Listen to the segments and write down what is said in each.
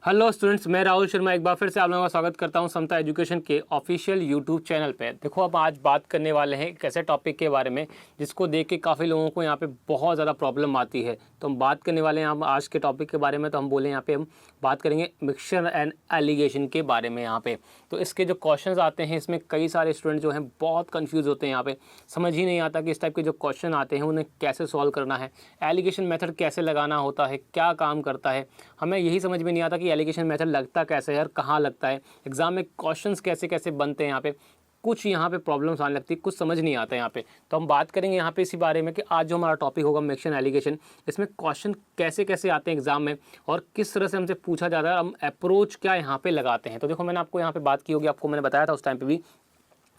Hello students, मैं राहुल शर्मा एक बार फिर से आप लोगों का स्वागत करता हूं समता एजुकेशन के ऑफिशियल यूट्यूब चैनल पे। देखो, अब आज बात करने वाले हैं एक ऐसे टॉपिक के बारे में जिसको देख के काफ़ी लोगों को यहाँ पे बहुत ज़्यादा प्रॉब्लम आती है। तो हम बात करने वाले हैं हम आज के टॉपिक के बारे में। तो हम बोले यहाँ पे हम बात करेंगे मिक्सचर एंड एलिगेशन के बारे में यहाँ पे। तो इसके जो क्वेश्चन आते हैं इसमें कई सारे स्टूडेंट जो हैं बहुत कन्फ्यूज़ होते हैं। यहाँ पे समझ ही नहीं आता कि इस टाइप के जो क्वेश्चन आते हैं उन्हें कैसे सॉल्व करना है, एलिगेशन मेथड कैसे लगाना होता है, क्या काम करता है। हमें यही समझ में नहीं आता कि एलिगेशन मेथड लगता कैसे है और कहाँ लगता है, एग्जाम में क्वेश्चंस कैसे कैसे बनते हैं। यहाँ पे कुछ यहाँ पे प्रॉब्लम्स आने लगती है, कुछ समझ नहीं आता है यहाँ पे। तो हम बात करेंगे यहाँ पे इसी बारे में कि आज जो हमारा टॉपिक होगा मिक्सचर एलिगेशन, इसमें क्वेश्चन कैसे कैसे आते हैं एग्जाम में और किस तरह से हमसे पूछा जाता है, हम अप्रोच क्या यहाँ पे लगाते हैं। तो देखो, मैंने आपको यहाँ पे बात की होगी, आपको मैंने बताया था उस टाइम पे भी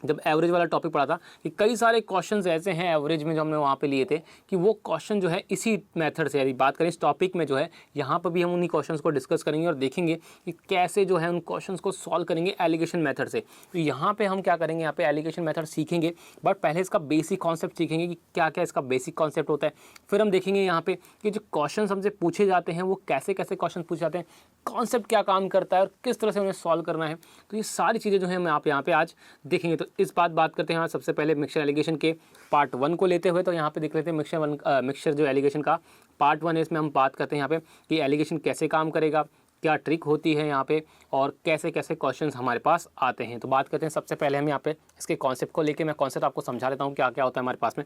जब एवरेज वाला टॉपिक पढ़ा था कि कई सारे क्वेश्चंस ऐसे हैं एवरेज में जो हमने वहाँ पे लिए थे कि वो क्वेश्चन जो है इसी मेथड से, यदि बात करें इस टॉपिक में जो है यहाँ पर भी हम उन्हीं क्वेश्चंस को डिस्कस करेंगे और देखेंगे कि कैसे जो है उन क्वेश्चंस को सॉल्व करेंगे एलिगेशन मेथड से। तो यहाँ पे हम क्या करेंगे, यहाँ पे एलिगेशन मेथड सीखेंगे, बट पहले इसका बेसिक कॉन्सेप्ट सीखेंगे कि क्या क्या इसका बेसिक कॉन्सेप्ट होता है। फिर हम देखेंगे यहाँ पे कि जो क्वेश्चन हमसे पूछे जाते हैं वो कैसे कैसे क्वेश्चन पूछे जाते हैं, कॉन्सेप्ट क्या काम करता है और किस तरह से उन्हें सॉल्व करना है। तो ये सारी चीज़ें जो है हम आप यहाँ पे आज देखेंगे। तो इस बात करते हैं। सबसे पहले मिक्सचर एलिगेशन के पार्ट 1 को लेते हुए तो यहाँ पे देख लेते हैं मिक्सचर जो एलिगेशन का पार्ट 1 है, इसमें हम बात करते हैं यहाँ पे कि एलिगेशन कैसे काम करेगा, क्या ट्रिक होती है यहाँ पे और कैसे कैसे क्वेश्चंस हमारे पास आते हैं। तो बात करते हैं सबसे पहले हम यहाँ पे इसके कॉन्सेप्ट को लेके, मैं कॉन्सेप्ट आपको समझा देता हूँ क्या क्या होता है हमारे पास में।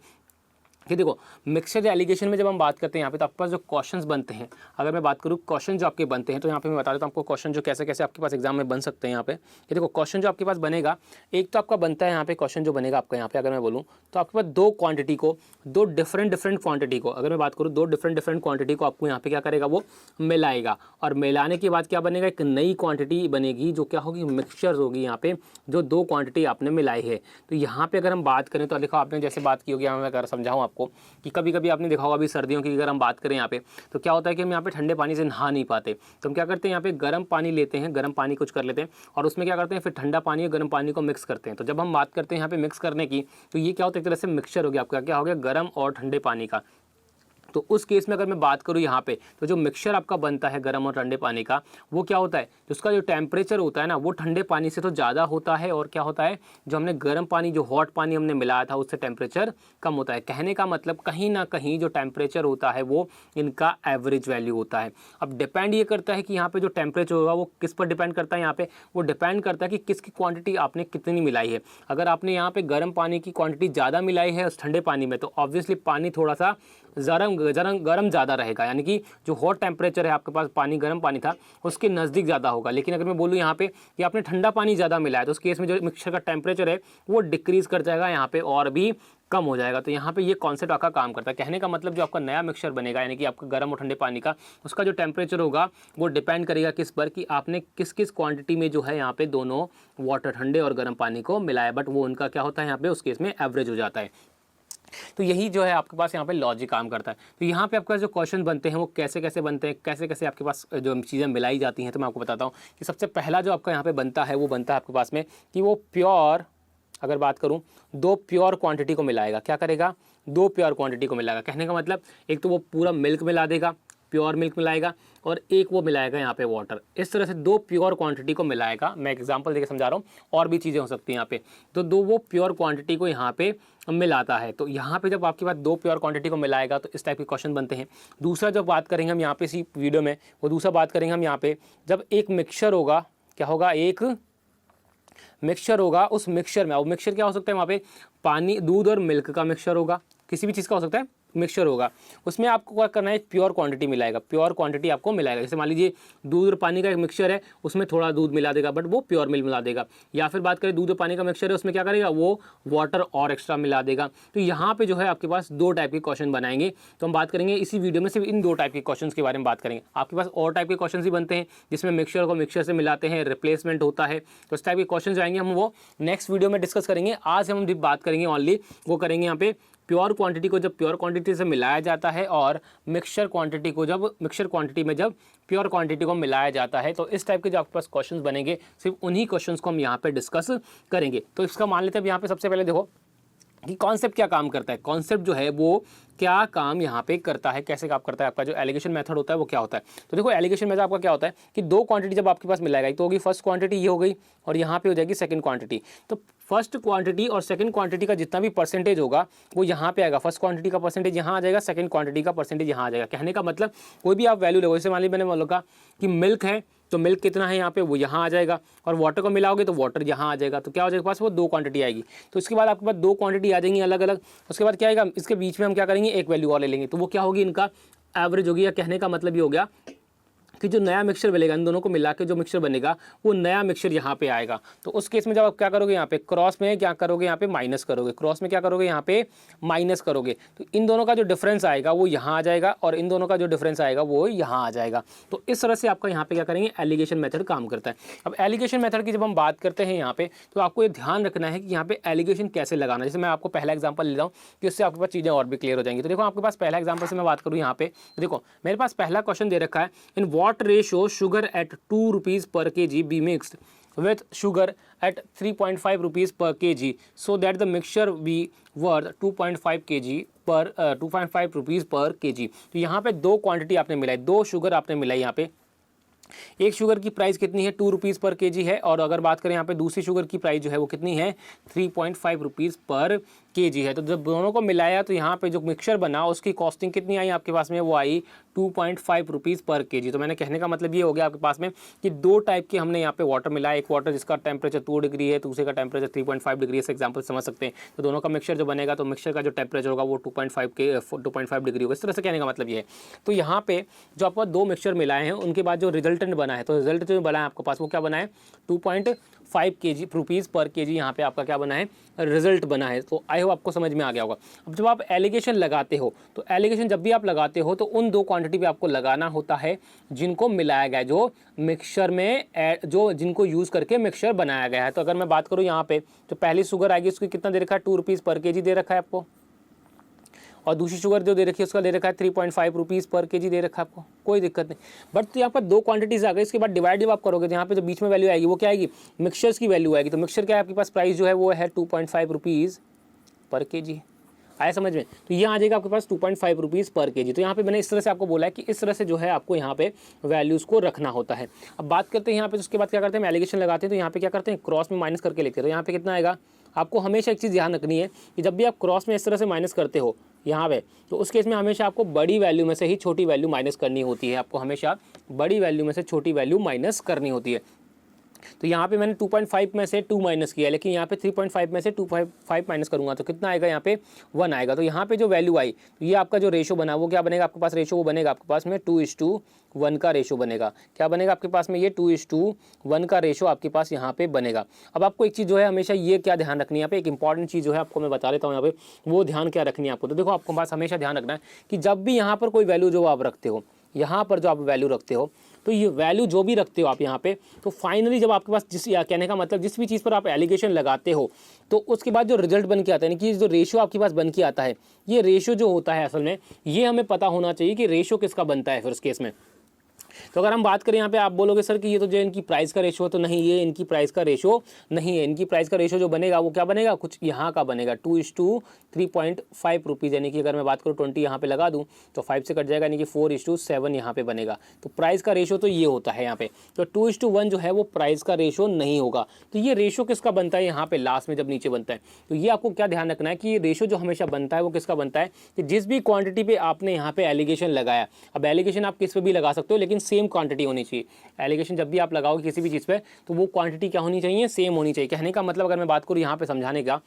कि देखो, मिक्सचर एलिगेशन में जब हम बात करते हैं यहाँ पे तो आपके पास जो क्वेश्चंस बनते हैं, अगर मैं बात करूँ क्वेश्चन जो आपके बनते हैं तो यहाँ पे मैं बता देता हूँ आपको क्वेश्चन जो कैसे कैसे आपके पास एग्जाम में बन सकते हैं। यहाँ पे ये देखो, क्वेश्चन जो आपके पास बनेगा, एक तो आपका बनता है यहाँ पे क्वेश्चन जो बनेगा आपका यहाँ पे, अगर मैं बोलूँ तो आपके पास दो क्वांटिटी को, दो डिफरेंट क्वांटिटी को, अगर मैं बात करूँ दो डिफरेंट क्वांटिटी को आपको यहाँ पे क्या करेगा, वो मिलाएगा और मिलाने के बाद क्या बनेगा, एक नई क्वांटिटी बनेगी जो क्या होगी, मिक्सचर होगी यहाँ पे, जो दो क्वांटिटी आपने मिलाई है। तो यहाँ पे अगर हम बात करें तो देखो, आपने जैसे बात की होगी, मैं अगर समझाऊँ आपको कि कभी कभी आपने देखा होगा अभी सर्दियों की अगर हम बात करें यहाँ पे तो क्या होता है कि हम यहाँ पे ठंडे पानी से नहा नहीं पाते। तो हम क्या करते हैं, यहाँ पे गर्म पानी लेते हैं, गर्म पानी कुछ कर लेते हैं और उसमें क्या करते हैं, फिर ठंडा पानी और गर्म पानी को मिक्स करते हैं। तो जब हम बात करते हैं यहाँ पे मिक्स करने की, तो ये क्या होता है, एक तरह से मिक्सचर हो गया आपका, क्या हो गया, गर्म और ठंडे पानी का। तो उस केस में अगर मैं बात करूँ यहाँ पे तो जो मिक्सचर आपका बनता है गर्म और ठंडे पानी का, वो क्या होता है, तो उसका जो टेम्परेचर होता है ना, वो ठंडे पानी से तो ज़्यादा होता है और क्या होता है, जो हमने गर्म पानी, जो हॉट पानी हमने मिलाया था उससे टेम्परेचर कम होता है। कहने का मतलब कहीं ना कहीं जो टेम्परेचर होता है वो इनका एवरेज वैल्यू होता है। अब डिपेंड ये करता है कि यहाँ पे जो टेम्परेचर होगा वो किस पर डिपेंड करता है, यहाँ पे वो डिपेंड करता है कि किसकी क्वांटिटी आपने कितनी मिलाई है। अगर आपने यहाँ पे गर्म पानी की क्वांटिटी ज़्यादा मिलाई है उस ठंडे पानी में, तो ऑब्वियसली पानी थोड़ा सा गर्म ज़्यादा रहेगा, यानी कि जो हॉट टेम्परेचर है आपके पास, पानी गर्म पानी था उसके नज़दीक ज़्यादा होगा। लेकिन अगर मैं बोलूँ यहाँ पे कि आपने ठंडा पानी ज़्यादा मिलाया तो उस केस में जो मिक्सचर का टेम्परेचर है वो डिक्रीज़ कर जाएगा, यहाँ पे और भी कम हो जाएगा। तो यहाँ पे ये कॉन्सेप्ट आपका काम करता है। कहने का मतलब जो आपका नया मिक्सचर बनेगा, यानी कि आपका गर्म और ठंडे पानी का, उसका जो टेम्परेचर होगा वो डिपेंड करेगा किस पर, कि आपने किस किस क्वांटिटी में जो है यहाँ पे दोनों वाटर, ठंडे और गर्म पानी को मिलाया। बट वो उनका क्या होता है यहाँ पे, उस केस में एवरेज हो जाता है। तो यही जो है आपके पास यहाँ पे लॉजिक काम करता है। तो यहाँ पे आपके पास जो क्वेश्चन बनते हैं वो कैसे कैसे बनते हैं, कैसे कैसे आपके पास जो चीज़ें मिलाई जाती हैं, तो मैं आपको बताता हूँ कि सबसे पहला जो आपका यहाँ पे बनता है वो बनता है आपके पास में कि वो प्योर, अगर बात करूँ, दो प्योर क्वांटिटी को मिलाएगा। क्या करेगा, दो प्योर क्वांटिटी को मिलाएगा। कहने का मतलब एक तो वो पूरा मिल्क मिला देगा, प्योर मिल्क मिलाएगा, और एक वो मिलाएगा यहाँ पे वाटर। इस तरह से दो प्योर क्वांटिटी को मिलाएगा। मैं एग्जांपल देके समझा रहा हूँ, और भी चीज़ें हो सकती हैं यहाँ पे। तो दो वो प्योर क्वांटिटी को यहाँ पे मिलाता है। तो यहाँ पे जब आपके पास दो प्योर क्वांटिटी को मिलाएगा तो इस टाइप के क्वेश्चन बनते हैं। दूसरा जब बात करेंगे हम यहाँ पे इसी वीडियो में, वो दूसरा बात करेंगे हम यहाँ पे, जब एक मिक्सचर होगा, क्या होगा, एक मिक्सचर होगा, उस मिक्सचर में, अब मिक्सचर क्या हो सकता है, वहाँ पे पानी, दूध और मिल्क का मिक्सचर होगा, किसी भी चीज़ का हो सकता है मिक्सचर होगा। उसमें आपको क्या करना है, प्योर क्वांटिटी मिलाएगा, प्योर क्वांटिटी आपको मिलाएगा। जैसे मान लीजिए दूध और पानी का एक मिक्सचर है, उसमें थोड़ा दूध मिला देगा बट वो प्योर मिल्क मिला देगा। या फिर बात करें दूध और पानी का मिक्सचर है, उसमें क्या करेगा, वो वाटर और एक्स्ट्रा मिला देगा। तो यहाँ पे जो है आपके पास दो टाइप के क्वेश्चन बनाएंगे। तो हम बात करेंगे इसी वीडियो में सिर्फ इन दो टाइप के क्वेश्चन के बारे में बात करेंगे। आपके पास और टाइप के क्वेश्चन भी बनते हैं जिसमें मिक्सचर को मिक्सचर से मिलाते हैं, रिप्लेसमेंट होता है। तो इस टाइप के क्वेश्चन आएंगे, हम वो नेक्स्ट वीडियो में डिस्कस करेंगे। आज हम बात करेंगे ओनली वो करेंगे यहाँ पे प्योर क्वांटिटी को जब प्योर क्वांटिटी से मिलाया जाता है और मिक्सचर क्वांटिटी को जब मिक्सचर क्वांटिटी में जब प्योर क्वांटिटी को मिलाया जाता है। तो इस टाइप के जो आपके पास क्वेश्चंस बनेंगे, सिर्फ उन्हीं क्वेश्चंस को हम यहाँ पे डिस्कस करेंगे। तो इसका मान लेते हैं यहाँ पे सबसे पहले देखो, कि कॉन्सेप्ट क्या काम करता है, कॉन्सेप्ट जो है वो क्या काम यहाँ पे करता है, कैसे काम करता है, आपका जो एलिगेशन मेथड होता है वो क्या होता है। तो देखो एलिगेशन मेथड आपका क्या होता है कि दो क्वांटिटी जब आपके पास मिलाएगा, तो होगी फर्स्ट क्वांटिटी ये हो गई और यहाँ पे हो जाएगी सेकंड क्वांटिटी। तो फर्स्ट क्वांटिटी और सेकंड क्वांटिटी का जितना भी परसेंटेज होगा वो यहाँ पे आएगा। फर्स्ट क्वांटिटी का परसेंटेज यहाँ आ जाएगा, सेकंड क्वांटिटी का परसेंटेज यहाँ आ जाएगा। कहने का मतलब कोई भी आप वैल्यू लो, जैसे मान लीजिए मैंने बोला कि मिल्क है तो मिल्क कितना है यहाँ पे वो यहाँ आ जाएगा, और वाटर को मिलाओगे तो वाटर यहाँ आ जाएगा। तो क्या हो जाएगा पास, वो दो क्वांटिटी आएगी। तो इसके बाद आपके पास दो क्वांटिटी आ जाएंगी अलग अलग। उसके बाद क्या आएगा, इसके बीच में हम क्या करेंगे, एक वैल्यू और ले लेंगे, तो वो क्या होगी, इनका एवरेज होगी। या कहने का मतलब ये हो गया कि जो नया मिक्सचर बनेगा, इन दोनों को मिला के जो मिक्सचर बनेगा वो नया मिक्सचर यहाँ पे आएगा। तो उस केस में जब आप क्या करोगे, यहाँ पे क्रॉस में क्या करोगे, यहाँ पे माइनस करोगे, क्रॉस में क्या करोगे, यहाँ पे माइनस करोगे। तो इन दोनों का जो डिफरेंस आएगा वो यहाँ आ जाएगा, और इन दोनों का जो डिफरेंस आएगा वो यहाँ आ जाएगा। तो इस तरह से आपका यहाँ पे क्या करेंगे, एलिगेशन मेथड काम करता है। अब एलिगेशन मेथड की जब हम बात करते हैं यहाँ पे, तो आपको ये ध्यान रखना है कि यहाँ पे एलिगेशन कैसे लगाना है। जैसे मैं आपको पहला एग्जाम्पल ले रहा हूँ कि उससे आपके पास चीज़ें और भी क्लियर हो जाएंगी। तो देखो आपके पास पहला एग्जाम्पल से मैं बात करूँ यहाँ पे, तो देखो मेरे पास पहला क्वेश्चन दे रखा है, in what ratio sugar at 2 rupees per kg be mixed with sugar at 3.5 rupees per kg so that the mixture be worth 2.5 kg per 2.5 rupees per kg। तो यहाँ पे दो क्वांटिटी आपने मिलाई, दो शुगर आपने मिलाई। यहाँ पे एक शुगर की प्राइस कितनी है, 2 रुपीज़ पर केजी है, और अगर बात करें यहाँ पे दूसरी शुगर की प्राइस जो है वो कितनी है, 3.5 रुपीज़ पर केजी है। तो जब दोनों को मिलाया तो यहाँ पे जो मिक्सचर बना उसकी कॉस्टिंग कितनी आई आपके पास में, वो आई 2.5 रुपीज़ पर केजी। तो मैंने कहने का मतलब ये हो गया आपके पास में कि दो टाइप के हमने यहाँ पे वाटर मिलाया, एक वाटर जिसका टेम्परेचर 2 डिग्री है, दूसरे का टेम्परेचर 3.5 डिग्री है। एग्जाम्पल समझ सकते हैं। तो दोनों का मिक्सचर जो बनेगा तो मिक्सचर का जो टेम्परेचर होगा वो 2.5 डिग्री होगा। इस तरह से कहने का मतलब ये है। तो यहाँ पे जो आपको दो मिक्सचर मिलाए हैं उनके बाद जो रिजल्टेंट बना है, तो रिजल्ट जो बना है आपके पास वो क्या बना है, 2.5 रुपीज़ पर केजी यहाँ पे आपका क्या बना है, रिजल्ट बना है। तो आई होप आपको समझ में आ गया होगा। अब जब आप एलिगेशन लगाते हो, तो एलिगेशन जब भी आप लगाते हो तो उन दो क्वांटिटी पे आपको लगाना होता है जिनको मिलाया गया है, जो मिक्सचर में जो जिनको यूज़ करके मिक्सचर बनाया गया है। तो अगर मैं बात करूँ यहाँ पे, तो पहली शुगर आएगी उसकी कितना दे रखा है, 2 रुपीज़ पर केजी दे रखा है आपको, और दूसरी शुगर जो दे रखी है उसका दे रखा है 3.5 रुपीज़ पर केजी दे रखा है आपको, कोई दिक्कत नहीं। बट तो यहाँ पर दो क्वांटिटीज आ गई। इसके बाद डिवाइड जब आप करोगे तो यहाँ पे जो बीच में वैल्यू आएगी वो क्या आएगी, मिक्सचर्स की वैल्यू आएगी। तो मिक्सचर क्या है आपके पास, प्राइस जो है वो है 2.5 रुपीज़ पर केजी। आया समझ में। तो ये आ जाएगा आपके पास 2.5 रुपीज़ पर केजी। तो यहाँ पे मैंने इस तरह से आपको बोला है कि इस तरह से जो है आपको यहाँ पे वैल्यूज़ को रखना होता है। अब बात करते हैं यहाँ पे, उसके बाद क्या करते हैं, एलिगेशन लगाते हैं तो यहाँ पे क्या करते हैं, क्रॉस में माइनस करके लिखते हैं। तो यहाँ पे कितना आएगा, आपको हमेशा एक चीज़ ध्यान रखनी है कि जब भी आप क्रॉस में इस तरह से माइनस करते हो यहाँ पे, तो उस केस में हमेशा आपको बड़ी वैल्यू में से ही छोटी वैल्यू माइनस करनी होती है। आपको हमेशा बड़ी वैल्यू में से छोटी वैल्यू माइनस करनी होती है। तो यहाँ पे मैंने 2.5 में से 2 माइनस किया, लेकिन यहाँ पे 3.5 में से 2.5 माइनस करूँगा तो कितना आएगा, यहाँ पे 1 आएगा। तो यहाँ पे जो वैल्यू आई, तो ये आपका जो रेशो बना वो क्या बनेगा आपके पास, रेशो वो बनेगा आपके पास में 2:1 का रेशो बनेगा। क्या बनेगा आपके पास में, ये 2:1 का रेशो आपके पास यहाँ पे बनेगा। अब आपको एक चीज़ जो है हमेशा ये क्या ध्यान रखनी है, यहाँ पे एक इंपॉर्टेंट चीज़ जो है आपको मैं बता देता हूँ यहाँ पे, वो ध्यान क्या रखनी है आपको। तो देखो आपको पास हमेशा ध्यान रखना है कि जब भी यहाँ पर कोई वैल्यू जो आप रखते हो, यहाँ पर जो आप वैल्यू रखते हो, तो ये वैल्यू जो भी रखते हो आप यहाँ पे, तो फाइनली जब आपके पास या कहने का मतलब जिस भी चीज़ पर आप एलिगेशन लगाते हो, तो उसके बाद जो रिजल्ट बन के आता है, कि जो रेशियो आपके पास बन के आता है, ये रेशियो जो होता है असल में ये हमें पता होना चाहिए कि रेशियो किसका बनता है फिर उस केस में। तो अगर हम बात करें यहाँ पे, आप बोलोगे सर कि ये तो जो इनकी प्राइस का रेशो है, तो नहीं, ये इनकी प्राइस का रेशो नहीं है। इनकी प्राइस का रेशो जो बनेगा वो क्या बनेगा, कुछ यहाँ का बनेगा 2:3.5 रुपीज़, यानी कि अगर मैं बात करूँ 20 यहाँ पे लगा दूँ तो 5 से कट जाएगा, यानी कि 4:7 यहाँ पे बनेगा। तो प्राइस का रेशो तो ये होता है यहाँ पे। तो 2:1 जो है वो प्राइस का रेशो नहीं होगा। तो ये रेशो किसका बनता है, यहाँ पे लास्ट में जब नीचे बनता है, तो ये आपको क्या ध्यान रखना है कि ये रेशो जो हमेशा बनता है वो किसका बनता है, कि जिस भी क्वांटिटी पे आपने यहाँ पे एलिगेशन लगाया। अब एलिगेशन आप किस पे भी लगा सकते हो, लेकिन सेम क्वांटिटी होनी चाहिए। एलिगेशन जब भी आप लगाओगे किसी भी चीज़ पे, तो वो क्वांटिटी क्या होनी चाहिए, सेम होनी चाहिए। कहने का मतलब अगर मैं बात करूँ यहाँ पे समझाने का,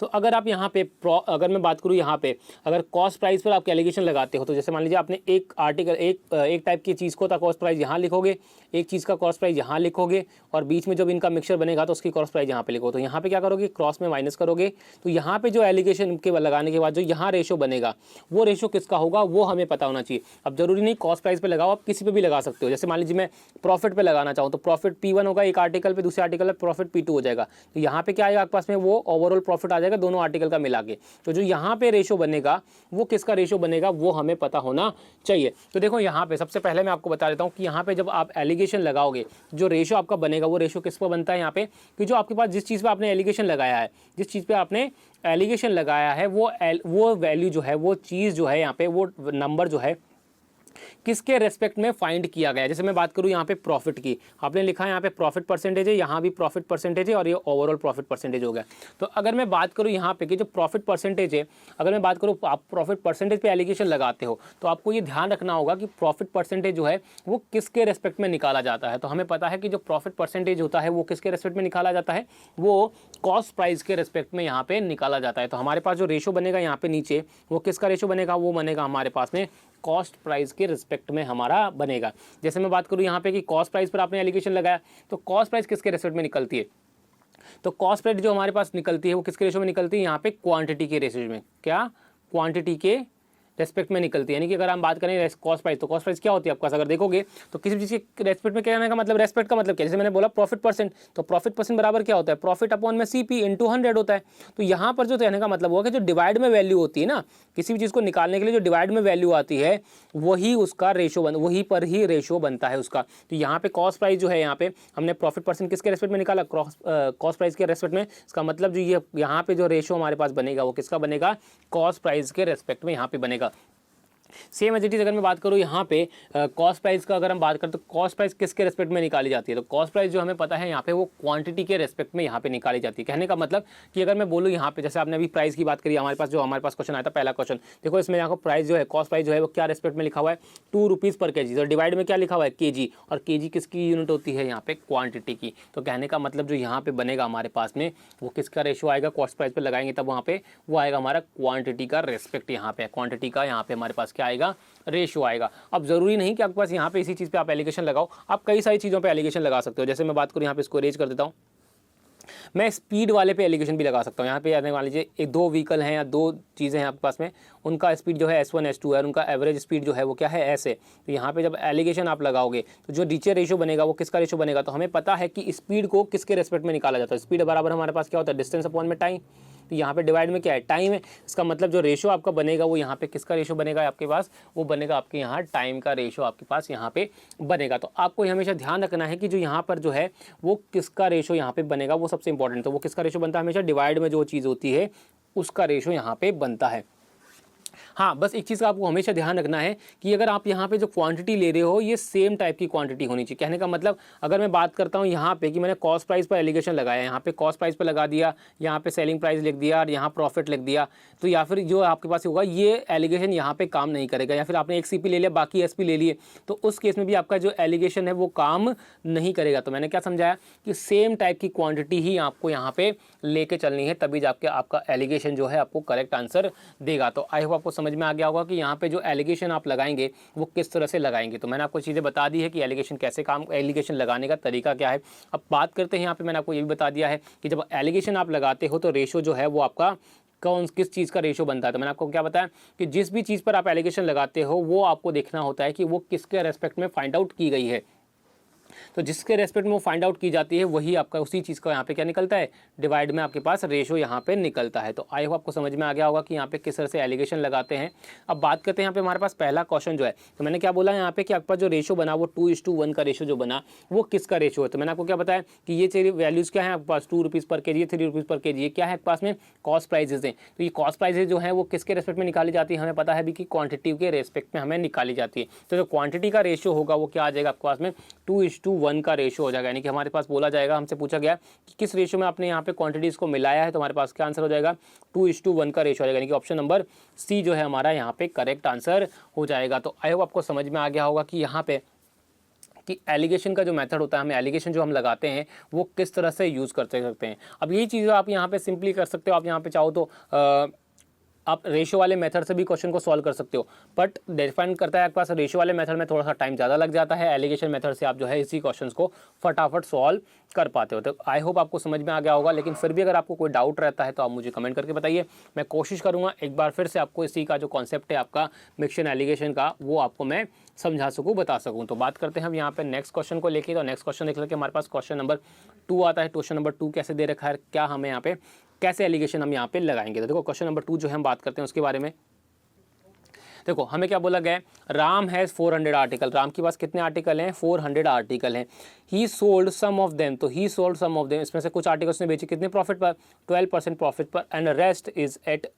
तो अगर आप यहाँ पे अगर मैं बात करूँ यहाँ पे, अगर कॉस्ट प्राइस पर आप एलिगेशन लगाते हो, तो जैसे मान लीजिए आपने एक आर्टिकल एक टाइप की चीज़ को तो कॉस्ट प्राइस यहाँ लिखोगे, एक चीज़ का कॉस्ट प्राइस यहाँ लिखोगे, और बीच में जब इनका मिक्सचर बनेगा तो उसकी कॉस्ट प्राइस यहाँ पे लिखो। तो यहाँ पे क्या करोगे, क्रॉस में माइनस करोगे। तो यहाँ पे जो एलिगेशन के लगाने के बाद जो यहाँ रेशो बनेगा, वो रेशो किसका होगा वो हमें पता होना चाहिए। अब जरूरी नहीं कॉस्ट प्राइस पर लगाओ, आप किसी पर भी लगा सकते हो। जैसे मान लीजिए मैं प्रॉफिट पर लगाना चाहूँ, तो प्रॉफिट P1 होगा एक आर्टिकल पर, दूसरे आर्टिकल पर प्रॉफिट P2 हो जाएगा। तो यहाँ पे क्या आएगा आपके पास में, वो ओवरऑल प्रॉफिट आ जाएगा दोनों आर्टिकल का मिला के। तो जो यहाँ पे रेशो बनेगा वो किसका रेशो बनेगा वो हमें पता होना चाहिए। तो देखो यहाँ पे सबसे पहले मैं आपको बता देता हूँ कि यहाँ पे जब आप एलिगेशन लगाओगे जो रेशो आपका बनेगा वो रेशो किस पर बनता है यहाँ पे, कि जो आपके पास जिस चीज़ पे आपने एलिगेशन लगाया है, जिस चीज़ पे आपने एलिगेशन लगाया है वो वैल्यू जो है, वो चीज़ जो है यहाँ पे, वो नंबर जो है किसके रेस्पेक्ट में फाइंड किया गया है। जैसे मैं बात करूं यहाँ पे प्रॉफिट की, आपने लिखा है यहाँ पे प्रॉफिट परसेंटेज है, यहाँ भी प्रॉफिट परसेंटेज है और ये ओवरऑल प्रॉफिट परसेंटेज हो गया। तो अगर मैं बात करूं यहाँ पे कि जो प्रॉफिट परसेंटेज है, अगर मैं बात करूं आप प्रॉफिट परसेंटेज पे एलिगेशन लगाते हो तो आपको ये ध्यान रखना होगा कि प्रॉफिट परसेंटेज जो है वो किसके रेस्पेक्ट में निकाला जाता है। तो हमें पता है कि जो प्रॉफिट परसेंटेज होता है वो किसके रेस्पेक्ट में निकाला जाता है, वो कॉस्ट प्राइस के रेस्पेक्ट में यहाँ पे निकाला जाता है। तो हमारे पास जो रेशो बनेगा यहाँ पे नीचे, वो किसका रेशो बनेगा, वो बनेगा हमारे पास में कॉस्ट प्राइस के रिस्पेक्ट में हमारा बनेगा। जैसे मैं बात करूं यहाँ पे कि कॉस्ट प्राइस पर आपने एलिगेशन लगाया, तो कॉस्ट प्राइस किसके रिस्पेक्ट में निकलती है, तो कॉस्ट प्राइस जो हमारे पास निकलती है वो किसके रेशो में निकलती है, यहाँ पे क्वांटिटी के रेशो में, क्या क्वांटिटी के रेस्पेक्ट में निकलती है। यानी कि अगर हम बात करें कॉस्ट प्राइस, तो कॉस्ट प्राइस क्या होती है आपके पास, अगर देखोगे तो किसी चीज़ के रेस्पेक्ट में कहने का मतलब, रेस्पेक्ट का मतलब क्या, जैसे मैंने बोला प्रॉफिट परसेंट, तो प्रॉफिट परसेंट बराबर क्या होता है, प्रॉफिट अपॉन में सीपी इंटू 100 होता है। तो यहाँ पर जो कहने का मतलब हुआ कि जो डिवाइड में वैल्यू होती है ना, किसी भी चीज़ को निकालने के लिए जो डिवाइड में वैल्यू आती है वही उसका रेशो वही पर ही रेशो बनता है उसका। तो यहाँ पे कॉस्ट प्राइस जो है, यहाँ पे हमने प्रॉफिट परसेंट किसके रेस्पेक्ट में निकाला, कॉस्ट प्राइस के रेस्पेक्ट में। इसका मतलब जो ये यहाँ पे जो रेशो हमारे पास बनेगा वो किसका बनेगा, कॉस्ट प्राइस के रेस्पेक्ट में यहाँ पे बनेगा। सेम एज इट इज अगर मैं बात करूँ यहाँ पे कॉस्ट प्राइस का, अगर हम बात करें तो कॉस्ट प्राइस किसके रेस्पेक्ट में निकाली जाती है, तो कॉस्ट प्राइस जो हमें पता है यहाँ पे वो क्वांटिटी के रेस्पेक्ट में यहाँ पे निकाली जाती है। कहने का मतलब कि अगर मैं बोलूँ यहाँ पे, जैसे आपने अभी प्राइस की बात करी, हमारे पास क्वेश्चन आया था पहला क्वेश्चन, देखो इसमें यहाँ को प्राइस जो है, कॉस्ट प्राइस जो है वो क्या रेस्पेक्ट में लिखा हुआ है, 2 रुपीज़ पर केजी, तो डिवाइड में क्या लिखा हुआ है, केजी, और केजी किसकी यूनिट होती है यहाँ पे, क्वांटिटी की। तो कहने का मतलब जो यहाँ पे बनेगा हमारे पास में वो किसका रेशो आएगा, कॉस्ट प्राइस पे लगाएंगे तब वहाँ पे वो आएगा हमारा क्वांटिटी का रेस्पेक्ट, यहाँ पे क्वांटिटी का यहाँ पे हमारे पास क्या आएगा, रेशो आएगा। अब जरूरी नहीं कि आपके पास यहाँ पे इसी चीज़ पे आप एलिगेशन लगाओ, आप कई सारी चीज़ों पे एलिगेशन लगा सकते हो। जैसे मैं बात करूँ यहाँ पे, इसको अरेंज कर देता हूँ, मैं स्पीड वाले पे एलिगेशन भी लगा सकता हूँ। यहाँ पे आने मान लीजिए एक दो व्हीकल हैं या दो चीज़ें हैं आपके पास में, उनका स्पीड जो है S1 S2 है और उनका एवरेज स्पीड जो है वो क्या है S है। तो यहाँ पे जब एलिगेशन आप लगाओगे तो जो नीचे रेशो बनेगा वो किसका रेशो बनेगा, तो हमें पता है कि स्पीड को किसके रेस्पेक्ट में निकाला जाता है, स्पीड बराबर हमारे पास क्या होता है, डिस्टेंस अपॉन में टाइम। तो यहाँ पे डिवाइड में क्या है, टाइम है। इसका मतलब जो रेशो आपका बनेगा वो यहाँ पे किसका रेशो बनेगा आपके पास, वो बनेगा आपके यहाँ टाइम का रेशो आपके पास यहाँ पे बनेगा। तो आपको हमेशा ध्यान रखना है कि जो यहाँ पर जो है वो किसका रेशो यहाँ पे बनेगा, वो सबसे इंपॉर्टेंट। तो वो किसका रेशो बनता है, हमेशा डिवाइड में जो चीज़ होती है उसका रेशो यहाँ पे बनता है। हाँ, बस एक चीज़ का आपको हमेशा ध्यान रखना है कि अगर आप यहाँ पे जो क्वांटिटी ले रहे हो ये सेम टाइप की क्वांटिटी होनी चाहिए। कहने का मतलब अगर मैं बात करता हूँ यहाँ पे कि मैंने कॉस्ट प्राइस पर एलिगेशन लगाया, यहाँ पे कॉस्ट प्राइस पर लगा दिया, यहाँ पे सेलिंग प्राइस लिख दिया और यहाँ प्रॉफिट लिख दिया, तो या फिर जो आपके पास होगा ये एलिगेशन यहाँ पे काम नहीं करेगा। या फिर आपने एक CP ले लिया बाकी SP ले लिए, तो उस केस में भी आपका जो एलिगेशन है वो काम नहीं करेगा। तो मैंने क्या समझाया कि सेम टाइप की क्वांटिटी ही आपको यहाँ पे लेके चलनी है, तभी जाके आपका एलिगेशन जो है आपको करेक्ट आंसर देगा। तो आई होप आपको समझ में आ गया होगा कि यहाँ पे जो एलिगेशन आप लगाएंगे वो किस तरह से लगाएंगे। तो मैंने आपको चीज़ें बता दी है कि एलिगेशन कैसे काम, एलिगेशन लगाने का तरीका क्या है। अब बात करते हैं यहाँ पे, मैंने आपको ये भी बता दिया है कि जब एलिगेशन आप लगाते हो तो रेशो जो है वो आपका किस चीज़ का रेशो बनता है। तो मैंने आपको क्या बताया कि जिस भी चीज़ पर आप एलिगेशन लगाते हो वो आपको देखना होता है कि वो किसके रेस्पेक्ट में फाइंड आउट की गई है। तो जिसके रेस्पेक्ट में वो फाइंड आउट की जाती है वही आपका उसी चीज़ का यहाँ पे क्या निकलता है, डिवाइड में आपके पास रेशो यहाँ पे निकलता है। तो आई होप आपको समझ में आ गया होगा कि यहाँ पे किस तरह से एलिगेशन लगाते हैं। अब बात करते हैं यहाँ पे हमारे पास पहला क्वेश्चन जो है, तो मैंने क्या बोला यहाँ पे कि आपके पास जो रेशो बना वो 2:1 का रेशो जो बना वो किसका रेशो है। तो मैंने आपको क्या बताया कि ये चीज़ वैल्यूज़ क्या है आपके पास, 2 रुपीज़ पर केजी, 3 रुपीज़ पर केजी, ये क्या है आपके पास में, कॉस्ट प्राइजेज हैं। तो ये कॉस्ट प्राइजेज जो है वो किसके रेस्पेक्ट में निकाली जाती है, हमें पता है भी कि क्वांटिटी के रेस्पेक्ट में हमें निकाली जाती है। तो जो क्वांटिटी का रेशो होगा वो क्या आ जाएगा आपके पास में, 2:1 का रेशो हो जाएगा। यानी कि हमारे पास बोला जाएगा, हमसे पूछा गया कि किस रेशो में आपने यहाँ पे क्वांटिटीज को मिलाया है, तो हमारे पास क्या आंसर हो जाएगा, 2:1 का रेशो हो जाएगा। यानी कि ऑप्शन नंबर सी जो है हमारा यहाँ पे करेक्ट आंसर हो जाएगा। तो आई होप आपको समझ में आ गया होगा कि यहाँ पे कि एलिगेशन का जो मेथड होता है, हमें एलिगेशन जो हम लगाते हैं वो किस तरह से यूज़ करते सकते हैं। अब यही चीज़ आप यहाँ पे सिंपली कर सकते हो। आप यहाँ पे चाहो तो आप रेशो वाले मेथड से भी क्वेश्चन को सॉल्व कर सकते हो, बट डिपेंड करता है आपके पास रेशो वाले मेथड में थोड़ा सा टाइम ज़्यादा लग जाता है, एलिगेशन मेथड से आप जो है इसी क्वेश्चंस को फटाफट सॉल्व कर पाते हो। तो आई होप आपको समझ में आ गया होगा, लेकिन फिर भी अगर आपको कोई डाउट रहता है तो आप मुझे कमेंट करके बताइए। मैं कोशिश करूँगा एक बार फिर से आपको इसी का जो कॉन्सेप्ट है आपका मिक्शन एलिगेशन का वो आपको मैं समझा सकूँ, बता सकूँ। तो बात करते हैं हम यहाँ पे नेक्स्ट क्वेश्चन को लेके। तो नेक्स्ट क्वेश्चन देख लेते हैं, हमारे पास क्वेश्चन नंबर 2 आता है। क्वेश्चन नंबर 2 कैसे दे रखा है, क्या हमें यहाँ पे कैसे एलिगेशन हम यहाँ पे लगाएंगे। तो देखो क्वेश्चन नंबर 2 जो है हम बात करते हैं उसके बारे में। देखो हमें क्या बोला गया है, राम हैज़ 400 आर्टिकल, राम के पास कितने आर्टिकल हैं, 400 आर्टिकल हैं। He sold some of them, तो he sold some of them, इसमें से कुछ आर्टिकल्स ने बेचे कितने प्रॉफिट पर, 12% प्रॉफिट पर, and rest is at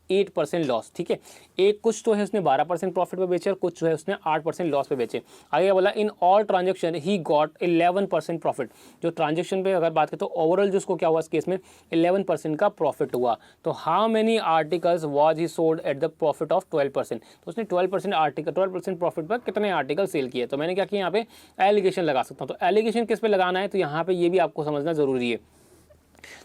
8% loss. ठीक है, एक कुछ तो है उसने 12% प्रॉफिट पे बेचे और कुछ जो है उसने 8% लॉस पे बेचे। आगे बोला in all transaction he got 11% profit. जो ट्रांजेक्शन पे अगर बात करें तो ओवरऑल जो उसको क्या हुआ इस केस में 11% का प्रॉफिट हुआ। तो how many articles was he sold at the profit of 12%, तो उसने 12% प्रॉफिट पर कितने आर्टिकल सेल किए। तो मैंने क्या किया यहाँ पे एलिगेशन लगा सकता हूँ। तो एलिगेशन किस पे लगाना है, तो यहाँ पे ये भी आपको समझना जरूरी है।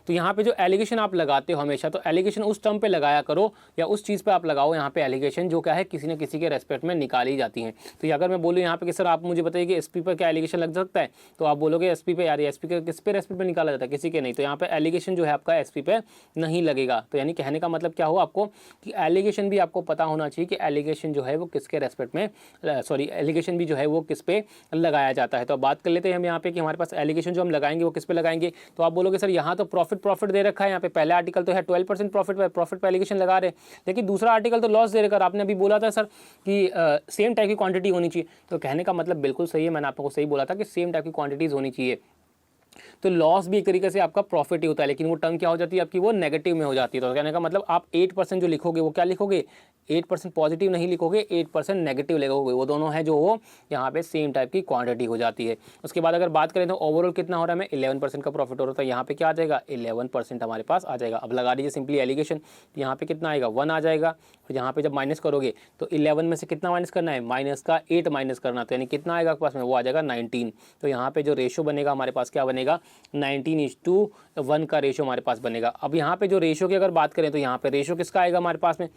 तो यहाँ पे जो एलिगेशन आप लगाते हो हमेशा, तो एलिगेशन उस टर्म पे लगाया करो या उस चीज़ पे आप लगाओ यहाँ पे एलिगेशन जो क्या है किसी न किसी के रेस्पेक्ट में निकाली जाती हैं। तो अगर मैं बोलूँ यहाँ पे कि सर आप मुझे बताइए कि एसपी पर क्या एलिगेशन लग सकता है, तो आप बोलोगे एसपी पे, यार एसपी के किस पे रेस्पेक्ट में निकाला जाता है, किसी के नहीं। तो यहाँ पे एलिगेशन जो है आपका एसपी पे नहीं लगेगा। तो यानी कहने का मतलब क्या हो आपको कि एलिगेशन भी आपको पता होना चाहिए कि एलिगेशन जो है वो किसके रेस्पेक्ट में, सॉरी एलिगेशन भी जो है वो किस पे लगाया जाता है। तो अब बात कर लेते हैं हम यहाँ पे कि हमारे पास एलिगेशन जो हम लगाएंगे वो किस पे लगाएंगे। तो आप बोलोगे सर यहाँ तो प्रॉफिट दे रखा है, यहाँ पे पहला आर्टिकल तो है 12% प्रॉफिट पे एलिगेशन लगा रहे, लेकिन दूसरा आर्टिकल तो लॉस दे रखा। आपने अभी बोला था सर कि सेम टाइप की क्वांटिटी होनी चाहिए, तो कहने का मतलब बिल्कुल सही है, मैंने आपको सही बोला था कि सेम टाइप की क्वांटिटीज होनी चाहिए। तो लॉस भी एक तरीके से आपका प्रॉफिट ही होता है, लेकिन वो टर्म क्या हो जाती है आपकी, वो नेगेटिव में हो जाती है। तो कहने का मतलब आप 8% जो लिखोगे वो क्या लिखोगे, 8% पॉजिटिव नहीं लिखोगे, 8% नेगेटिव लिखोगे। वो दोनों है जो वो यहाँ पे सेम टाइप की क्वांटिटी हो जाती है। उसके बाद अगर बात करें तो ओवरऑल कितना हो रहा है, हमें 11% का प्रॉफिट हो रहा था, यहाँ पे क्या आ जाएगा 11% हमारे पास आ जाएगा। अब लगा दीजिए सिंपली एलिगेशन, यहाँ पे कितना आएगा 1 आ जाएगा, और यहाँ पे जब माइनस करोगे तो 11 में से कितना माइनस करना है, माइनस का 8 माइनस करना, तो यानी कितना आएगा आपके पास में, वो आ जाएगा 19। तो यहाँ पे जो रेशो बनेगा हमारे पास क्या बनेगा, 19:1 का रेशो हमारे पास बनेगा। अब यहाँ पे जो रेशो की अगर बात करें तो यहाँ पे रेशो किसका आएगा हमारे पास में,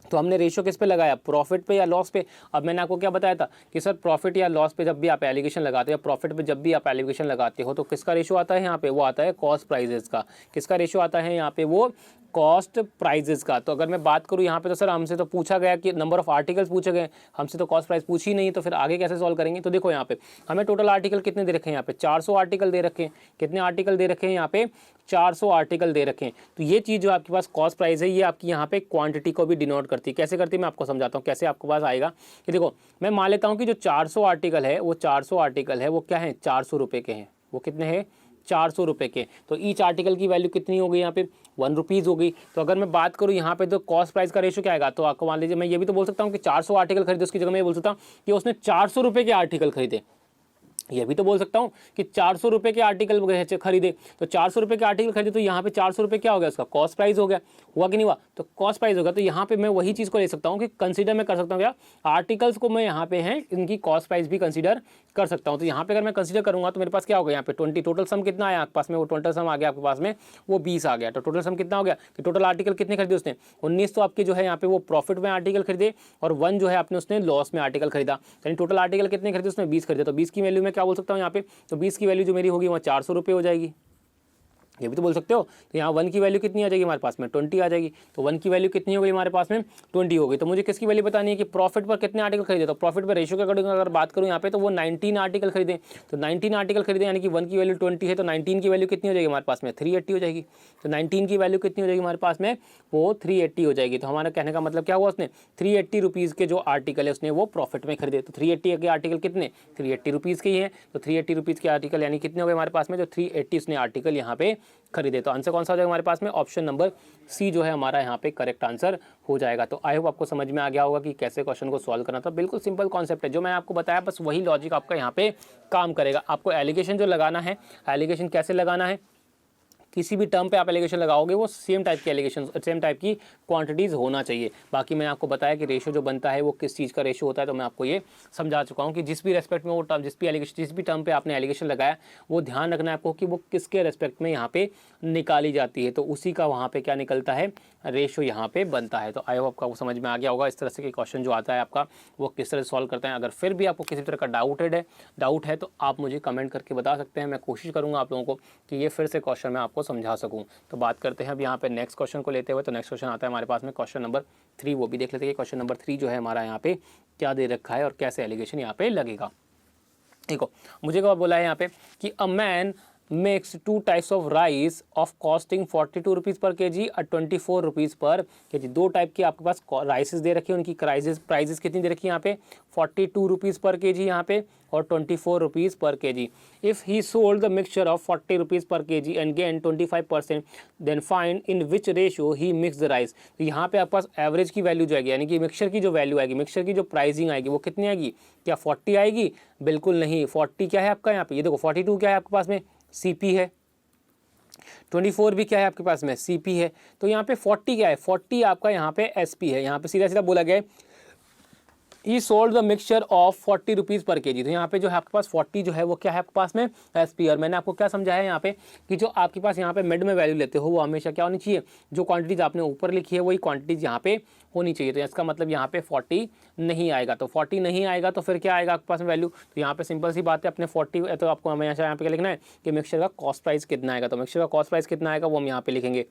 तो हमने रेशो किस पे लगाया, प्रॉफिट पे या लॉस पे। अब मैंने आपको क्या बताया था कि सर प्रॉफिट या लॉस पे जब भी आप एलिगेशन लगाते हो या प्रॉफिट पे जब भी आप एलिगेशन लगाते हो तो किसका रेशो आता है यहाँ पे, वो आता है कॉस्ट प्राइजेस का। किसका रेशो आता है यहाँ पे, वो कॉस्ट प्राइजेस का। तो अगर मैं बात करूँ यहाँ पे तो सर हमसे तो पूछा गया कि नंबर ऑफ आर्टिकल्स पूछे गए, हमसे तो कॉस्ट प्राइस पूछी नहीं, तो फिर आगे कैसे सॉल्व करेंगे। तो देखो यहाँ पे हमें टोटल आर्टिकल कितने दे रखे हैं, यहाँ पे 400 आर्टिकल दे रखे हैं। कितने आर्टिकल दे रखे हैं यहाँ पे, 400 आर्टिकल दे रखे हैं। तो ये चीज़ जो आपके पास कॉस्ट प्राइस है ये आपकी यहाँ पे क्वांटिटी को भी डिनोट करती है। कैसे करती है मैं आपको समझाता हूँ, कैसे आपके पास आएगा कि देखो मैं मान लेता हूँ कि जो 400 आर्टिकल है वो 400 आर्टिकल है वो क्या है, 400 रुपये के हैं। वो कितने हैं, 400 रुपये के। तो ईच आर्टिकल की वैल्यू कितनी हो गई यहाँ पे, 1 रुपीज़ हो गई। तो अगर मैं बात करूँ यहाँ पे तो कॉस्ट प्राइस का रेशो क्या आएगा, तो आपको मान लीजिए मैं ये भी तो बोल सकता हूँ कि 400 आर्टिकल खरीदे, उसकी जगह मैं ये बोल सकता हूँ कि उसने 400 रुपये के आर्टिकल खरीदे। ये भी तो बोल सकता हूँ कि 400 रुपये के आर्टिकल खरीदे, तो 400 रुपये के आर्टिकल खरीदे, तो यहाँ पे 400 रुपये क्या हो गया, उसका कॉस्ट प्राइस हो गया, हुआ कि नहीं हुआ, तो कॉस्ट प्राइस होगा। तो यहाँ पे मैं वही चीज़ को ले सकता हूँ कि कंसीडर मैं कर सकता हूँ क्या, आर्टिकल्स को मैं यहाँ पे हैं इनकी कॉस्ट प्राइस भी कंसीडर कर सकता हूँ। तो यहाँ पे अगर मैं कंसीडर करूँगा तो मेरे पास क्या होगा, यहाँ पे 20 टोटल सम कितना आया आपके पास में, वो टोटल सम आ गया आपके पास में वो 20 आ गया। तो टोटल सम कितना हो गया कि टोटल आर्टिकल कितने खरीदे उसने, 19 तो आपके जो है यहाँ पे वो प्रॉफिट में आर्टिकल खरीदे, और 1 जो है आपने उसने लॉस में आर्टिकल खरीदा। यानी टोटल आर्टिकल कितने खरीदे उसने, 20 खरीदे। तो 20 की वैल्यू में क्या बोल सकता हूँ यहाँ पे, तो 20 की वैल्यू जो मेरी होगी वहाँ 400 रुपये हो जाएगी। ये भी तो बोल सकते हो। तो यहाँ 1 की वैल्यू कितनी आ जाएगी हमारे पास में, 20 आ जाएगी। तो 1 की वैल्यू कितनी हो गई हमारे पास में, 20 हो गई। तो मुझे किसकी वैल्यू बतानी है कि प्रॉफिट पर कितने आर्टिकल खरीदे। तो प्रॉफिट पर रेशो के अकॉर्डिंग अगर बात करूँ यहाँ पे तो वो 19 आर्टिकल खरीदे। तो 19 आर्टिकल खरीदे यानी कि 1 की वैल्यू 20 है, तो 19 की वैल्यू कितनी हो जाएगी हमारे पास में, 380 हो जाएगी। तो 19 की वैल्यू कितनी हो जाएगी हमारे पास में, वो 380 हो जाएगी। तो हमारा कहने का मतलब क्या हुआ, उसने 380 रुपीज़ के जो आर्टिकल है उसने वो प्रॉफिट में खरीदे। तो 380 के आर्टिकल कितने, 380 रुपीज़ के ही है। तो 380 रुपीज़ के आर्टिकल यानी कितने हो गए हमारे पास में, जो 380 उसने आर्टिकल यहाँ पे खरीदे। तो आंसर कौन सा हो जाएगा हमारे पास में, ऑप्शन नंबर सी जो है हमारा यहाँ पे करेक्ट आंसर हो जाएगा। तो आई होप आपको समझ में आ गया होगा कि कैसे क्वेश्चन को सॉल्व करना था। बिल्कुल सिंपल कॉन्सेप्ट है, जो मैं आपको बताया बस वही लॉजिक आपका यहाँ पे काम करेगा। आपको एलिगेशन जो लगाना है, एलिगेशन कैसे लगाना है, किसी भी टर्म पे आप एलिगेशन लगाओगे वो सेम टाइप की एलिगेशन, सेम टाइप की क्वांटिटीज़ होना चाहिए। बाकी मैंने आपको बताया कि रेशो जो बनता है वो किस चीज़ का रेशो होता है, तो मैं आपको ये समझा चुका हूँ कि जिस भी रेस्पेक्ट में वो टर्म, जिस भी टर्म पे आपने एलिगेशन लगाया वो ध्यान रखना है आपको कि वो किसके रेस्पेक्ट में यहाँ पे निकाली जाती है, तो उसी का वहाँ पे क्या निकलता है, रेशो यहाँ पे बनता है। तो आई होप आपको समझ में आ गया होगा इस तरह से कि क्वेश्चन जो आता है आपका वो किस तरह से सॉल्व करते हैं। अगर फिर भी आपको किसी तरह का डाउट है तो आप मुझे कमेंट करके बता सकते हैं। मैं कोशिश करूँगा आप लोगों को कि ये फिर से क्वेश्चन मैं आपको समझा सकूँ। तो बात करते हैं अब यहाँ पे नेक्स्ट क्वेश्चन को लेते हुए। तो नेक्स्ट क्वेश्चन आता है हमारे पास में क्वेश्चन नंबर 3, वो भी देख लेते हैं कि क्वेश्चन नंबर 3 जो है हमारा यहाँ पे क्या दे रखा है और कैसे एलिगेशन यहाँ पे लगेगा। देखो मुझे क्या बोला है यहाँ पे कि a man mix 2 types of rice of costing 42 rupees per K जी और 24 रुपीज़ पर के जी। 2 टाइप की आपके पास राइसेस दे रखी है, उनकी प्राइजेस कितनी दे रखी है यहाँ पे 42 रुपीज़ पर के जी यहाँ पे और 24 rupees per K G. If he sold the mixture of 40 rupees per K G and gain 25% then find in which ratio he mix the rice. तो यहाँ पे आपके पास एवरेज की वैल्यू जाएगी, यानी कि मिक्सचर की जो वैल्यू आएगी, मिक्सचर की जो प्राइसिंग आएगी वो कितनी आएगी, क्या 40 आएगी? बिल्कुल नहीं। 40 क्या है आपका यहाँ पे, ये देखो 42 क्या है आपके पास में CP है, 24 भी क्या है आपके पास में CP है। तो यहाँ पे 40 क्या है, 40 आपका यहाँ पे SP है। यहाँ पे सीधा सीधा बोला गया है ही sold the mixture of 40 rupees per K जी। तो यहाँ पे जो है आपके पास 40 जो है वो क्या है आपके पास में SP। और मैंने आपको क्या समझाया यहाँ पे कि जो आपके पास यहाँ पे मिड में वैल्यू लेते हो वो हमेशा क्या होनी चाहिए, जो क्वांटिटीज आपने ऊपर लिखी है वही क्वांटिटीज यहाँ पे होनी चाहिए। तो इसका मतलब यहाँ पे 40 नहीं आएगा। तो 40 नहीं आएगा तो फिर क्या आएगा आपके पास में वैल्यू। तो यहाँ पे सिंपल सी बात है, अपने 40 तो आपको हमें यहाँ पे क्या लिखना है कि मिक्सचर का कॉस्ट प्राइस कितना आएगा। तो मिक्सचर का कॉस्ट प्राइस कितना आएगा वो हम यहाँ पे लिखेंगे।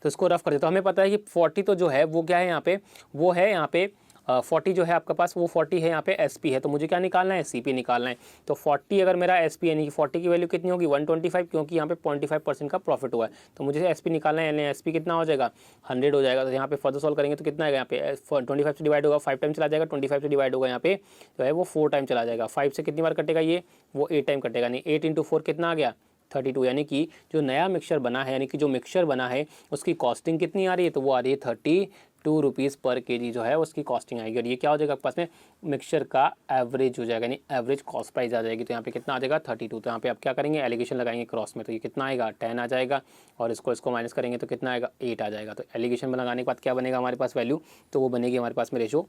तो इसको रफ कर देते, तो हमें पता है कि 40 तो जो है वो क्या है यहाँ पे, वो है यहाँ पे 40 जो है आपके पास वो 40 है यहाँ पे SP है। तो मुझे क्या निकालना है, CP निकालना है। तो 40 अगर मेरा SP यानी कि 40 की वैल्यू कितनी होगी 125, क्योंकि यहाँ पे 0.5% का प्रॉफिट हुआ है। तो मुझे SP निकालना है, यानी SP कितना हो जाएगा 100 हो जाएगा। तो यहाँ पे फर्दर सॉल्व करेंगे तो कितना आएगा, यहाँ पे 25 से डिवाइड होगा 5 टाइम चला जाएगा, 25 से डिवाइड होगा यहाँ पे जो है वो 4 टाइम चला जाएगा। 5 से कितनी बार कटेगा ये, वो 8 टाइम कटेगा। नहीं 8 × 4 कितना आ गया 32। यानी कि जो नया मिक्सचर बना है, यानी कि जो मिक्सचर बना है उसकी कॉस्टिंग कितनी आ रही है, तो वो आ रही है 32 रुपीज़ पर के जी जो है उसकी कॉस्टिंग आएगी। और ये क्या हो जाएगा आपके पास में मिक्सचर का एवरेज हो जाएगा, यानी एवरेज कॉस्ट प्राइस आ जाएगी। तो यहाँ पे कितना आ जाएगा 32। तो यहाँ पे आप क्या करेंगे, एलिगेशन लगाएंगे क्रॉस में, तो ये कितना आएगा 10 आ जाएगा। और इसको माइनस करेंगे तो कितना आएगा 8 आ जाएगा। तो एलिगेशन लगाने के बाद क्या बनेगा हमारे पास वैल्यू, तो वो बनेगी हमारे पास में रेशो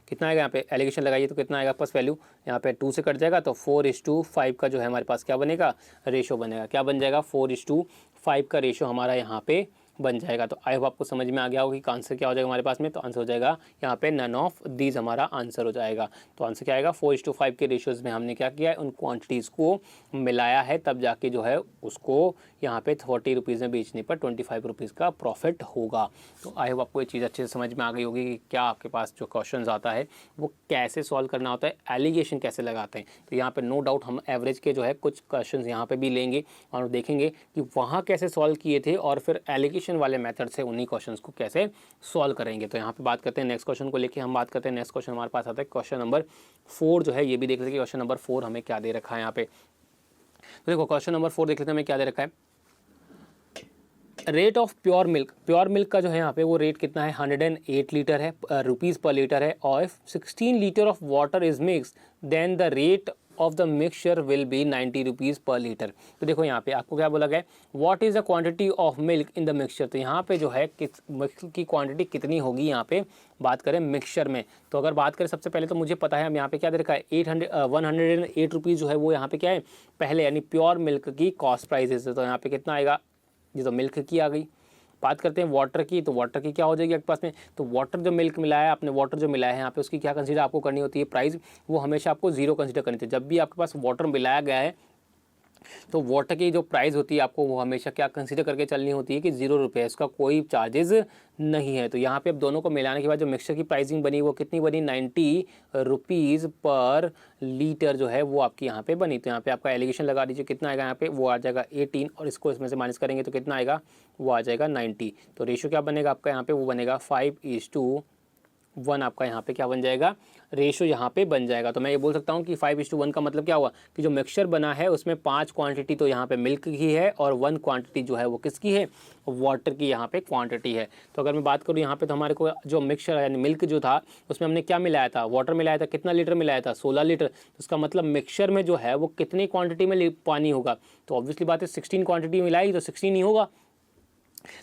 कितना आएगा, यहाँ पे एलिगेशन लगाइए तो कितना आएगा आपके पास वैल्यू, यहाँ पे 2 से कट जाएगा तो 4:5 का जो है हमारे पास क्या बनेगा रेशो बनेगा। क्या बन जाएगा 4:5 का रेशो हमारा यहाँ पे बन जाएगा। तो आई होप आपको समझ में आ गया होगा कि आंसर क्या हो जाएगा हमारे पास में। तो आंसर हो जाएगा यहाँ पे नन ऑफ दीज हमारा आंसर हो जाएगा। तो आंसर क्या आएगा 4:5 के रेशियोज़ में हमने क्या किया है, उन क्वांटिटीज़ को मिलाया है, तब जाके जो है उसको यहाँ पे 40 रुपीज़ में बेचने पर 25 रुपीज़ का प्रॉफिट होगा। तो आई होप आपको ये चीज़ अच्छे से समझ में आ गई होगी कि क्या आपके पास जो क्वेश्चन आता है वो कैसे सॉल्व करना होता है, एलिगेशन कैसे लगाते हैं। तो यहाँ पे नो डाउट हम एवरेज के जो है कुछ क्वेश्चन यहाँ पे भी लेंगे और देखेंगे कि वहाँ कैसे सॉल्व किए थे और फिर एलिगेशन वाले मेथड से उन्हीं क्वेश्चंस को कैसे सॉल्व करेंगे। तो यहाँ पे बात करते हैं नेक्स्ट क्वेश्चन को लेके, हम बात करते हैं नेक्स्ट क्वेश्चन हमारे पास आता है क्वेश्चन नंबर 4 जो है, ये भी देख लेते हैं कि क्वेश्चन नंबर 4 हमें क्या दे रखा है यहाँ पे। तो देखो क्वेश्चन नंबर 4 देख लेते हैं हमें क्या दे रखा है। रेट ऑफ प्योर मिल्क का जो है यहाँ पे वो रेट कितना है 108 लीटर है रुपीज़ पर लीटर है। और if 16 litre of water is mix then the rate of the mixture will be 90 rupees per litre. तो देखो यहाँ पे आपको क्या बोला गया है, what is the quantity of milk in the mixture. तो यहाँ पे जो है मिल्क की क्वांटिटी कितनी होगी यहाँ पे बात करें मिक्सचर में। तो अगर बात करें सबसे पहले तो मुझे पता है हम यहाँ पे क्या दे रखा है 108 रुपीज़ जो है वो यहाँ पे क्या है पहले, यानी प्योर मिल्क की कॉस्ट प्राइस है। तो यहाँ पे कितना आएगा, ये तो मिल्क की आ गई। बात करते हैं वाटर की, तो वाटर की क्या हो जाएगी आपके पास में, तो वाटर जो मिल्क मिलाया है आपने, वाटर जो मिलाया है यहाँ पे उसकी क्या कंसीडर आपको करनी होती है प्राइस, वो हमेशा आपको 0 कंसीडर करनी थी। जब भी आपके पास वाटर मिलाया गया है तो वाटर की जो प्राइस होती है आपको वो हमेशा क्या कंसीडर करके चलनी होती है कि 0 रुपये, इसका कोई चार्जेस नहीं है। तो यहाँ पे अब दोनों को मिलाने के बाद जो मिक्सचर की प्राइसिंग बनी वो कितनी बनी 90 रुपीज़ पर लीटर जो है वो आपकी यहाँ पे बनी। तो यहाँ पे आपका एलिगेशन लगा दीजिए, कितना आएगा यहाँ पे वो आ जाएगा 18 और इसको इसमें से माइनस करेंगे तो कितना आएगा वो आ जाएगा 90। तो रेशो क्या बनेगा आपका यहाँ पे, वो बनेगा 5:1 आपका यहाँ पे क्या बन जाएगा रेशो यहाँ पे बन जाएगा। तो मैं ये बोल सकता हूँ कि 5:1 का मतलब क्या हुआ कि जो मिक्सचर बना है उसमें 5 क्वांटिटी तो यहाँ पे मिल्क की है और 1 क्वांटिटी जो है वो किसकी है, वाटर की यहाँ पे क्वांटिटी है। तो अगर मैं बात करूँ यहाँ पे तो हमारे को जो मिक्सचर यानी मिल्क जो था उसमें हमने क्या मिलाया था, वाटर मिलाया था, कितना लीटर मिलाया था 16 लीटर। तो उसका मतलब मिक्सचर में जो है वो कितनी क्वान्टिटी में पानी होगा, तो ऑब्वियसली बात है 16 क्वान्टिटी मिलाई तो 16 ही होगा।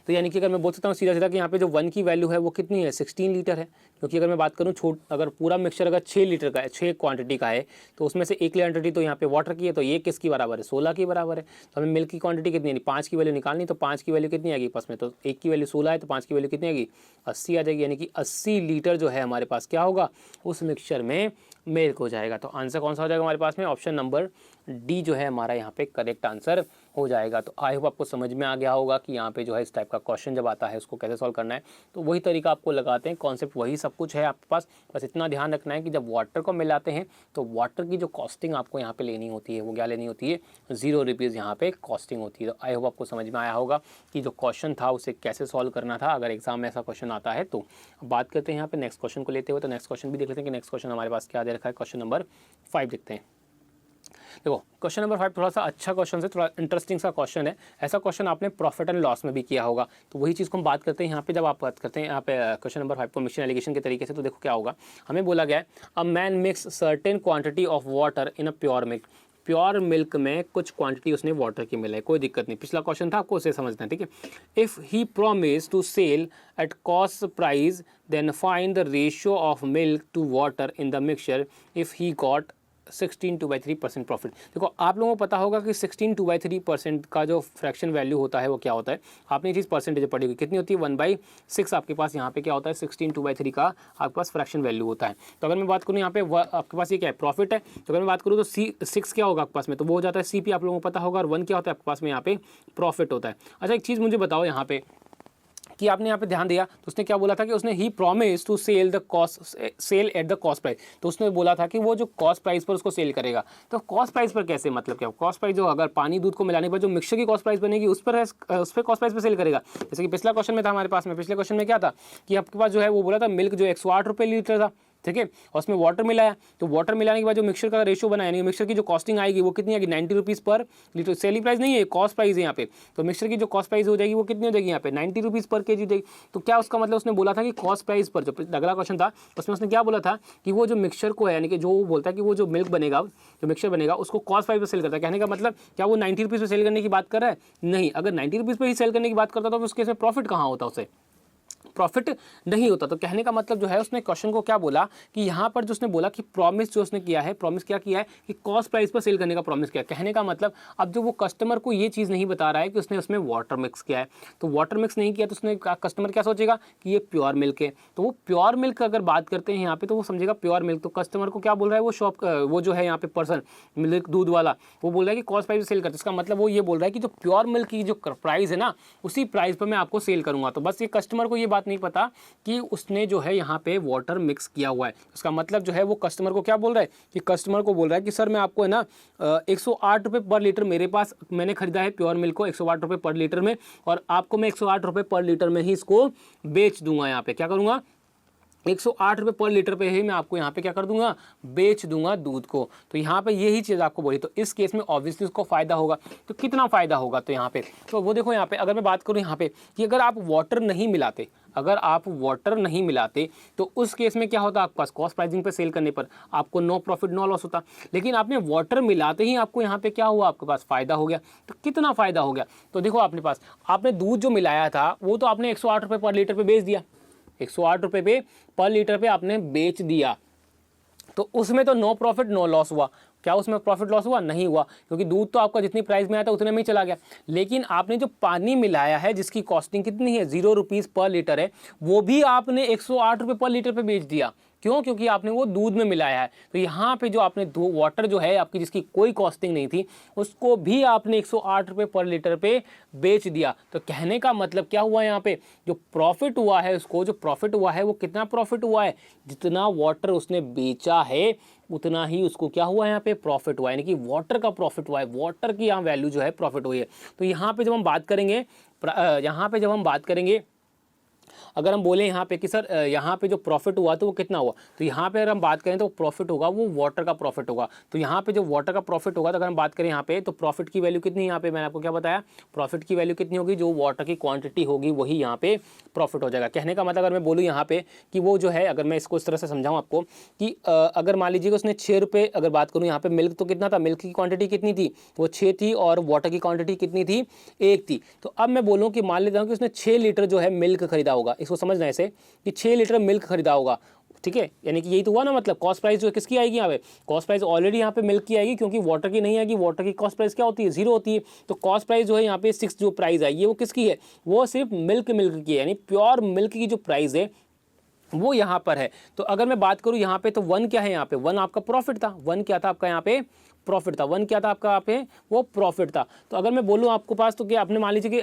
तो यानी कि अगर मैं बोल सकता हूँ सीधा सीधा कि यहाँ पे जो 1 की वैल्यू है वो कितनी है 16 लीटर है। क्योंकि अगर मैं बात करूँ अगर पूरा मिक्सचर अगर 6 लीटर का है, 6 क्वांटिटी का है, तो उसमें से 1 क्वांटिटी तो यहाँ पे वाटर की है, तो ये किसकी बराबर है 16 की बराबर है। तो हमें मिल्क की क्वांटिटी कितनी है 5 की वैल्यू निकालनी, तो 5 की वैल्यू कितनी आएगी पास में, तो 1 की वैल्यू 16 है तो 5 की वैल्यू कितनी आएगी 80 आ जाएगी। यानी कि 80 लीटर जो है हमारे पास क्या होगा उस मिक्सचर में मिल्क हो जाएगा। तो आंसर कौन सा हो जाएगा हमारे पास में, ऑप्शन नंबर डी जो है हमारा यहाँ पे करेक्ट आंसर हो जाएगा। तो आई होप आपको समझ में आ गया होगा कि यहाँ पे जो है इस टाइप का क्वेश्चन जब आता है उसको कैसे सॉल्व करना है। तो वही तरीका आपको लगाते हैं, कॉन्सेप्ट वही सब कुछ है आपके पास, बस इतना ध्यान रखना है कि जब वाटर को मिलाते हैं तो वाटर की जो कॉस्टिंग आपको यहाँ पे लेनी होती है वो क्या लेनी होती है, 0 रुपीज़ यहाँ पे कॉस्टिंग होती है। तो आई होप आपको समझ में आया होगा कि जो क्वेश्चन था उसे कैसे सॉल्व करना था अगर एग्जाम में ऐसा क्वेश्चन आता है। तो बात करते हैं यहाँ पे नेक्स्ट क्वेश्चन को लेते हुए। तो नेक्स्ट क्वेश्चन भी देख लेते हैं कि नेक्स्ट क्वेश्चन हमारे पास क्या दे रखा है। क्वेश्चन नंबर 5 देखते हैं। देखो क्वेश्चन नंबर 5 थोड़ा सा अच्छा क्वेश्चन है, थोड़ा इंटरेस्टिंग सा क्वेश्चन है। ऐसा क्वेश्चन आपने प्रॉफिट एंड लॉस में भी किया होगा। तो वही चीज़ को हम बात करते हैं यहाँ पे। जब आप बात करते हैं यहाँ पे क्वेश्चन नंबर 5 को मिक्सचर एलिगेशन के तरीके से, तो देखो क्या होगा। हमें बोला गया है a man mix certain quantity of water in a pure milk. Pure milk में कुछ क्वांटिटी उसने वाटर की मिलाई, कोई दिक्कत नहीं, पिछला क्वेश्चन था, आपको उसे समझना है, ठीक है। If he promise to sell at cost price then find the ratio of milk to water in the mixture if he got 16/3% profit. देखो आप लोगों को पता होगा कि 16/3% का जो फ्रैक्शन वैल्यू होता है वो क्या होता है। आपने ये चीज़ परसेंटेज पढ़ी हुई, कितनी होती है 1/6 आपके पास यहाँ पे क्या होता है 16/2/3 का आपके पास फ्रैक्शन वैल्यू होता है। तो अगर मैं बात करूँ यहाँ पे आपके पास ये क्या है प्रॉफिट है, तो अगर मैं बात करूँ तो C6 क्या होगा आपके पास में, तो वो हो जाता है CP, आप लोगों को पता होगा। और 1 क्या होता है आपके पास में यहाँ पे प्रॉफिट होता है। अच्छा एक चीज़ मुझे बताओ यहाँ पे कि आपने यहाँ पे ध्यान दिया तो उसने क्या बोला था कि उसने he promise to sell at the cost price. तो उसने बोला था कि वो जो कॉस्ट प्राइस पर उसको सेल करेगा। तो कॉस्ट प्राइस पर कैसे, मतलब क्या कॉस्ट प्राइस जो अगर पानी दूध को मिलाने पर जो मिक्सचर की कॉस्ट प्राइस बनेगी उस पर कॉस्ट प्राइस पर सेल करेगा। जैसे कि पिछला क्वेश्चन में था हमारे पास में, पिछले क्वेश्चन में क्या था कि आपके पास जो है वो बोला था मिल्क जो 108 रुपये लीटर था, ठीक है, और उसमें वाटर मिलाया। तो वाटर मिलाने के बाद जो मिक्सचर का रेशियो बना, यानी मिक्सचर की जो कॉस्टिंग आएगी वो कितनी आएगी 90 rupees per litre. Selling price नहीं है, कॉस्ट प्राइस है यहाँ पे। तो मिक्सचर की जो कॉस्ट प्राइस हो जाएगी वो कितनी हो जाएगी यहाँ पे 90 रुपीज़ पर केजी देगी। तो क्या उसका मतलब उसने बोला था कि कॉस्ट प्राइस पर, जो अगला क्वेश्चन था उसमें उसने क्या बोला था कि वो जो मिक्सचर को है, यानी कि जो वो बोलता है कि वो जो मिल्क बनेगा, जो मिक्सचर बनेगा उसको कॉस्ट प्राइस पर सेल करता है। कहने का मतलब क्या वो 90 रुपीज़ पर सेल करने की बात कर रहा है? नहीं, अगर 90 रुपीज़ पर ही सेल करने की बात करता तो उसके इसमें प्रॉफिट कहाँ होता, उसे प्रॉफिट नहीं होता। तो कहने का मतलब जो है उसने क्वेश्चन को क्या बोला कि यहाँ पर जो उसने बोला कि प्रॉमिस जो उसने किया है, प्रॉमिस क्या किया है कि कॉस्ट प्राइस पर सेल करने का प्रॉमिस किया। कहने का मतलब अब जो वो कस्टमर को ये चीज़ नहीं बता रहा है कि उसने उसमें वाटर मिक्स किया है, तो वाटर मिक्स नहीं किया तो उसने कस्टमर क्या सोचेगा कि ये प्योर मिल्क है। तो वो प्योर मिल्क अगर बात करते हैं यहाँ पे तो वो समझेगा प्योर मिल्क। तो कस्टमर को क्या बोल रहा है वो जो है यहाँ पे पर्सन मिल्क दूध वाला वो बोल रहा है कि कॉस्ट प्राइस पर सेल करता है। इसका मतलब वो ये बोल रहा है कि जो प्योर मिल्क की जो प्राइस है ना उसी प्राइस पर मैं आपको सेल करूँगा। तो बस ये कस्टमर को ये बात नहीं पता कि उसने जो है यहाँ पे वाटर मिक्स किया हुआ है। उसका मतलब जो है वो कस्टमर को क्या बोल रहा है कि कस्टमर को बोल रहा है कि सर मैं आपको है ना 108 रुपये पर लीटर, मेरे पास मैंने खरीदा है प्योर मिल्क को 108 रुपये पर लीटर में, और आपको मैं 108 रुपये पर लीटर में ही इसको बेच दूंगा। यहाँ पे क्या करूँगा 108 रुपये पर लीटर पे ही मैं आपको यहाँ पे क्या कर दूंगा, बेच दूंगा दूध को। तो यहाँ पे यही चीज़ आपको बोली। तो इस केस में ऑब्वियसली उसको फ़ायदा होगा। तो कितना फ़ायदा होगा, तो यहाँ पे तो वो देखो यहाँ पे अगर मैं बात करूँ यहाँ पे कि अगर आप वाटर नहीं मिलाते, अगर आप वाटर नहीं मिलाते तो उस केस में क्या होता आपके पास कॉस्ट प्राइसिंग पे सेल करने पर आपको नो प्रॉफिट नो लॉस होता। लेकिन आपने वाटर मिलाते ही आपको यहाँ पे क्या हुआ, आपके पास फ़ायदा हो गया। तो कितना फ़ायदा हो गया, तो देखो अपने पास आपने दूध जो मिलाया था वो तो आपने 108 रुपये पर लीटर पे बेच दिया, 108 रुपये पे पर लीटर पे आपने बेच दिया। तो उसमें तो नो प्रॉफिट नो लॉस हुआ। क्या उसमें प्रॉफिट लॉस हुआ? नहीं हुआ, क्योंकि दूध तो आपका जितनी प्राइस में आया था उतने में ही चला गया। लेकिन आपने जो पानी मिलाया है जिसकी कॉस्टिंग कितनी है 0 रुपीज़ पर लीटर है, वो भी आपने 108 रुपये पर लीटर पे बेच दिया। क्यों? क्योंकि आपने वो दूध में मिलाया है। तो यहाँ पे जो आपने वाटर जो है आपकी जिसकी कोई कॉस्टिंग नहीं थी उसको भी आपने 108 रुपये पर लीटर पे बेच दिया। तो कहने का मतलब क्या हुआ, यहाँ पे जो प्रॉफिट हुआ है उसको जो प्रॉफिट हुआ है वो कितना प्रॉफिट हुआ है, जितना वाटर उसने बेचा है उतना ही उसको क्या हुआ है यहाँ पे प्रॉफिट हुआ है, यानी कि वाटर का प्रॉफिट हुआ है, वाटर की यहाँ वैल्यू जो है प्रॉफिट हुई है। तो यहाँ पे जब हम बात करेंगे अगर हम बोले यहाँ पे कि सर यहाँ पे जो प्रॉफिट हुआ तो वो कितना हुआ, तो यहाँ पे अगर हम बात करें तो प्रॉफिट होगा वो वाटर का प्रॉफिट होगा। तो यहाँ पे जो वाटर का प्रॉफिट होगा तो अगर हम बात करें यहाँ पे तो प्रॉफिट की वैल्यू कितनी, यहाँ पे मैंने आपको क्या बताया, प्रॉफिट की वैल्यू कितनी होगी, जो वाटर की क्वांटिटी होगी वही यहाँ पे प्रॉफिट हो जाएगा। कहने का मतलब अगर मैं बोलूँ यहाँ पे कि वो जो है, अगर मैं इसको इस तरह से समझाऊँ आपको कि अगर मान लीजिए उसने 6 रुपये अगर बात करूँ यहाँ पे मिल्क तो कितना था, मिल्क की क्वांटिटी कितनी थी, वो 6 थी, और वाटर की क्वांटिटी कितनी थी, 1 थी। तो अब मैं बोलूँ कि मान लेता हूँ कि उसने 6 लीटर जो है मिल्क खरीदा होगा, इसको समझना ऐसे कि 6 लीटर मिल्क खरीदा होगा, ठीक है, यानी कि यही तो हुआ ना, मतलब कॉस्ट प्राइस जो किसकी आएगी यहाँ पे, कॉस्ट प्राइस ऑलरेडी यहाँ पे मिल्क की आएगी, क्योंकि वाटर की नहीं आएगी, वाटर की कॉस्ट प्राइस क्या होती है 0 होती है। तो कॉस्ट प्राइस जो है यहाँ पे 6 जो प्राइस आई है वो किसकी है, वो सिर्फ मिल्क की है, यानी प्योर मिल्क की जो प्राइस है वो यहाँ पर है। तो अगर मैं बात करूँ यहाँ पे, तो 1 क्या है यहाँ पे, 1 आपका प्रॉफिट था, 1 क्या था आपका यहाँ पे प्रॉफिट था, 1 क्या था आपका यहाँ पे वो प्रॉफिट था। तो अगर मैं बोलूँ आपको पास, तो क्या आपने मान लीजिए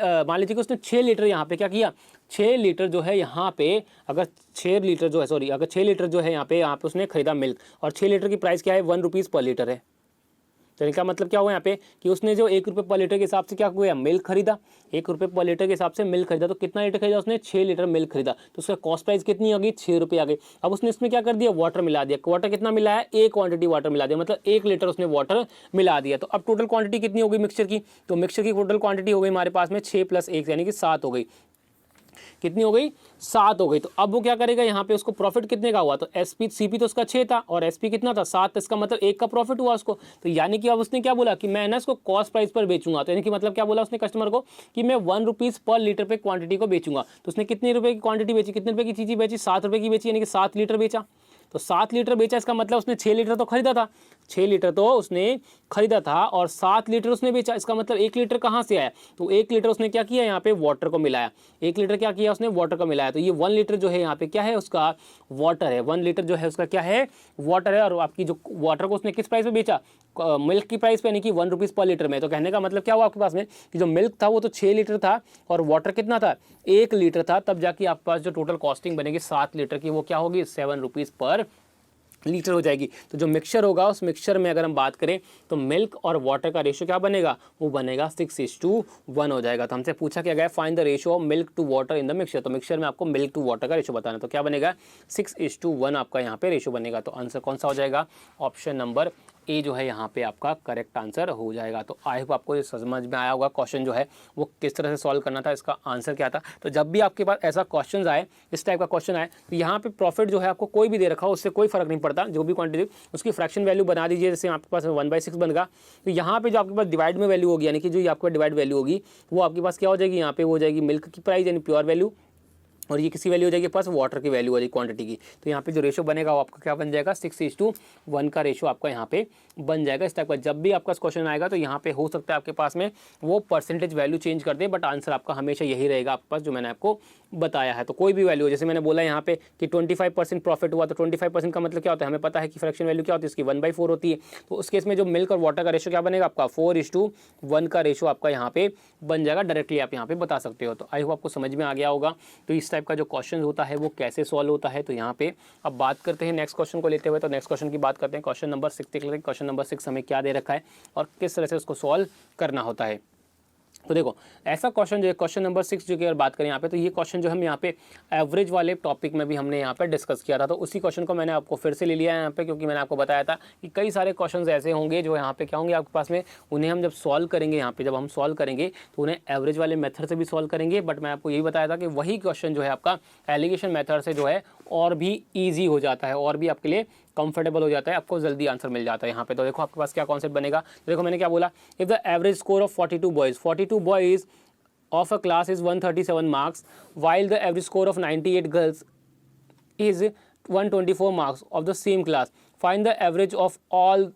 कि उसने 6 लीटर यहाँ पे क्या किया, 6 लीटर जो है यहाँ पे, अगर 6 लीटर जो है, सॉरी, अगर 6 लीटर जो है यहाँ पे उसने खरीदा मिल्क, और 6 लीटर की प्राइस क्या है, 1 रुपीज़ पर लीटर है। तो इनका मतलब क्या हुआ यहाँ पे कि उसने जो 1 रुपये पर लीटर के हिसाब से क्या हुआ, मिल्क खरीदा, 1 रुपये पर लीटर के हिसाब से मिल्क खरीदा। तो कितना लीटर खरीदा उसने, 6 लीटर मिल्क खरीदा। तो उसका कॉस्ट प्राइस कितनी होगी, 6 रुपये आ गई। अब उसने इसमें क्या कर दिया, वाटर मिला दिया। वाटर कितना मिला है, एक क्वांटिटी वाटर मिला दिया, मतलब 1 लीटर उसने वाटर मिला दिया। तो अब टोटल क्वांटिटी कितनी हो गई मिक्सचर की, तो मिक्सचर की टोटल क्वांटिटी हो गई हमारे पास में 6 + 1 यानी कि 7 हो गई। कितनी हो गई, 7 हो गई। तो अब वो क्या करेगा, यहाँ पे उसको प्रॉफिट कितने का हुआ, तो सीपी तो उसका 6 था और एसपी कितना था, 7। इसका मतलब 1 का प्रॉफिट हुआ उसको। तो यानी कि अब उसने क्या बोला कि मैं ना इसको कॉस्ट प्राइस पर बेचूंगा। तो यानी कि मतलब क्या बोला उसने कस्टमर को कि मैं 1 रुपीज़ पर लीटर पे क्वांटिटी को बेचूंगा। तो उसने कितने रुपए की क्वांटिटी बेची, कितने रुपए की चीज़ बेची, 7 रुपए की बेची, यानी कि 7 लीटर बेचा। तो 7 लीटर बेचा, इसका मतलब उसने 6 लीटर तो खरीदा था, 6 लीटर तो उसने खरीदा था और 7 लीटर उसने बेचा। इसका मतलब 1 लीटर कहाँ से आया, तो 1 लीटर उसने क्या किया, यहाँ पे वाटर को मिलाया। 1 लीटर क्या किया उसने, वाटर को मिलाया। तो ये 1 लीटर जो है यहाँ पे क्या है उसका, वाटर है। 1 लीटर जो है उसका क्या है, वाटर है। और आपकी जो वाटर को उसने किस प्राइस पे बेचा, मिल्क की प्राइस पे, यानी कि 1 रुपीज़ पर लीटर में। तो कहने का मतलब क्या हुआ आपके पास में कि जो मिल्क था वो तो 6 लीटर था और वाटर कितना था, 1 लीटर था। तब जाके आपके पास जो टोटल कॉस्टिंग बनेगी 7 लीटर की, वो क्या होगी, 7 रुपीज़ पर लीटर हो जाएगी। तो जो मिक्सचर होगा उस मिक्सचर में अगर हम बात करें तो मिल्क और वाटर का रेशियो क्या बनेगा, वो बनेगा 6:1 हो जाएगा। तो हमसे पूछा क्या गया, find the ratio of milk to water in the mixture. तो मिक्सचर में आपको मिल्क टू वाटर का रेशियो बताना, तो क्या बनेगा, 6:1 आपका यहाँ पे रेशियो बनेगा। तो आंसर कौन सा हो जाएगा, ऑप्शन नंबर ए जो है यहाँ पे आपका करेक्ट आंसर हो जाएगा। तो आई होप आपको ये समझ में आया होगा क्वेश्चन जो है वो किस तरह से सॉल्व करना था, इसका आंसर क्या था। तो जब भी आपके पास ऐसा क्वेश्चन आए, इस टाइप का क्वेश्चन आए, तो यहाँ पे प्रॉफिट जो है आपको कोई भी दे रखा हो उससे कोई फर्क नहीं पड़ता, जो भी क्वांटिटी उसकी फ्रैक्शन वैल्यू बना दीजिए। जैसे आपके पास 1/6 बनेगा, तो यहाँ पे जो आपके पास डिवाइड में वैल्यू होगी, यानी कि जो आपके पास डिवाइड वैल्यू होगी वो आपके पास क्या हो जाएगी, यहाँ पे हो जाएगी मिल्क की प्राइस यानी प्योर वैल्यू, और ये किसी वैल्यू हो जाएगी पास वाटर की वैल्यू हो जाएगी क्वांटिटी की। तो यहाँ पे जो रेशो बनेगा वो आपका क्या बन जाएगा, 6:1 का रेशो आपका यहाँ पे बन जाएगा। इस टाइप का जब भी आपका क्वेश्चन आएगा तो यहाँ पे हो सकता है आपके पास में वो परसेंटेज वैल्यू चेंज कर दे, बट आंसर आपका हमेशा यही रहेगा आपके पास जो मैंने आपको बताया है। तो कोई भी वैल्यू, जैसे मैंने बोला यहाँ पे कि 25% प्रॉफिट हुआ, तो 25% का मतलब क्या होता है, हमें पता है कि फ्रैक्शन वैल्यू क्या होती है इसकी, 1/4 होती है। तो उस केस में जो मिल्क और वाटर का रेशो क्या बनेगा आपका, 4:1 का रेशो आपका यहाँ पे बन जाएगा। डायरेक्टली आप यहाँ पे बता सकते हो। तो आई होप आपको समझ में आ गया होगा। तो इस टाइप का जो क्वेश्चन होता है वो कैसे सॉल्व होता है। तो यहाँ पे अब बात करते हैं नेक्स्ट क्वेश्चन को लेते हुए। तो नेक्स्ट क्वेश्चन की बात करते हैं, क्वेश्चन नंबर 6 देख लेते हैं। क्वेश्चन नंबर 6 हमें क्या दे रखा है और किस तरह से उसको सॉल्व करना होता है। तो देखो ऐसा क्वेश्चन जो है क्वेश्चन नंबर 6 जो कि अगर बात करें यहाँ पे, तो ये क्वेश्चन जो हम यहाँ पे एवरेज वाले टॉपिक में भी हमने यहाँ पे डिस्कस किया था। तो उसी क्वेश्चन को मैंने आपको फिर से ले लिया है यहाँ पे, क्योंकि मैंने आपको बताया था कि कई सारे क्वेश्चंस ऐसे होंगे जो यहाँ पे क्या होंगे आपके पास में, उन्हें हम जब सॉल्व करेंगे, यहाँ पे जब हम सॉल्व करेंगे तो उन्हें एवरेज वाले मेथड से भी सॉल्व करेंगे। बट मैं आपको यही बताया था कि वही क्वेश्चन जो है आपका एलिगेशन मेथड से जो है और भी ईजी हो जाता है और भी आपके लिए कंफर्टेबल हो जाता है, आपको जल्दी आंसर मिल जाता है यहाँ पे। तो देखो आपके पास क्या कॉन्सेप्ट बनेगा। तो देखो मैंने क्या बोला, if the average score of 42 boys of a class is 137 marks, while the average score of 98 girls is 124 marks of the same class. Find the average of all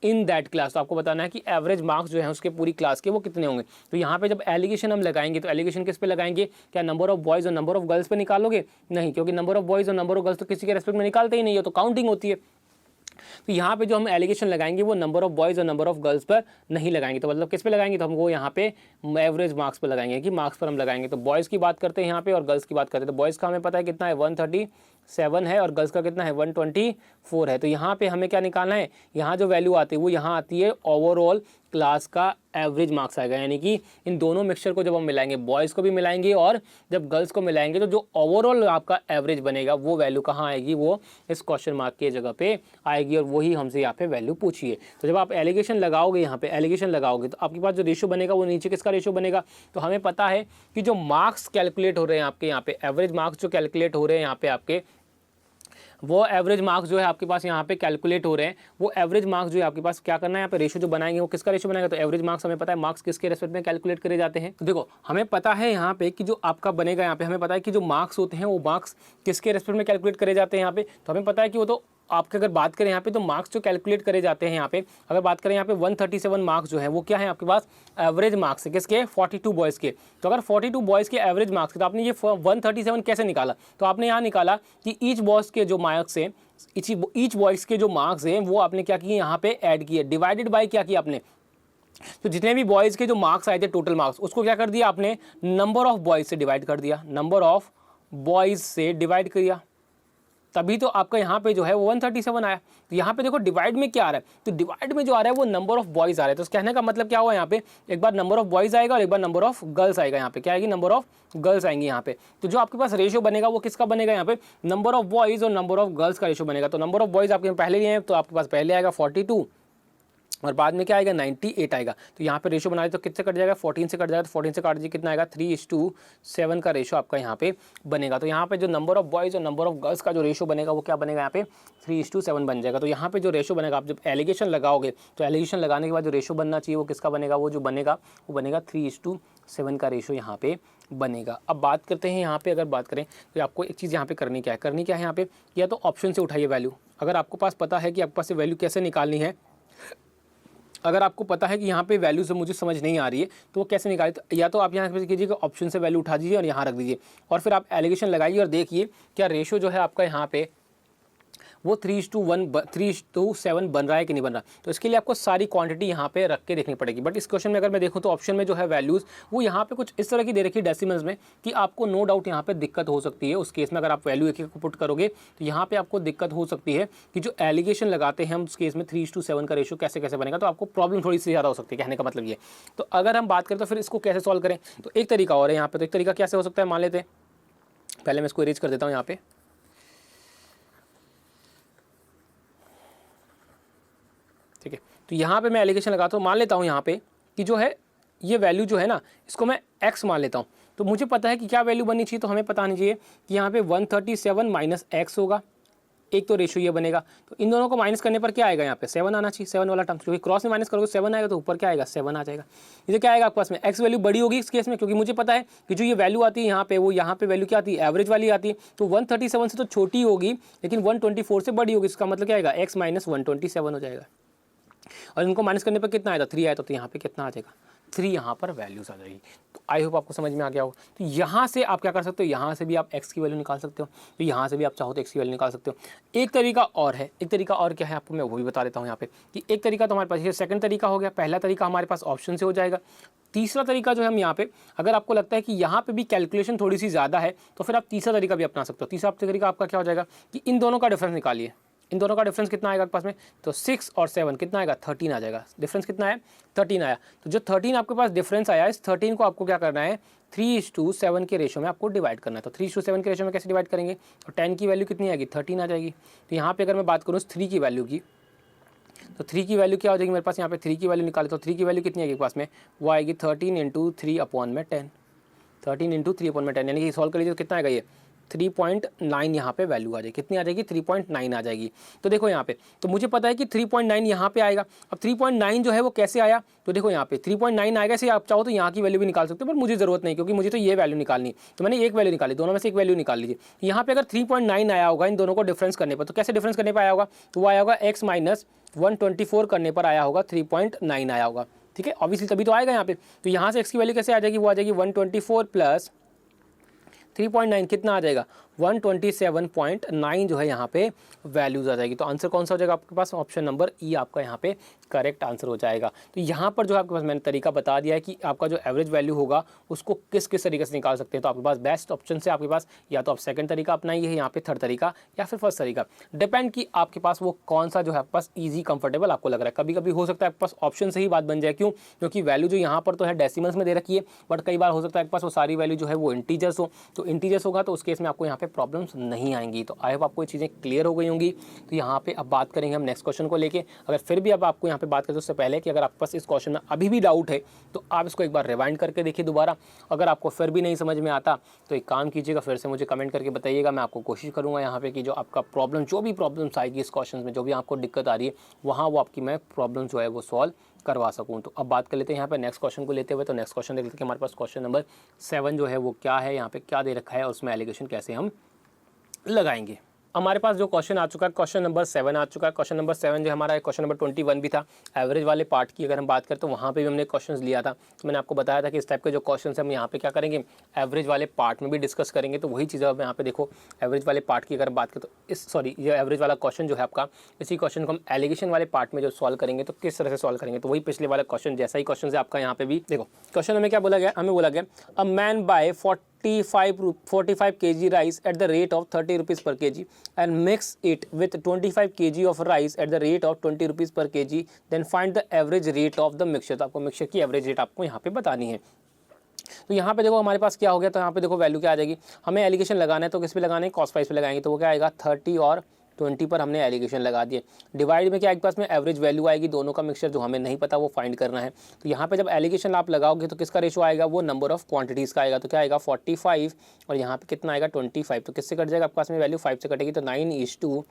in that class. तो आपको बताना है कि average marks जो है उसके पूरी class के वो कितने होंगे। तो यहाँ पे जब एलिगेशन हम लगाएंगे तो एलिगेशन किस पे लगाएंगे, क्या नंबर ऑफ बॉयज़ और नंबर ऑफ गर्ल्स पे निकालोगे, नहीं, क्योंकि नंबर ऑफ बॉयज़ और नंबर ऑफ गर्ल्स तो किसी के रेस्पेक्ट में निकालते ही नहीं है, तो काउंटिंग होती है। तो यहाँ पे जो हम एलिगेशन लगाएंगे वो नंबर ऑफ बॉयज़ और नंबर ऑफ गर्ल्स पर नहीं लगाएंगे। तो मतलब किस पे लगाएंगे, तो हम वो यहाँ पे एवरेज मार्क्स पर लगाएंगे कि मार्क्स पर हम लगाएंगे। तो बॉयज़ की बात करते हैं यहाँ पे और गर्ल्स की बात करते हैं। तो बॉयज़ का हमें पता है कितना है 137 है और गर्ल्स का कितना है 124 है। तो यहाँ पे हमें क्या निकालना है, यहाँ जो वैल्यू आती है वो यहाँ आती है ओवरऑल क्लास का एवरेज मार्क्स आएगा। यानी कि इन दोनों मिक्सचर को जब हम मिलाएंगे, बॉयज़ को भी मिलाएंगे और जब गर्ल्स को मिलाएंगे, तो जो ओवरऑल आपका एवरेज बनेगा वो वैल्यू कहाँ आएगी, वो इस क्वेश्चन मार्क की जगह पे आएगी और वही हमसे यहाँ पे वैल्यू पूछिए। तो जब आप एलिगेशन लगाओगे, यहाँ पे एलिगेशन लगाओगे, तो आपके पास जो रेशियो बनेगा वो नीचे किसका रेशियो बनेगा। तो हमें पता है कि जो मार्क्स कैलकुलेट हो रहे हैं आपके यहाँ पे, एवरेज मार्क्स जो कैलकुलेट हो रहे हैं यहाँ पे आपके, वो एवरेज मार्क्स जो है आपके पास यहाँ पे कैलकुलेट हो रहे हैं, वो एवरेज मार्क्स जो है आपके पास क्या करना है, यहाँ पे रेशियो जो बनाएंगे वो किसका रेशियो बनाएगा। तो एवरेज मार्क्स हमें पता है मार्क्स किसके रेस्पेक्ट में कैलकुलेट करे जाते हैं। तो देखो हमें पता है यहाँ पे कि जो आपका बनेगा, यहाँ पे हमें पता है कि जो मार्क्स होते हैं वो मार्क्स किसके रेस्पेक्ट में कैलकुलेट करे जाते हैं यहाँ पे। तो हमें पता है कि वो तो आपके अगर बात करें यहाँ पे तो मार्क्स जो कैलकुलेट करे जाते हैं यहाँ पे, अगर बात करें यहाँ पे 137 मार्क्स जो है वो क्या है आपके पास एवरेज मार्क्स है किसके 42 बॉयज़ के। तो अगर 42 बॉयज़ के एवरेज मार्क्स तो आपने ये 137 कैसे निकाला, तो आपने यहाँ निकाला कि ईच बॉयज़ के जो मार्क्स हैं, ईच बॉयज़ के जो मार्क्स हैं वो आपने क्या किए यहाँ पे ऐड किए, डिवाइडेड बाय क्या किया आपने, तो जितने भी बॉयज़ के जो मार्क्स आए थे टोटल मार्क्स उसको क्या कर दिया आपने नंबर ऑफ बॉयज़ से डिवाइड कर दिया, नंबर ऑफ बॉयज़ से डिवाइड किया, तभी तो आपका यहाँ पे जो है वो 137 आया। तो यहाँ पे देखो डिवाइड में क्या आ रहा है, तो डिवाइड में जो आ रहा है वो नंबर ऑफ बॉयज़ आ रहा है। तो कहने का मतलब क्या हुआ यहाँ पे, एक बार नंबर ऑफ बॉयज़ आएगा और एक बार नंबर ऑफ गर्ल्स आएगा। यहाँ पे क्या आएगी, नंबर ऑफ गर्ल्स आएंगी यहाँ पे। तो जो आपके पास रेशियो बनेगा वो किसका बनेगा, यहाँ पे नंबर ऑफ बॉयज़ और नंबर ऑफ गर्ल्स का रेशियो बनेगा। तो नंबर ऑफ बॉयज़ आपके पहले ही है तो आपके पास पहले आएगा 42 और बाद में क्या आएगा 98 आएगा। तो यहाँ पे रेशो बनाए तो कितने कट जाएगा, 14 से कट जाएगा, तो 14 से काट दीजिए कितना आएगा 3:7 का रेशो आपका यहाँ पे बनेगा। तो यहाँ पे जो नंबर ऑफ बॉयज़ और नंबर ऑफ गर्ल्स का जो रेशो बनेगा वो क्या बनेगा यहाँ पे 3:7 बन जाएगा। तो यहाँ पे जो रेशो बनेगा, आप जब एलिगेशन लगाओगे तो एलिगेशन लगाने के बाद जो रेशो बनना चाहिए वो किसका बनेगा, वो जो बनेगा वो बनेगा 3:7 का रेशो यहाँ पे बनेगा। अब बात करते हैं यहाँ पे, अगर बात करें तो आपको एक चीज़ यहाँ पे करनी क्या है यहाँ पे, या तो ऑप्शन से उठाइए वैल्यू। अगर आपको पास पता है कि आपके पास से वैल्यू कैसे निकालनी है, अगर आपको पता है कि यहाँ पे वैल्यू से मुझे समझ नहीं आ रही है तो वो कैसे निकाले, तो या तो आप यहाँ पे कीजिएगा ऑप्शन से वैल्यू उठा दीजिए और यहाँ रख दीजिए और फिर आप एलिगेशन लगाइए और देखिए क्या रेशो जो है आपका यहाँ पे वो 3:7 बन रहा है कि नहीं बन रहा। तो इसके लिए आपको सारी क्वांटिटी यहाँ पे रख के देखनी पड़ेगी। बट इस क्वेश्चन में अगर मैं देखूँ तो ऑप्शन में जो है वैल्यूज़ वो यहाँ पे कुछ इस तरह की दे रखी है डेसिमल्स में कि आपको नो डाउट यहाँ पे दिक्कत हो सकती है। उस केस में अगर आप वैल्यू एक एक पुट करोगे तो यहाँ पे आपको दिक्कत हो सकती है कि जो एलिगेशन लगाते हैं हम उस केस में 3:7 का रेशो कैसे कैसे बनेगा, तो आपको प्रॉब्लम थोड़ी सी ज़्यादा हो सकती है। कहने का मतलब ये, तो अगर हम बात करें तो फिर इसको कैसे सॉल्व करें, तो एक तरीका और है यहाँ पे। तो एक तरीका कैसे हो सकता है, मान लेते हैं पहले मैं इसको इरेज कर देता हूँ यहाँ पे, ठीक है। तो यहाँ पे मैं एलिगेशन लगाता हूँ, मान लेता हूँ यहाँ पे कि जो है ये वैल्यू जो है ना इसको मैं x मान लेता हूँ। तो मुझे पता है कि क्या वैल्यू बननी चाहिए, तो हमें पता नहीं चाहिए कि यहाँ पे 137 माइनस x होगा, एक तो रेशियो ये बनेगा। तो इन दोनों को माइनस करने पर क्या आएगा, यहाँ पे 7 आना चाहिए, 7 वाला टर्म, क्योंकि क्रॉस में माइनस करोगे 7 आएगा तो ऊपर क्या आएगा 7 आ जाएगा। इसे क्या आएगा आपके पास में x वैल्यू बड़ी होगी इस केस में, क्योंकि मुझे पता है कि जो ये वैल्यू आती है यहाँ पे वो यहाँ पे वैल्यू क्या आती है एवरेज वाली आती है। तो 137 से तो छोटी होगी लेकिन 124 से बड़ी होगी, इसका मतलब क्या आएगा x माइनस 127 हो जाएगा। और इनको माइनस करने पर कितना आया था 3 आया था, तो यहाँ पे कितना आ जाएगा 3 यहाँ पर वैल्यूज आ जाएगी। तो आई होप आपको समझ में आ गया हो। तो यहाँ से आप क्या कर सकते हो, यहाँ से भी आप x की वैल्यू निकाल सकते हो, तो यहाँ से भी आप चाहो तो x की वैल्यू निकाल सकते हो। एक तरीका और है, एक तरीका और क्या है आपको मैं वो भी बता देता हूँ यहाँ पे कि एक तरीका तो हमारे पास ये सेकंड तरीका हो गया, पहला तरीका हमारे पास ऑप्शन से हो जाएगा। तीसरा तरीका जो है हम यहाँ पे, अगर आपको लगता है कि यहाँ पे भी कैलकुलेशन थोड़ी सी ज़्यादा है तो फिर आप तीसरा तरीका भी अपना सकते हो। तीसरा तरीका आपका क्या हो जाएगा कि इन दोनों का डिफरेंस निकालिए। इन दोनों का डिफरेंस कितना आएगा आपके पास में, तो 6 और 7 कितना आएगा 13 आ जाएगा। डिफरेंस कितना है 13 आया। तो जो 13 आपके पास डिफरेंस आया इस 13 को आपको क्या करना है 3:7 के रेशो में आपको डिवाइड करना है। तो 3:7 के रेशो में कैसे डिवाइड करेंगे, तो 10 की वैल्यू कितनी आएगी 13 आ जाएगी। तो यहाँ पे अगर मैं बात करूँ 3 की वैल्यू की, तो 3 की वैल्यू क्या हो जाएगी मेरे पास, यहाँ पे 3 की वैल्यू निकाले तो 3 की वैल्यू कितनी आएगी पास में, वो आएगी 13 × 3/10, 13 × 3/10 यानी कि सॉल्व कर लीजिए तो कितना आएगा ये 3.9 यहाँ पे वैल्यू आ जाएगी। कितनी आ जाएगी 3.9 आ जाएगी। तो देखो यहाँ पे, तो मुझे पता है कि 3.9 यहाँ पे आएगा। अब 3.9 जो है वो कैसे आया, तो देखो यहाँ पे 3.9 आएगा। इसे आप चाहो तो यहाँ की वैल्यू भी निकाल सकते हो, पर मुझे ज़रूरत नहीं क्योंकि मुझे तो ये वैल्यू निकालनी। तो मैंने एक वैल्यू निकाली, दोनों में से एक वैल्यू निकाल लीजिए। यहाँ पे अगर 3.9 आया होगा इन दोनों को डिफरेंस करने पर, तो कैसे डिफरेंस करने पर आया होगा, तो वो आया होगा x माइनस 124 करने पर आया होगा 3.9 आया होगा। ठीक है, ऑब्वियसली तभी तो आएगा यहाँ पे। तो यहाँ से x की वैल्यू कैसे आ जाएगी, वो आ जाएगी 124 प्लस 3.9 कितना आ जाएगा 127.9 जो है यहाँ पे वैल्यूज आ जाएगी। तो आंसर कौन सा हो जाएगा आपके पास, ऑप्शन नंबर ई आपका यहाँ पे करेक्ट आंसर हो जाएगा। तो यहाँ पर जो आपके पास मैंने तरीका बता दिया है कि आपका जो एवरेज वैल्यू होगा उसको किस किस तरीके से निकाल सकते हैं। तो आपके पास बेस्ट ऑप्शन से आपके पास या तो आप सेकंड तरीका अपनाइए यहाँ पे, थर्ड तरीका या फिर फर्स्ट तरीका, डिपेंड कि आपके पास वो कौन सा जो है आपके पास ईजी कंफर्टेबल आपको लग रहा है। कभी कभी हो सकता है आपके पास ऑप्शन से ही बात बन जाए, क्यों, क्योंकि वैल्यू जो यहाँ पर तो है डेसिमल्स में दे रखी है, बट कई बार हो सकता है आपके पास वो सारी वैल्यू जो है वो इंटीजर्स हो। तो इंटीजर्स होगा तो उस केस में आपको यहाँ पे प्रॉब्लम्स नहीं आएंगी। तो आई होप आपको ये चीज़ें क्लियर हो गई होंगी। तो यहाँ पे अब बात करेंगे हम नेक्स्ट क्वेश्चन को लेके। अगर फिर भी अब आपको यहाँ पे बात करें उससे पहले कि अगर आपके पास इस क्वेश्चन में अभी भी डाउट है तो आप इसको एक बार रिवाइंड करके देखिए दोबारा। अगर आपको फिर भी नहीं समझ में आता तो एक काम कीजिएगा, फिर से मुझे कमेंट करके बताइएगा। मैं आपको कोशिश करूँगा यहाँ पे कि जो आपका प्रॉब्लम, जो भी प्रॉब्लम्स आएगी इस क्वेश्चन में, जो भी आपको दिक्कत आ रही है वहाँ वो आपकी मैं प्रॉब्लम जो है वो सॉल्व करवा सकूँ। तो अब बात कर लेते हैं यहाँ पे नेक्स्ट क्वेश्चन को लेते हुए। तो नेक्स्ट क्वेश्चन देख लेते हैं कि हमारे पास क्वेश्चन नंबर 7 जो है वो क्या है, यहाँ पे क्या दे रखा है और उसमें एलिगेशन कैसे हम लगाएंगे। हमारे पास जो क्वेश्चन आ चुका है, क्वेश्चन नंबर 7 आ चुका है। क्वेश्चन नंबर 7 जो हमारा क्वेश्चन नंबर 21 भी था। एवरेज वाले पार्ट की अगर हम बात करें तो वहाँ पे भी हमने क्वेश्चंस लिया था। तो मैंने आपको बताया था कि इस टाइप के जो क्वेश्चन हम यहाँ पे क्या करेंगे, एवरेज वाले पार्ट में भी डिस्कस करेंगे। तो वही चीज़ अब यहाँ पे देखो, एवरेज वाले पार्ट की अगर बात करें तो ये एवरेज वाला क्वेश्चन जो है आपका, इसी क्वेश्चन को हम एलिगेशन वाले पार्ट में जो सॉल्व करेंगे तो किस तरह से सॉल्व करेंगे, तो वही पिछले वाला क्वेश्चन जैसा ही क्वेश्चन है आपका। यहाँ पे भी देखो क्वेश्चन हमें क्या बोला गया, हमें बोला गया a man buy 45 kg rice at the rate of 30 rupees per kg and mix it with 25 kg of rice at the rate of 20 rupees per kg, then find the average rate of the mixture। तो आपको mixture की average rate आपको यहाँ पे बतानी है। तो यहाँ पे देखो हमारे पास क्या हो गया, तो यहाँ पे देखो वैल्यू क्या आ जाएगी, हमें एलिगेशन लगाना है तो किस पे लगाना है, कॉस प्राइस पे लगाएंगे। तो वो क्या आएगा 30 और 20 पर हमने एलिगेशन लगा दिए। डिवाइड में क्या आपके पास में एवरेज वैल्यू आएगी, दोनों का मिक्सचर जो हमें नहीं पता वो फाइंड करना है। तो यहाँ पे जब एलिगेशन आप लगाओगे तो किसका रेशो आएगा, वो नंबर ऑफ क्वांटिटीज़ का आएगा। तो क्या आएगा 45 और यहाँ पे कितना आएगा 25। तो किससे कट जाएगा आपके पास में वैल्यू 5 से कटेगी, तो 9:5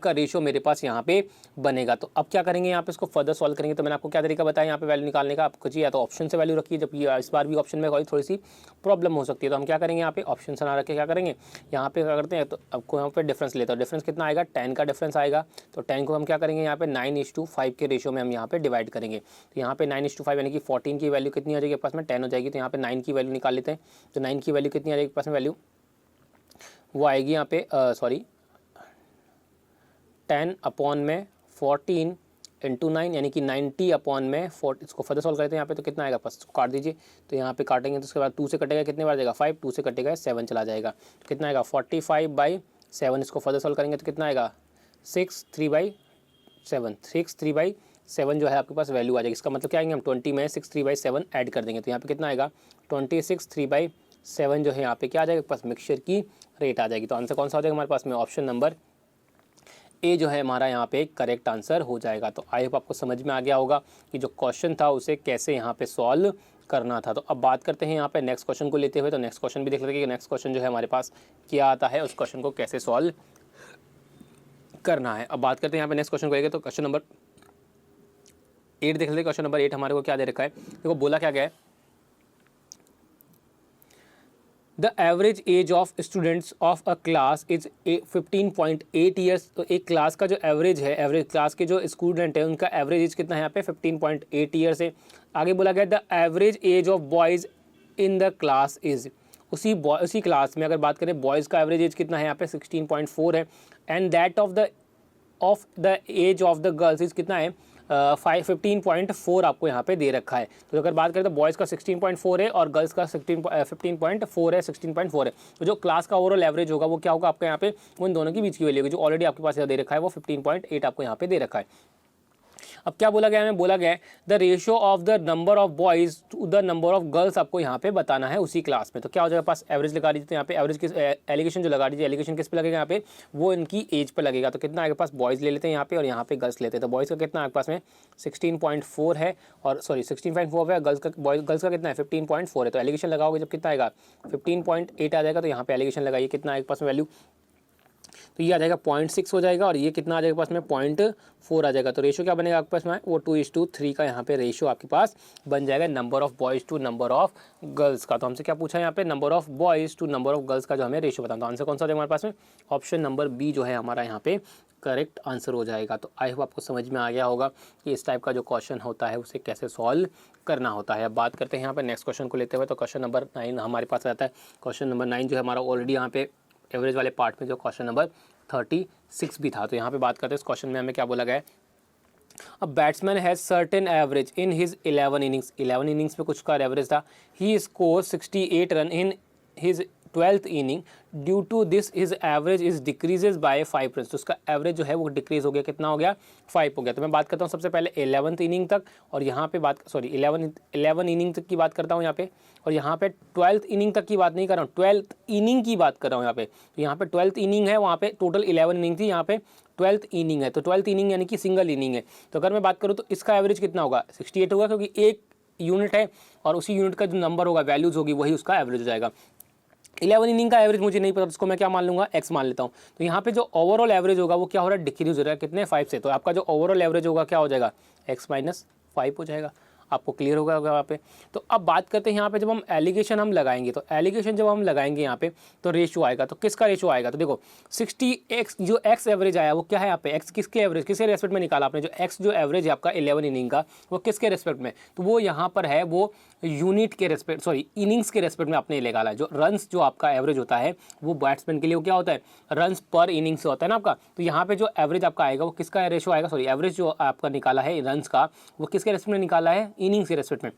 का रेशो मेरे पास यहाँ पे बनेगा। तो अब क्या करेंगे, यहाँ पे इसको फर्दर सॉल्व करेंगे। तो मैंने आपको क्या तरीका बताया यहाँ पे वैल्यू निकालने का, आपको चाहिए या तो ऑप्शन से वैल्यू रखिए, जबकि इस बार भी ऑप्शन में थोड़ी सी प्रॉब्लम हो सकती है। तो हम क्या करेंगे, यहाँ पे ऑप्शन से ना रख के क्या करेंगे, यहाँ पे क्या करते हैं, तो आपको यहाँ पे डिफरेंस लेते हैं। डिफरेंस कितना आएगा, 10 का डिफरेंस आएगा। तो 10 को हम क्या करेंगे, यहाँ पे 9:5 के रेशो में हम यहाँ पे डिवाइड करेंगे। तो यहाँ पे 9:5 यानी कि 14 की वैल्यू कितनी आ जाएगी पास में, 10 हो जाएगी। तो यहाँ पे 9 की वैल्यू निकाल लेते हैं। तो 9 की वैल्यू कितनी आ जाएगी पास में वैल्यू, वो आएगी यहाँ पे 10 अपॉन में 14 इंटू 9 यानी कि 90 अपॉन में 40। इसको फर्दर सॉल्व करते हैं यहाँ पे, तो कितना आएगा, बस काट दीजिए। तो यहाँ पे काटेंगे तो उसके बाद 2 से कटेगा, कितने बार जाएगा 5, 2 से कटेगा 7 चला जाएगा। तो कितना आएगा 45/7। इसको फर्दर सॉल्व करेंगे तो कितना आएगा 6/3/7। 6/3/7 जो है आपके पास वैल्यू आ जाएगी। इसका मतलब क्या आएंगे, हम 20 में 6/3/7 ऐड कर देंगे। तो यहाँ पे कितना आएगा 26/3/7 जो है यहाँ पे क्या आ जाएगा पास, मिक्सचर की रेट आ जाएगी। तो आंसर कौन सा हो जाएगा हमारे पास में, ऑप्शन नंबर ए जो है हमारा यहाँ पे करेक्ट आंसर हो जाएगा। तो आई होप आपको समझ में आ गया होगा कि जो क्वेश्चन था उसे कैसे यहाँ पे सॉल्व करना था। तो अब बात करते हैं यहाँ पे नेक्स्ट क्वेश्चन को लेते हुए। तो नेक्स्ट क्वेश्चन भी देख लेते हैं कि नेक्स्ट क्वेश्चन जो है हमारे पास क्या आता है, उस क्वेश्चन को कैसे सॉल्व करना है। अब बात करते हैं यहाँ पे नेक्स्ट क्वेश्चन को लेकर। तो क्वेश्चन नंबर 8 देख लेते हैं। क्वेश्चन नंबर 8 हमारे को क्या दे रखा है, देखो बोला क्या गया है, the average age of students of a class is 15.8 years. तो एक क्लास का जो एवरेज है, एवरेज क्लास के जो स्टूडेंट है उनका एवरेज एज कितना है यहाँ पे 15.8 ईयर्स है। आगे बोला गया the average age of boys in the class is, उसी क्लास में अगर बात करें बॉयज़ का एवरेज एज कितना है यहाँ पे 16.4 है। And that of the age of the girls is कितना है 15.4 आपको यहाँ पे दे रखा है। तो अगर बात करें तो बॉयज़ का 16.4 है और गर्ल्स का 15.4 है, 16.4 है। तो जो क्लास का ओवरऑल एवरेज होगा वो क्या होगा आपका यहाँ पे, उन दोनों की बीच की वैल्यू होगी। जो ऑलरेडी आपके पास दे रखा है वो 15.8 आपको यहाँ पे दे रखा है। अब क्या बोला गया है, हमें बोला गया है the ratio of the number of boys to the number of girls आपको यहाँ पे बताना है उसी क्लास में। तो क्या हो जाएगा पास, एवरेज लगा दीजिए। तो यहाँ पे एवरेज किस एलिगेशन जो लगा दीजिए, एलिगेशन किस पे लगेगा यहाँ पे, वो इनकी एज पे लगेगा। तो कितना आएगा पास, बॉयज़ ले लेते हैं यहाँ पे और यहाँ पे गर्ल्स लेते हैं। तो बॉयज़ का कितना आपके पास में 16.4 है और 16.4 है, गर्ल्स का कितना है 15.4 है। तो एलिगेशन लगाओगे जब कितना आएगा 15.8 आ जाएगा। तो यहाँ पे एलिगेशन लगाइए, कितना आएगा पास में वैल्यू, तो ये आ जाएगा 0.6 हो जाएगा और ये कितना आ जाएगा पास में 0.4 आ जाएगा। तो रेशो क्या बनेगा आपके पास में, वो 2:3 का यहाँ पे रेशो आपके पास बन जाएगा number of boys to number of girls का। तो हमसे क्या पूछा है यहाँ पे, number of boys to number of girls का जो हमें रेशो बताना। तो आंसर कौन सा हो जाएगा हमारे पास में, ऑप्शन नंबर बी जो है हमारा यहाँ पे करेक्ट आंसर हो जाएगा। तो आई होप आपको समझ में आ गया होगा कि इस टाइप का जो क्वेश्चन होता है उसे कैसे सॉल्व करना होता है। अब बात करते हैं यहाँ पे नेक्स्ट क्वेश्चन को लेते हुए। तो क्वेश्चन नंबर 9 हमारे पास रहता है। क्वेश्चन नंबर 9 जो है हमारा ऑलरेडी यहाँ पे एवरेज वाले पार्ट में जो क्वेश्चन नंबर 36 भी था। तो यहाँ पे बात करते हैं इस क्वेश्चन में हमें क्या बोला गया है, a batsman has certain average in his 11 innings. 11 innings में कुछ का एवरेज था, he score 68 run in his 12th inning, due to this his average is decreases by 5 run. तो उसका एवरेज जो है वो डिक्रीज हो गया, कितना हो गया 5 हो गया। तो मैं बात करता हूँ सबसे पहले 11th इनिंग तक और यहाँ पे 11 इनिंग तक की बात करता हूँ यहाँ पे, और यहाँ पे 12th इनिंग तक की बात नहीं कर रहा हूँ, 12th इनिंग की बात कर रहा हूँ यहाँ पे। तो यहाँ पे 12th इनिंग है, वहाँ पे टोटल 11 इनिंग थी, यहाँ पे 12th इनिंग है। तो 12th इनिंग यानी कि सिंगल इनिंग है। तो अगर मैं बात करूँ तो इसका एवरेज कितना होगा 68 होगा, क्योंकि एक यूनिट है और उसी यूनिट का जो नंबर होगा, वैल्यूज होगी, वही उसका एवरेज हो जाएगा। 11 इनिंग का एवरेज मुझे नहीं पता, उसको मैं क्या मान लूँगा, x मान लेता हूँ। तो यहाँ पे जो ओवरऑल एवरेज होगा वो क्या हो रहा है, डिक्रीज हो रहा है, कितने 5 से। तो आपका जो ओवरऑल एवरेज होगा क्या हो जाएगा, x - 5 हो जाएगा। आपको क्लियर होगा यहाँ पे। तो अब बात करते हैं यहाँ पे जब हम एलिगेशन हम लगाएंगे, तो एलिगेशन जब हम लगाएंगे यहाँ पे तो रेशियो आएगा। तो किसका रेशियो आएगा, तो देखो 60x जो एक्स एवरेज आया वो क्या है यहाँ पे, एक्स किसके एवरेज किसके रेस्पेक्ट में निकाला आपने, जो एक्स जो एवरेज है आपका 11 इनिंग का वो किसके रेस्पेक्ट में, तो वो यहाँ पर है वो यूनिट के रेस्पेक्ट सॉरी इनिंग्स के रेस्पेक्ट में आपने निकाला है। जो रन्स जो आपका एवरेज होता है वो बैट्समैन के लिए क्या होता है, रन्स पर इनिंग्स होता है ना आपका। तो यहाँ पे जो एवरेज आपका आएगा वो किसका रेशियो आएगा, सॉरी एवरेज जो आपका निकाला है रन्स का वो किसके रेस्पेक्ट में निकाला है, इनिंग्स के रेस्पेक्ट में।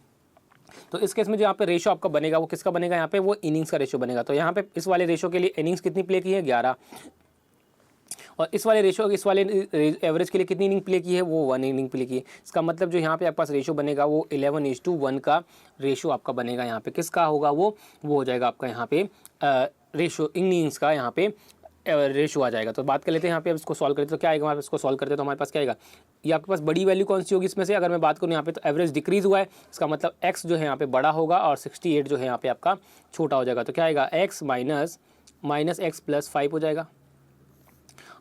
तो इस केस में जो यहाँ पे रेशियो आपका बनेगा वो किसका बनेगा, यहाँ पे वो इनिंग्स का रेशियो बनेगा। तो यहाँ पे इस वाले रेशियो के लिए इनिंग्स कितनी प्ले की है, 11, और इस वाले रेशियो इस वाले एवरेज के लिए कितनी इनिंग प्ले की है, वो 1 इनिंग प्ले की है। इसका मतलब जो यहाँ पे आपके पास रेशियो बनेगा वो 11:1 का रेशियो आपका बनेगा। यहाँ पे किसका होगा, वो हो जाएगा आपका यहाँ पे रेशियो इनिंग्स का यहाँ पे रेशियो आ जाएगा। तो बात कर लेते हैं यहाँ पे, अब इसको सॉल्व करते तो क्या आएगा, इसको सॉल्व करते तो हमारे पास क्या आएगा, ये आपके पास बड़ी वैल्यू कौन सी होगी इसमें से, अगर मैं बात करूँ यहाँ पे तो एवरेज डिक्रीज हुआ है, इसका मतलब x जो है यहाँ पे बड़ा होगा और 68 जो है यहाँ पे आपका छोटा हो जाएगा। तो क्या आएगा, x माइनस x प्लस 5 हो जाएगा,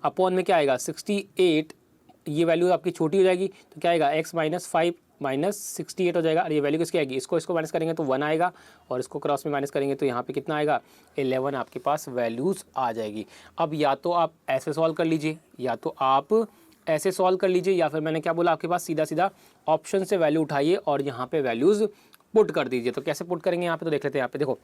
अपॉन में क्या आएगा 68, ये वैल्यू आपकी छोटी हो जाएगी तो क्या आएगा x माइनस 5 माइनस 68 हो जाएगा। और ये वैल्यू किसकी आएगी, इसको माइनस करेंगे तो 1 आएगा और इसको क्रॉस में माइनस करेंगे तो यहाँ पे कितना आएगा, 11 आपके पास वैल्यूज़ आ जाएगी। अब या तो आप ऐसे सॉल्व कर लीजिए, या तो आप ऐसे सॉल्व कर लीजिए, या फिर मैंने क्या बोला आपके पास सीधा सीधा ऑप्शन से वैल्यू उठाइए और यहाँ पे वैल्यूज़ पुट कर दीजिए। तो कैसे पुट करेंगे यहाँ पे, तो देख लेते हैं। यहाँ पे देखो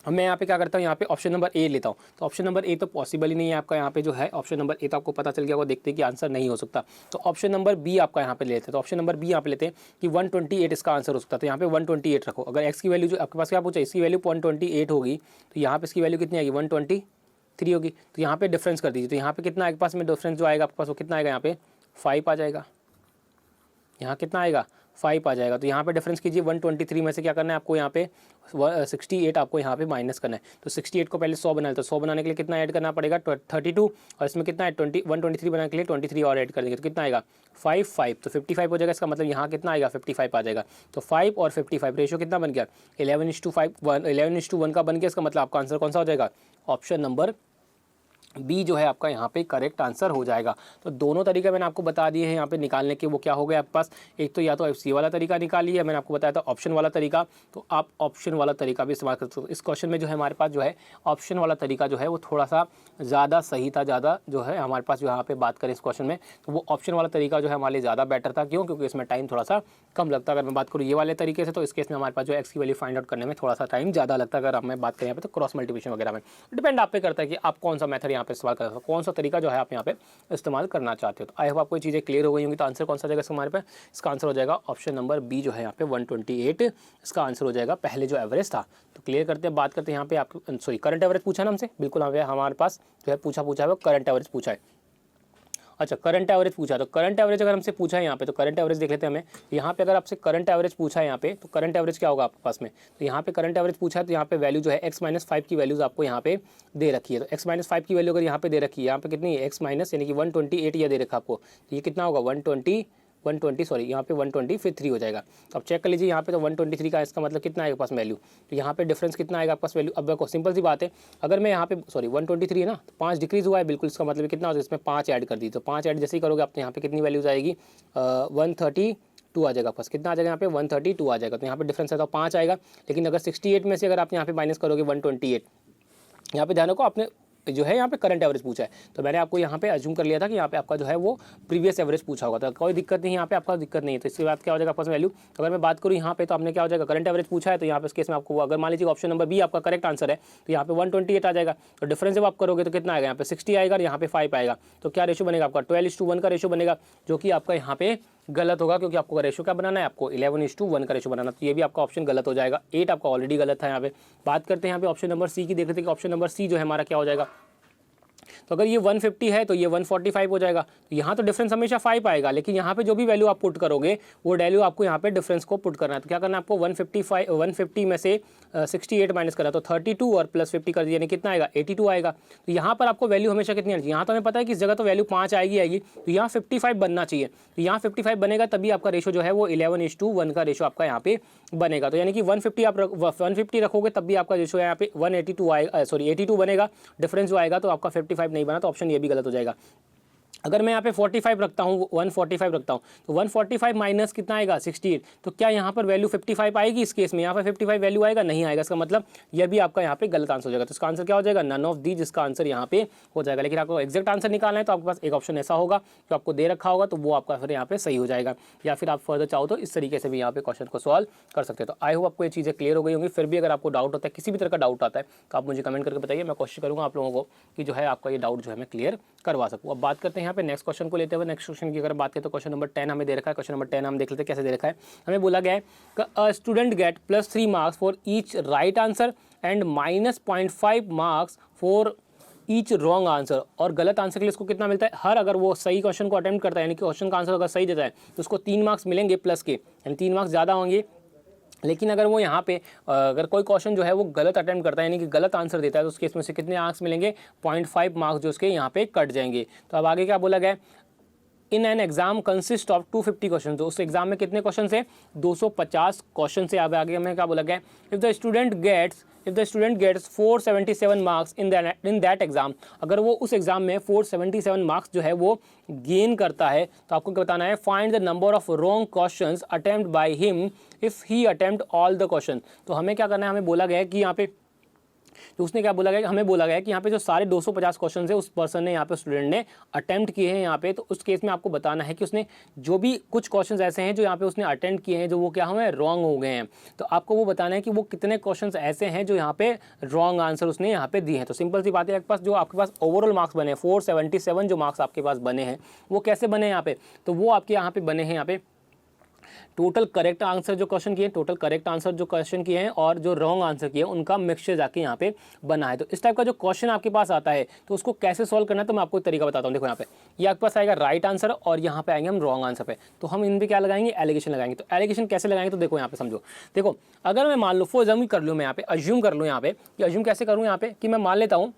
मैं यहाँ पे क्या करता हूँ, यहाँ पे ऑप्शन नंबर ए लेता हूँ। तो ऑप्शन नंबर ए तो पॉसिबल ही नहीं है आपका, यहाँ पे जो है ऑप्शन नंबर ए तो आपको पता चल गया, वो देखते हैं कि आंसर नहीं हो सकता। तो ऑप्शन नंबर बी आपका यहाँ पे लेते हैं। तो ऑप्शन नंबर बी यहाँ पे लेते हैं कि 128 इसका आंसर हो सकता है। तो यहाँ पे 128 रखो। अगर एक्स की वैल्यू जो आपके पास क्या पूछा, इसकी वैल्यू 128 होगी तो यहाँ पे इसकी वैल्यू कितनी आएगी, 123 होगी। तो यहाँ पे डिफरेंस कर दीजिए। तो यहाँ पे कितना आपके पास में डिफरेंस जो आएगा आपके पास वो कितना आएगा, यहाँ पे 5 आ जाएगा। यहाँ कितना आएगा, 5 आ जाएगा। तो यहाँ पे डिफरेंस कीजिए, 123 में से क्या करना है आपको, यहाँ पे 68 आपको यहाँ पे माइनस करना है। तो 68 को पहले 100 बना लेते हैं, 100 बनाने के लिए कितना ऐड करना पड़ेगा, 32, और इसमें कितना है 123 बनाने के लिए 23 और ऐड कर देंगे तो कितना आएगा 5 तो 55 हो जाएगा। इसका मतलब यहाँ कितना आएगा 55 आ जाएगा। तो 5 और 55 रेशियो कितना बन गया, 11:1 का बन गया। इसका मतलब आपका आंसर कौन सा हो जाएगा, ऑप्शन नंबर बी जो है आपका यहाँ पे करेक्ट आंसर हो जाएगा। तो दोनों तरीके मैंने आपको बता दिए हैं यहाँ पे निकालने के। वो क्या हो गया आपके पास, एक तो या तो FC वाला तरीका निकालिए, मैंने आपको बताया था ऑप्शन वाला तरीका, तो आप ऑप्शन वाला तरीका भी इस्तेमाल कर सकते हो। इस क्वेश्चन में जो है हमारे पास जो है ऑप्शन वाला तरीका जो है वो थोड़ा सा ज़्यादा सही था, ज़्यादा जो है हमारे पास जो यहाँ पे बात करें इस क्वेश्चन में तो वो ऑप्शन वाला तरीका जो है हमारे लिए ज़्यादा बेटर था। क्यों, क्योंकि इसमें टाइम थोड़ा सा कम लगता है। अगर मैं बात करूँ ये वाले तरीके से तो इस केस में हमारे पास जो एक्स की वैल्यू फाइंड आउट करने में थोड़ा सा टाइम ज़्यादा लगता है। अगर मैं बात करें यहाँ पे तो क्रॉस मल्टीप्लिकेशन वगैरह में डिपेंड आप पे करता है कि आप कौन सा मेथड यहाँ पे इस्तेमाल कर, कौन सा तरीका जो है आप यहाँ पे इस्तेमाल करना चाहते हो। तो आई होप आपको ये चीज़ें क्लियर हो गई होंगी। तो आंसर कौन सा जाएगा इसका हमारे पे, इसका आंसर हो जाएगा ऑप्शन नंबर बी जो है यहाँ पे 128 इसका आंसर हो जाएगा, पहले जो एवरेज था। तो क्लियर करते हैं, बात करते हैं यहाँ पे आप सॉरी करंट एवरेज पूछा ना हमसे, बिल्कुल हमारे पास जो है पूछा है वो करंट एवरेज पूछा है। अच्छा करंट एवरेज पूछा, तो करंट एवरेज अगर हमसे पूछा है यहाँ पे तो करंट एवरेज देख लेते हैं हमें। यहाँ पे अगर आपसे करंट एवरेज पूछा है यहाँ पे तो करंट एवरेज क्या होगा आपके पास में, तो यहाँ पे करंट एवरेज पूछा है तो यहाँ पे वैल्यू जो है x-5 की वैल्यूज आपको यहाँ पे दे रखी है। तो x-5 की वैल्यू अगर यहाँ पे दे रखी है, यहाँ पे कितनी है x- यानी कि 128 ये दे रखा आपको, तो ये कितना होगा 120 सॉरी यहाँ पे 120 फिर 3 हो जाएगा। तो अब चेक कर लीजिए यहाँ पे तो 123 का इसका मतलब कितना आएगा पास वैल्यू, तो यहाँ पे डिफरेंस कितना आएगा आपके पास वैल्यू। अब देखो सिंपल सी बात है, अगर मैं यहाँ पे सॉरी 123 है ना तो 5 डिक्रीज हुआ है बिल्कुल, इसका मतलब कितना होगा, इसमें 5 ऐड कर दी। तो 5 ऐड जैसे ही करोगे आप तो यहाँ पे कितनी वैल्यूज आएगी 132 आ जाएगा पास, कितना आ जाएगा यहाँ पे 132 आ जाएगा। तो यहाँ पे डिफरेंस है तो 5 आएगा। लेकिन अगर 68 में से अगर आप यहाँ पे माइनस करोगे 128, यहाँ पे ध्यान रखो आपने जो है यहाँ पे करंट एवरेज पूछा है तो मैंने आपको यहाँ पे अज्यूम कर लिया था कि यहाँ पे आपका जो है वो प्रीवियस एवरेज पूछा होगा। तो कोई दिक्कत नहीं, यहाँ पे आपका दिक्कत नहीं है। तो इसके बाद क्या हो जाएगा आपका वैल्यू, अगर मैं बात करूँ यहाँ पे तो आपने क्या हो जाएगा करंट एवरेज पूछा है तो यहाँ पे इस केस में आपको अगर मान लीजिए ऑप्शन नंबर बी आपका करेक्ट आंसर है तो यहाँ पे 128 आ जाएगा। तो डिफरेंस जब आप करोगे तो कितना आएगा, यहाँ पे 60 आएगा और यहाँ पे 5 आएगा। तो क्या रेशो बनेगा आपका 12:1 का रेशो बनेगा, जो कि आपका यहाँ पे गलत होगा क्योंकि आपको रेशो क्या बनाना है, आपको 11:1 का रेशो बनाना। तो ये भी आपका ऑप्शन गलत हो जाएगा। 8 आपका ऑलरेडी गलत था। यहाँ पे बात करते हैं यहाँ पे ऑप्शन नंबर सी की, देख लेते हैं कि ऑप्शन नंबर सी जो है हमारा क्या हो जाएगा। तो अगर ये 150 है तो ये 145 हो जाएगा। तो यहाँ तो डिफरेंस हमेशा 5 आएगा, लेकिन यहाँ पे जो भी वैल्यू आप पुट करोगे वो वैल्यू आपको यहाँ पे डिफरेंस को पुट करना है। तो क्या करना है आपको 150 में से 68 माइनस करना, तो 32 और प्लस 50 कर दिया, यानी कितना आएगा 82 आएगा। तो यहाँ पर आपको वैल्यू हमेशा कितनी आनी चाहिए, यहाँ तो हमें पता है कि इस जगह तो वैल्यू 5 आएगी, तो यहाँ 55 बनना चाहिए। तो यहाँ 55 बनेगा तभी आपका रेशो जो है वो 11:1 का रेशो आपका यहाँ पे बनेगा। तो यानी कि 150 आप 150 रखोगे तब भी आपका रेशो यहाँ पे 182 आएगा, सॉरी 82 बनेगा। डिफरेंस जो आएगा तो आपका 55 नहीं बना, तो ऑप्शन ये भी गलत हो जाएगा। अगर मैं यहाँ पे 45 रखता हूँ, 145 रखता हूँ, तो 145 माइनस कितना आएगा 68, तो क्या यहाँ पर वैल्यू 55 आएगी? इस केस में यहाँ पर 55 वैल्यू आएगा, नहीं आएगा। इसका मतलब यह भी आपका यहाँ पे गलत आंसर हो जाएगा। तो इसका आंसर क्या हो जाएगा? नन ऑफ दी, जिसका आंसर यहाँ पे हो जाएगा। लेकिन आपको एग्जैक्ट आंसर निकालना है तो आपके पास एक ऑप्शन ऐसा होगा जो आपको दे रखा होगा, तो वो आपका फिर यहाँ पे सही हो जाएगा। या फिर आप फर्दर चाहो तो इस तरीके से भी यहाँ पे क्वेश्चन को सॉल्व कर सकते हो। तो आई होप आपको ये चीज़ें क्लियर हो गई होंगी। फिर भी अगर आपको डाउट होता है, किसी भी तरह का डाउट आता है, तो आप मुझे कमेंट करके बताइए। मैं कोशिश करूँगा आप लोगों को कि जो है आपका ये डाउट जो है मैं क्लियर करवा सकूँ। अब बात करते हैं यहाँ पे नेक्स्ट क्वेश्चन को लेते हुए। नेक्स्ट क्वेश्चन की अगर बात करें तो क्वेश्चन नंबर 10 हमें दे रखा है। क्वेश्चन नंबर 10 हम देख लेते हैं कैसे दे रखा है। हमें बोला गया है कि student gate +3 marks for each right answer and -0.5 marks for each wrong answer. और गलत आंसर के लिए इसको कितना मिलता है? हर अगर वो सही क्वेश्चन को अटेम्प्ट करता है, यानी कि क्वेश्चन का आंसर अगर सही देता है तो उसको 3 मार्क्स मिलेंगे प्लस के, यानी 3 मार्क्स ज़्यादा होंगे। लेकिन अगर वो यहाँ पे अगर कोई क्वेश्चन जो है वो गलत अटेम्प्ट करता है, यानी कि गलत आंसर देता है, तो उसके इसमें से कितने मार्क्स मिलेंगे? 0.5 मार्क्स जो उसके यहाँ पे कट जाएंगे। तो अब आगे क्या बोला गया है? In an exam consist of 250 question. तो उस एग्जाम में कितने क्वेश्चन है? 250 क्वेश्चन से। अब आगे हमें क्या बोला गया? If the student gets 477 marks in that exam, अगर वो उस एग्जाम में 477 मार्क्स जो है वो गेन करता है, तो आपको क्या बताना है? Find the number of wrong questions attempt by him if he attempt all the question. तो हमें क्या करना है? हमें बोला गया है कि यहाँ पे तो उसने क्या बोला गया? हमें बोला गया कि यहाँ पे जो सारे 250 क्वेश्चन है उस पर्सन ने यहाँ पे स्टूडेंट ने अटेम्प्ट किए हैं यहाँ पे। तो उस केस में आपको बताना है कि उसने जो भी कुछ क्वेश्चन ऐसे हैं जो यहाँ पे उसने अटेम्प्ट किए हैं, जो वो क्या हुए? रॉन्ग हो गए हैं। तो आपको वो बताना है कि वो कितने क्वेश्चन ऐसे हैं जो यहाँ पे रॉन्ग आंसर उसने यहाँ पे दिए हैं। तो सिंपल सी बात है, आपके पास जो आपके पास ओवरऑल मार्क्स बने 477 जो मार्क्स आपके पास बने हैं वो कैसे बने यहाँ पे? तो वो आपके यहाँ पे बने हैं यहाँ पे टोटल करेक्ट आंसर जो क्वेश्चन किए, टोटल करेक्ट आंसर जो क्वेश्चन किए हैं और जो रॉन्ग आंसर किए उनका मिक्सचर जाके यहाँ पे बना है। तो इस टाइप का जो क्वेश्चन आपके पास आता है तो उसको कैसे सॉल्व करना है तो मैं आपको एक तरीका बताता हूँ। देखो यहाँ पे ये आपके पास आएगा राइट आंसर और यहाँ पे आएंगे हम रॉन्ग आंसर पे। तो हम इन पे क्या लगाएंगे? एलिगेशन लगाएंगे। तो एलिगेशन कैसे लगाएंगे? तो देखो यहाँ पे समझो, देखो अगर मैं मान लो फॉर एग्जाम्पल कर लूँ, मैं यहाँ पे अज्यूम कर लूँ, यहाँ पे अज्यूम कैसे करूँ यहाँ पे कि मैं मान लेता हूँ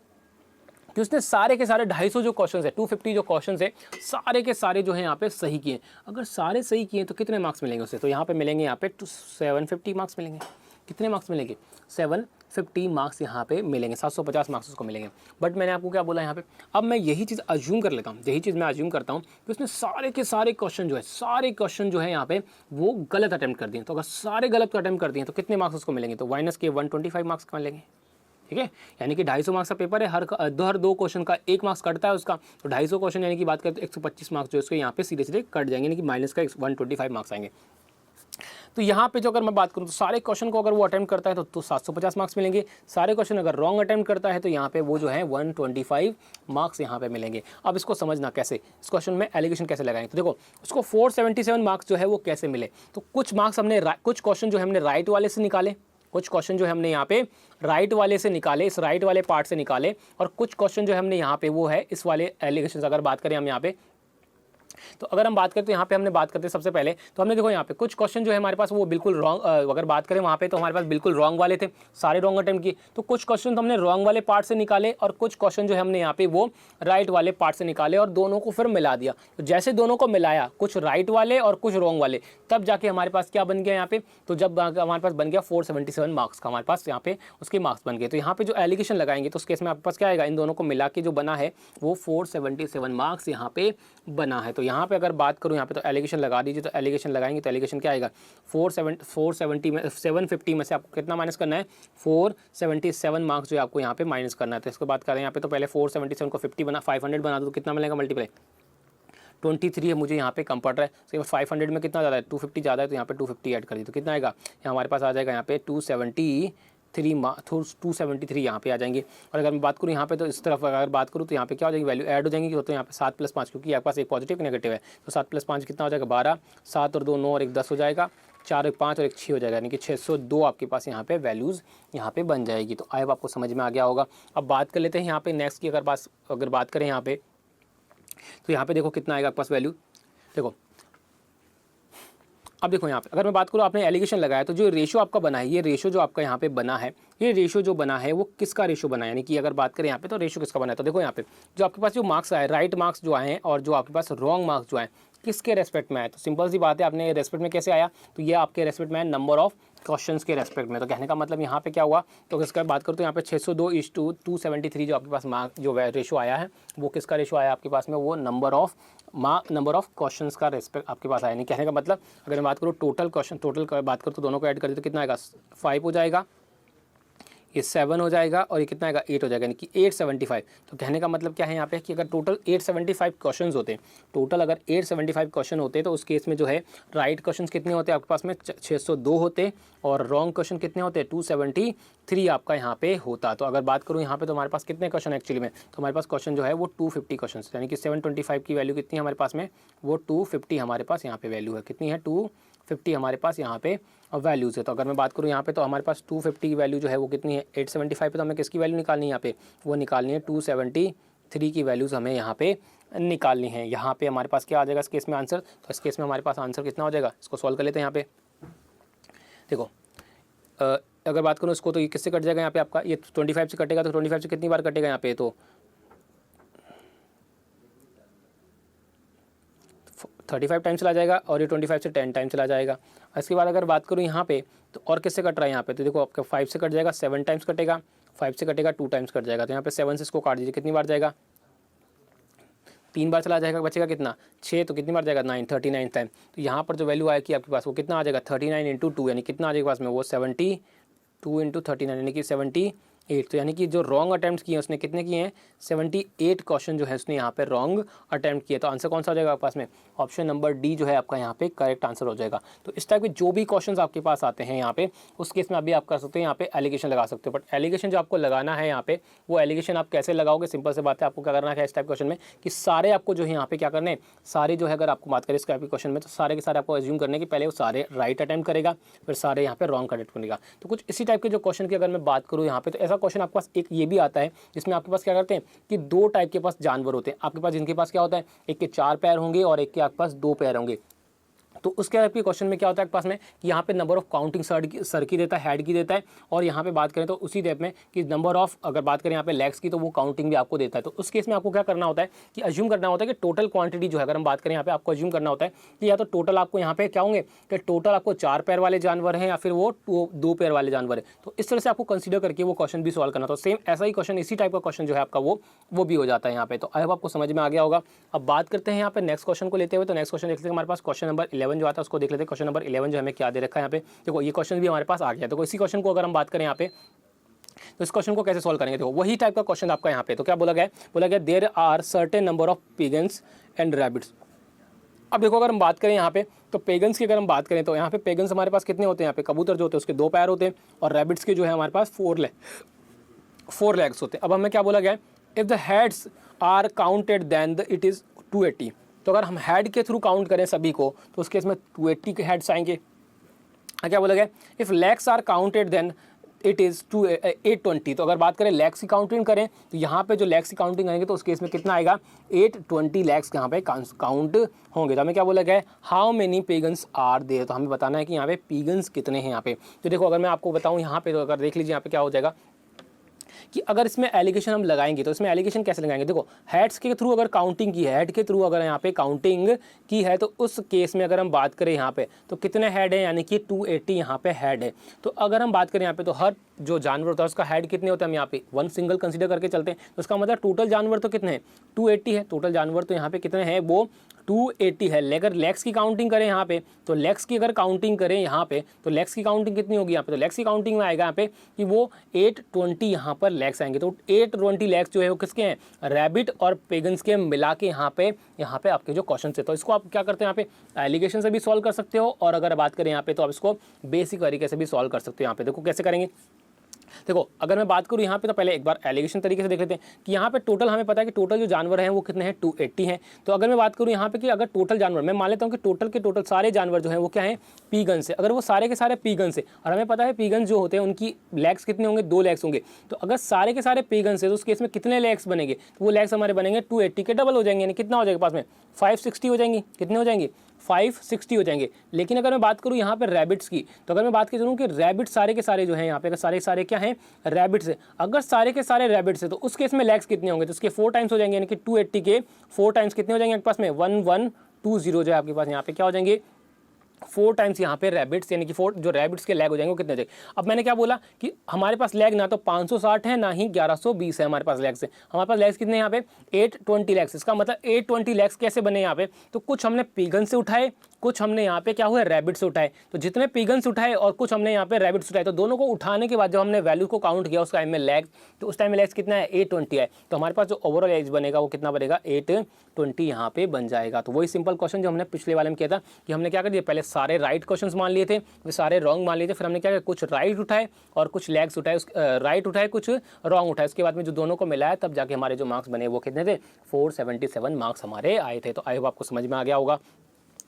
कि उसने सारे के सारे 250 जो क्वेश्चन है, 250 जो क्वेश्चन है, सारे के सारे जो है यहाँ पे सही किए। अगर सारे सही किए तो कितने मार्क्स मिलेंगे उससे? तो यहाँ पे मिलेंगे यहाँ पे 750 मार्क्स मिलेंगे। कितने मार्क्स मिलेंगे? 750 मार्क्स यहाँ पे मिलेंगे, 750 मार्क्स उसको मिलेंगे। बट मैंने आपको क्या बोला यहाँ पे? अब मैं यही चीज़ अज्यूम कर लेता हूँ, यही चीज़ मैं अज्यूम करता हूँ कि उसने सारे के सारे क्वेश्चन जो है, सारे क्वेश्चन जो है यहाँ पे वो गलत अटैम्प्ट कर दिए। तो अगर सारे गलत अटैम्प्ट कर दिए तो कितने मार्क्स उसको मिलेंगे? तो माइनस के 125 मार्क्स मिलेंगे। ठीक है, यानी कि 250 मार्क्स का पेपर है, हर दो क्वेश्चन का 1 मार्क्स कटता है उसका। तो 250 क्वेश्चन यानी कि बात करें तो 125 मार्क्स जो उसके यहाँ पे सीधे सीधे कट जाएंगे, यानी कि माइनस का 125 मार्क्स आएंगे। तो यहाँ पे जो अगर मैं बात करूँ तो सारे क्वेश्चन को अगर वो अटेम्प्ट करता है तो 750 मार्क्स मिलेंगे। सारे क्वेश्चन अगर रॉन्ग अटेम्प्ट करता है तो यहाँ पे वो जो है 125 मार्क्स यहाँ पे मिलेंगे। अब इसको समझना कैसे, इस क्वेश्चन में एलिगेशन कैसे लगाएंगे। तो देखो उसको 477 मार्क्स जो है वो कैसे मिले? तो कुछ मार्क्स हमने कुछ क्वेश्चन जो है हमने राइट वाले से निकाले, कुछ क्वेश्चन जो है हमने यहाँ पे राइट वाले से निकाले, इस राइट वाले पार्ट से निकाले, और कुछ क्वेश्चन जो है हमने यहाँ पे वो है इस वाले एलिगेशन। अगर बात करें हम यहाँ पे तो अगर हम बात करें तो यहाँ पे हमने बात करते हैं सबसे पहले तो हमने देखो यहाँ पे कुछ क्वेश्चन जो है हमारे पास वो बिल्कुल रॉन्ग, अगर बात करें वहाँ पे तो हमारे पास बिल्कुल रॉन्ग वाले थे, सारे रॉन्ग अटेम्प्ट किए। तो कुछ क्वेश्चन तो हमने रॉन्ग वाले पार्ट से निकाले और कुछ क्वेश्चन जो है हमने यहाँ पे वो राइट वाले पार्ट से निकाले और दोनों को फिर मिला दिया। तो जैसे दोनों को मिलाया, कुछ राइट वाले और कुछ रॉन्ग वाले, तब जाके हमारे पास क्या बन गया यहाँ पे? तो जब हमारे पास बन गया 477 मार्क्स का हमारे पास यहाँ पे उसके मार्क्स बन गए। तो यहाँ पे जो एलिगेशन लगाएंगे तो उस केस में आपके पास क्या आएगा? इन दोनों को मिला के जो बना है वो 477 मार्क्स यहाँ पे बना है। तो यहाँ पे अगर बात करूँ यहाँ पे तो एलिगेशन लगा दीजिए। तो एलिगेशन लगाएंगे तो एलिगेशन क्या आएगा? 470 में 750 में से आपको कितना माइनस करना है? 477 मार्क्स जो आपको यहाँ पे माइनस करना है। तो इसको बात करें यहाँ पे तो पहले 477 को 500 बना दो तो कितना मिलेगा मल्टीप्लाई? 23 है मुझे यहाँ पे कम पड़ रहा है। तो 500 में कितना ज़्यादा है? 250 ज़्यादा है, तो यहाँ पे 250 ऐड कर दी तो कितना आएगा? यहाँ हमारे पास आ जाएगा यहाँ पे 273 यहाँ पे आ जाएंगे। और अगर मैं बात करूँ यहाँ पे तो इस तरफ अगर बात करूँ तो यहाँ पे क्या हो जाएगी? वैल्यू ऐड हो जाएंगी। तो यहाँ पे 7 + 5, क्योंकि आपके पास एक पॉजिटिव नेगेटिव है तो 7 + 5 कितना हो जाएगा? 12, 7 और 2 9 और 1 10 हो जाएगा, 4 और 5 और 1 6 हो जाएगा, यानी कि 602 आपके पास यहाँ पे वैल्यूज़ यहाँ पे बन जाएगी। तो आई होप आपको समझ में आ गया होगा। अब बात कर लेते हैं यहाँ पे नेक्स्ट की अगर बात करें यहाँ पे तो यहाँ पे देखो कितना आएगा आपके पास वैल्यू। देखो अब देखो यहाँ पे अगर मैं बात करूँ आपने एलिगेशन लगाया तो जो रेशो आपका बना है, ये रेशो जो आपका यहाँ पे बना है, ये रेशो जो बना है वो किसका रेशो बना है? यानी कि अगर बात करें यहाँ पे तो रेशो किसका बना है? तो देखो यहाँ पे जो आपके पास जो मार्क्स आए, राइट मार्क्स जो आए हैं और जो आपके पास रॉन्ग मार्क्स जो आए, किसके रेस्पेक्ट में है, तो सिंपल सी बात है, आपने रेस्पेक्ट में कैसे आया, तो ये आपके रेस्पेक्ट में है नंबर ऑफ क्वेश्चंस के रेस्पेक्ट में। तो कहने का मतलब यहाँ पे क्या हुआ, तो इसका बात करूँ तो यहाँ पे 602:273 जो आपके पास मार्क जो रेशो आया है, वो किसका रेशो आया आपके पास में, वो नंबर ऑफ क्वेश्चंस का रेस्पेक्ट आपके पास आया। नहीं, कहने का मतलब अगर मैं बात करूँ टोटल क्वेश्चन, टोटल बात करूँ तो दोनों को ऐड कर दे तो कितना आएगा, 5 हो जाएगा, ये 7 हो जाएगा, और ये कितना आएगा, 8 हो जाएगा, यानी कि 875। तो कहने का मतलब क्या है यहाँ पे कि अगर टोटल 875 क्वेश्चंस होते हैं, टोटल अगर 875 क्वेश्चन होते तो उस केस में जो है राइट क्वेश्चंस कितने होते हैं आपके पास में, 602 होते, और रॉन्ग क्वेश्चन कितने होते हैं, 273 आपका यहाँ पे होता। तो अगर बात करूँ यहाँ पे तो हमारे पास कितने क्वेश्चन एक्चुअली में, तो हमारे पास क्वेश्चन जो है वो 250 क्वेश्चन, यानी कि 725 की वैल्यू कितनी है हमारे पास में, वो 250 हमारे पास यहाँ पे वैल्यू है, कितनी है, 250 हमारे पास यहाँ पे वैल्यूज़ है। तो अगर मैं बात करूँ यहाँ पे तो हमारे पास 250 की वैल्यू जो है वो कितनी है, 875 पे, तो हमें किसकी वैल्यू निकालनी है यहाँ पे, वो निकालनी है 273 की वैल्यूज़ हमें यहाँ पे निकालनी है। यहाँ पे हमारे पास क्या आ जाएगा इस केस में आंसर, तो इस केस में हमारे पास आंसर कितना हो जाएगा, इसको सॉल्व कर लेते हैं। यहाँ पे देखो अगर बात करूँ इसको तो ये किससे कट जाएगा यहाँ पे आपका, ये 25 से कटेगा, तो 25 से कितनी बार कटेगा यहाँ पे, तो 35 टाइम चला जाएगा, और ये 25 से 10 टाइम चला जाएगा। इसके बाद अगर बात करूँ यहाँ पे तो और किससे कट रहा है यहाँ पे, तो देखो आपका 5 से कट जाएगा, 7 टाइम्स कटेगा, 5 से कटेगा 2 टाइम्स कट जाएगा, तो यहाँ पे 7 से इसको काट दीजिए, कितनी बार जाएगा, 3 बार चला जाएगा, बचेगा कितना, 6, तो कितनी बार जाएगा, 9, 39 टाइम। तो यहाँ पर जो वैल्यू आएगी आपके पास वो कितना आ जाएगा, 39 × 2, यानी कितना आ जाएगा पास में, वो 72 × 39, यानी कि 78। तो यानी कि जो रॉन्ग अटैम्प्ट किए उसने कितने किए हैं, 78 क्वेश्चन जो है उसने यहाँ पे रॉन्ग अटैम्प्ट किए। तो आंसर कौन सा हो जाएगा आपके पास में, ऑप्शन नंबर डी जो है आपका यहाँ पे करेक्ट आंसर हो जाएगा। तो इस टाइप के जो भी क्वेश्चंस आपके पास आते हैं यहाँ पे, उस केस में अभी आप कर सकते हैं यहाँ पे एलिगेशन लगा सकते हो। बट एलिगेशन जो आपको लगाना है यहाँ पे, वो एलिगेशन आप कैसे लगाओगे, सिंपल से बात है, आपको क्या करना है इस टाइप क्वेश्चन में कि सारे आपको जो है यहाँ पे क्या करने, सारे जो है अगर आपको बात करें इस टाइप के क्वेश्चन में, तो सारे के सारे आपको एज्यूम करने की पहले वो सारे राइट अटैम्प्ट करेगा, फिर सारे यहाँ पे रॉन्ग अटैम्प्ट करेगा। तो कुछ इसी टाइप के जो क्वेश्चन की अगर मैं बात करूँ यहाँ पे, तो ऐसा क्वेश्चन आपके पास एक ये भी आता है जिसमें आपके पास क्या करते हैं कि 2 टाइप के पास जानवर होते हैं आपके पास, जिनके पास क्या होता है, एक के 4 पैर होंगे और एक के आपके पास 2 पैर होंगे। तो उसके आपके क्वेश्चन में क्या होता है आपके पास में कि यहाँ पे नंबर ऑफ काउंटिंग सर की देता है, हेड की देता है, और यहाँ पे बात करें तो उसी टाइप में कि नंबर ऑफ अगर बात करें यहाँ पे लेग्स की, तो वो काउंटिंग भी आपको देता है। तो उस केस में आपको क्या करना होता है कि अज्यूम करना होता है कि टोटल क्वांटिटी जो है, अगर हम बात करें यहाँ पे, आपको अज्यूम करना होता है कि या तो टोटल आपको यहाँ पे क्या होंगे कि टोटल आपको 4 पैर वाले जानवर हैं या फिर वो 2 पैर वाले जानवर है। तो इस तरह से आपको कंसिडर करके वो क्वेश्चन भी सॉल्व करना। तो सेम ऐसा ही क्वेश्चन, इसी टाइप का क्वेश्चन जो है आपका वो भी हो जाता है यहाँ पे। तो आई होप आपको समझ में आ गया होगा। अब बात करते हैं यहाँ पे नेक्स्ट क्वेश्चन को लेते हुए। तो नेक्स्ट क्वेश्चन देखते हैं हमारे पास क्वेश्चन नंबर 11 जो आता है उसको देख लेते हैं। क्वेश्चन नंबर 11 जो हमें क्या दे रखा है यहाँ पे, देखो ये क्वेश्चन भी हमारे पास आ गया। तो इसी क्वेश्चन को अगर हम बात करें यहाँ पे, तो इस क्वेश्चन को कैसे सॉल्व करेंगे, देखो वही टाइप का क्वेश्चन आपका यहाँ पे। तो क्या बोला गया there are certain number of pigeons and rabbits. अब देखो अगर हम बात करें यहाँ पे, तो पेगन्स की अगर हम बात करें तो यहाँ पे पेगन्स हमारे पास कितने होते हैं, यहाँ पे कबूतर जो होते हैं उसके 2 पैर होते हैं, और रैबिट्स के जो है हमारे पास 4 लेग्स होते हैं। अब हमें क्या बोला गया है, if the heads are counted then it is 280। तो अगर हम हेड के थ्रू काउंट करें सभी को, तो उस केस में 280 के हेड्स आएंगे। क्या बोला गया, if legs are counted then it is 820। तो अगर बात करें लेग्स की काउंटिंग करें, तो यहाँ पे जो लेग्स की काउंटिंग करेंगे तो उस केस में कितना आएगा, 820 लेग्स यहाँ पे काउंट होंगे। तो हमें क्या बोला गया है, how many pigeons are there. तो हमें बताना है कि यहाँ पे पेगन्स कितने हैं यहाँ पे। तो देखो अगर मैं आपको बताऊँ यहाँ पे, तो अगर देख लीजिए यहाँ पे क्या हो जाएगा कि अगर इसमें एलिगेशन हम लगाएंगे, तो इसमें एलिगेशन कैसे लगाएंगे, देखो हेड्स के थ्रू अगर काउंटिंग की है, हेड के थ्रू अगर यहाँ पे काउंटिंग की है, तो उस केस में अगर हम बात करें यहाँ पे, तो कितने हेड है, यानी कि 280 यहाँ पे हेड है। तो अगर हम बात करें यहाँ पे, तो हर जो जानवर होता है उसका हेड कितने होते हैं, हम यहाँ पे 1 सिंगल कंसीडर करके चलते हैं। तो उसका मतलब टोटल जानवर तो कितने हैं, 280 है। टोटल जानवर तो यहाँ पे कितने हैं, वो 280 है। अगर लेग्स की काउंटिंग करें यहाँ पे, तो लेग्स की अगर काउंटिंग करें यहाँ पे, तो लेग्स की काउंटिंग कितनी होगी यहाँ पे, तो लेग्स की काउंटिंग में आएगा यहाँ पे कि वो 820 यहाँ पर लेग्स आएंगे। तो 820 लेग्स जो है वो किसके हैं, रैबिट और पेगन्स के मिला के यहाँ पे आपके जो क्वेश्चन है। तो इसको आप क्या करते हैं यहाँ पे, एलिगेशन से भी सॉल्व कर सकते हो, और अगर बात करें यहाँ पे तो आप इसको बेसिक तरीके से भी सॉल्व कर सकते हो। यहाँ पे देखो कैसे करेंगे, देखो अगर मैं बात करूँ यहाँ पे, तो पहले एक बार एलिगेशन तरीके से देख लेते हैं कि यहाँ पे टोटल हमें पता है कि टोटल जो जानवर हैं वो कितने हैं, 280 हैं। तो अगर मैं बात करूँ यहाँ पे कि अगर टोटल जानवर, मैं मान लेता हूँ कि टोटल के टोटल सारे जानवर जो हैं वो क्या हैं, पीगन से। अगर वो सारे के सारे पीगन से, और हमें पता है पीगन जो होते हैं उनकी लेग्स कितने होंगे, 2 लेग्स होंगे। तो अगर सारे के सारे पीगन से, तो उस केस में कितने लेग्स बनेंगे, तो वो लेग्स हमारे बनेंगे 280 के डबल हो जाएंगे, यानी कितना हो जाएगा पास में 560 हो जाएंगी। कितने हो जाएंगे, 560 हो जाएंगे। लेकिन अगर मैं बात करूँ यहाँ पे रैबिट्स की, तो अगर मैं बात करूँ कि रैबिट सारे के सारे जो हैं यहाँ पे, अगर सारे सारे क्या हैं, रैबिट्स है। अगर सारे के सारे रैबिट्स है, तो उस केस में लेग्स कितने होंगे, तो उसके 4 टाइम्स हो जाएंगे, यानी कि 280 के 4 टाइम्स कितने हो जाएंगे आपके पास में, 2 0 जो है आपके पास यहाँ पे क्या हो जाएंगे 4 टाइम्स यहाँ पे रैबिट्स, यानी कि 4 जो रैबिट्स के लैग हो जाएंगे वो कितने हो जाएंगे। अब मैंने क्या बोला कि हमारे पास लैग ना तो 560 है ना ही 1120 है हमारे पास लैग्स है। हमारे पास लैग्स कितने यहाँ पे 820 लैग्स। इसका मतलब 820 लैग्स कैसे बने यहाँ पे, तो कुछ हमने पिगन से उठाए, कुछ हमने यहाँ पे क्या हुआ रैबिट से उठाए। तो जितने पिगन से उठाए और कुछ हमने यहाँ पे रैबिट से उठाए, तो दोनों को उठाने के बाद जब हमने वैल्यू को काउंट किया उस टाइम में लैग, तो उस टाइम में लैग्स कितना है 820 है। तो हमारे पास जो ओवरऑल एज बनेगा वो कितना बनेगा 820 यहाँ पे बन जाएगा। तो वही सिंपल क्वेश्चन जो हमने पिछले वाले में किया था कि हमने क्या कर दिया, पहले सारे राइट क्वेश्चंस मान लिए थे, वे सारे रॉन्ग मान लिए थे, फिर हमने क्या किया कुछ राइट उठाए और कुछ लैग्स उठाए, राइट उठाए कुछ रॉन्ग उठाए, उसके बाद में जो दोनों को मिलाया तब जाके हमारे जो मार्क्स बने वो कितने थे 477 मार्क्स हमारे आए थे। तो आई होप आपको समझ में आ गया होगा।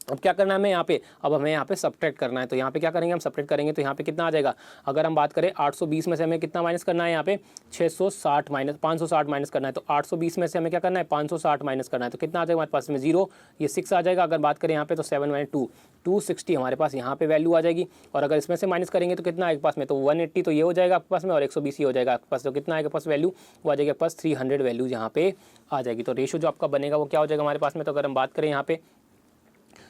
अब क्या करना है हमें यहाँ पे, अब हमें यहाँ पे सब्ट्रैक्ट करना है। तो यहाँ पे क्या करेंगे हम सब्ट्रैक्ट करेंगे तो यहाँ पे कितना आ जाएगा, अगर हम बात करें 820 में से हमें कितना माइनस करना है यहाँ पे 660 माइनस 560 माइनस करना है। तो 820 में से हमें क्या करना है 560 माइनस करना है, तो कितना आ जाएगा हमारे पास में 0, ये 6 आ जाएगा। अगर बात करें यहाँ पे तो 7 माइनस 2 260 हमारे पास यहाँ पे वैल्यू आ जाएगी। और अगर इसमें से माइनस करेंगे तो कितना आएगा पास में, तो 180 तो ये हो जाएगा आपके पास में और 120 ये हो जाएगा आपके पास। तो कितना आएगा पास वैल्यू, वो आ जाएगा पास 300 वैल्यू यहाँ पे आ जाएगी। तो रेशो जो आपका बनेगा वो क्या हो जाएगा हमारे पास में, तो अगर हम बात करें यहाँ पे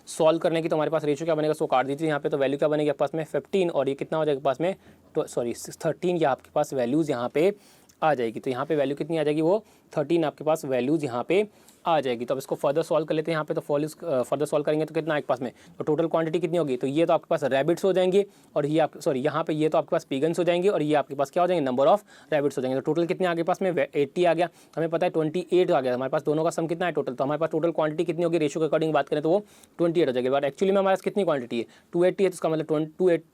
सॉल्व करने की तो हमारे पास रेशियो क्या बनेगा, सो काट दीजिए यहाँ पे। तो वैल्यू क्या बनेगी आपके पास में 15 और ये कितना हो जाएगा पास में सॉरी 13 या आपके पास वैल्यूज़ यहाँ पे आ जाएगी। तो यहाँ पे वैल्यू कितनी आ जाएगी, वो 13 आपके पास वैल्यूज़ यहाँ पे आ जाएगी। तो अब इसको फर्दर सॉल्व कर लेते हैं यहाँ पे। तो फर्दर सॉल्व करेंगे तो कितना आपके पास में, तो टोटल क्वांटिटी कितनी होगी, तो ये तो आपके पास रैबिट्स हो जाएंगे और ये आप सॉरी यहाँ पे ये तो आपके पास पिगन्स हो जाएंगे और ये आपके पास क्या हो जाएंगे नंबर ऑफ रैबिट्स हो जाएंगे। तो टोटल कितने आगे पास में 80 आ गया, हमें पता है 28 आ गया हमारे पास, दोनों का सम कितना है टोटल। तो हमारे पास टोटल क्वांटिटी कितनी होगी रेशियो के अकॉर्डिंग बात करें तो वो 28 हो जाएगी। बट एक्चुअली में हमारे पास कितनी क्वांटिटी है 280 है, तो इसका मतलब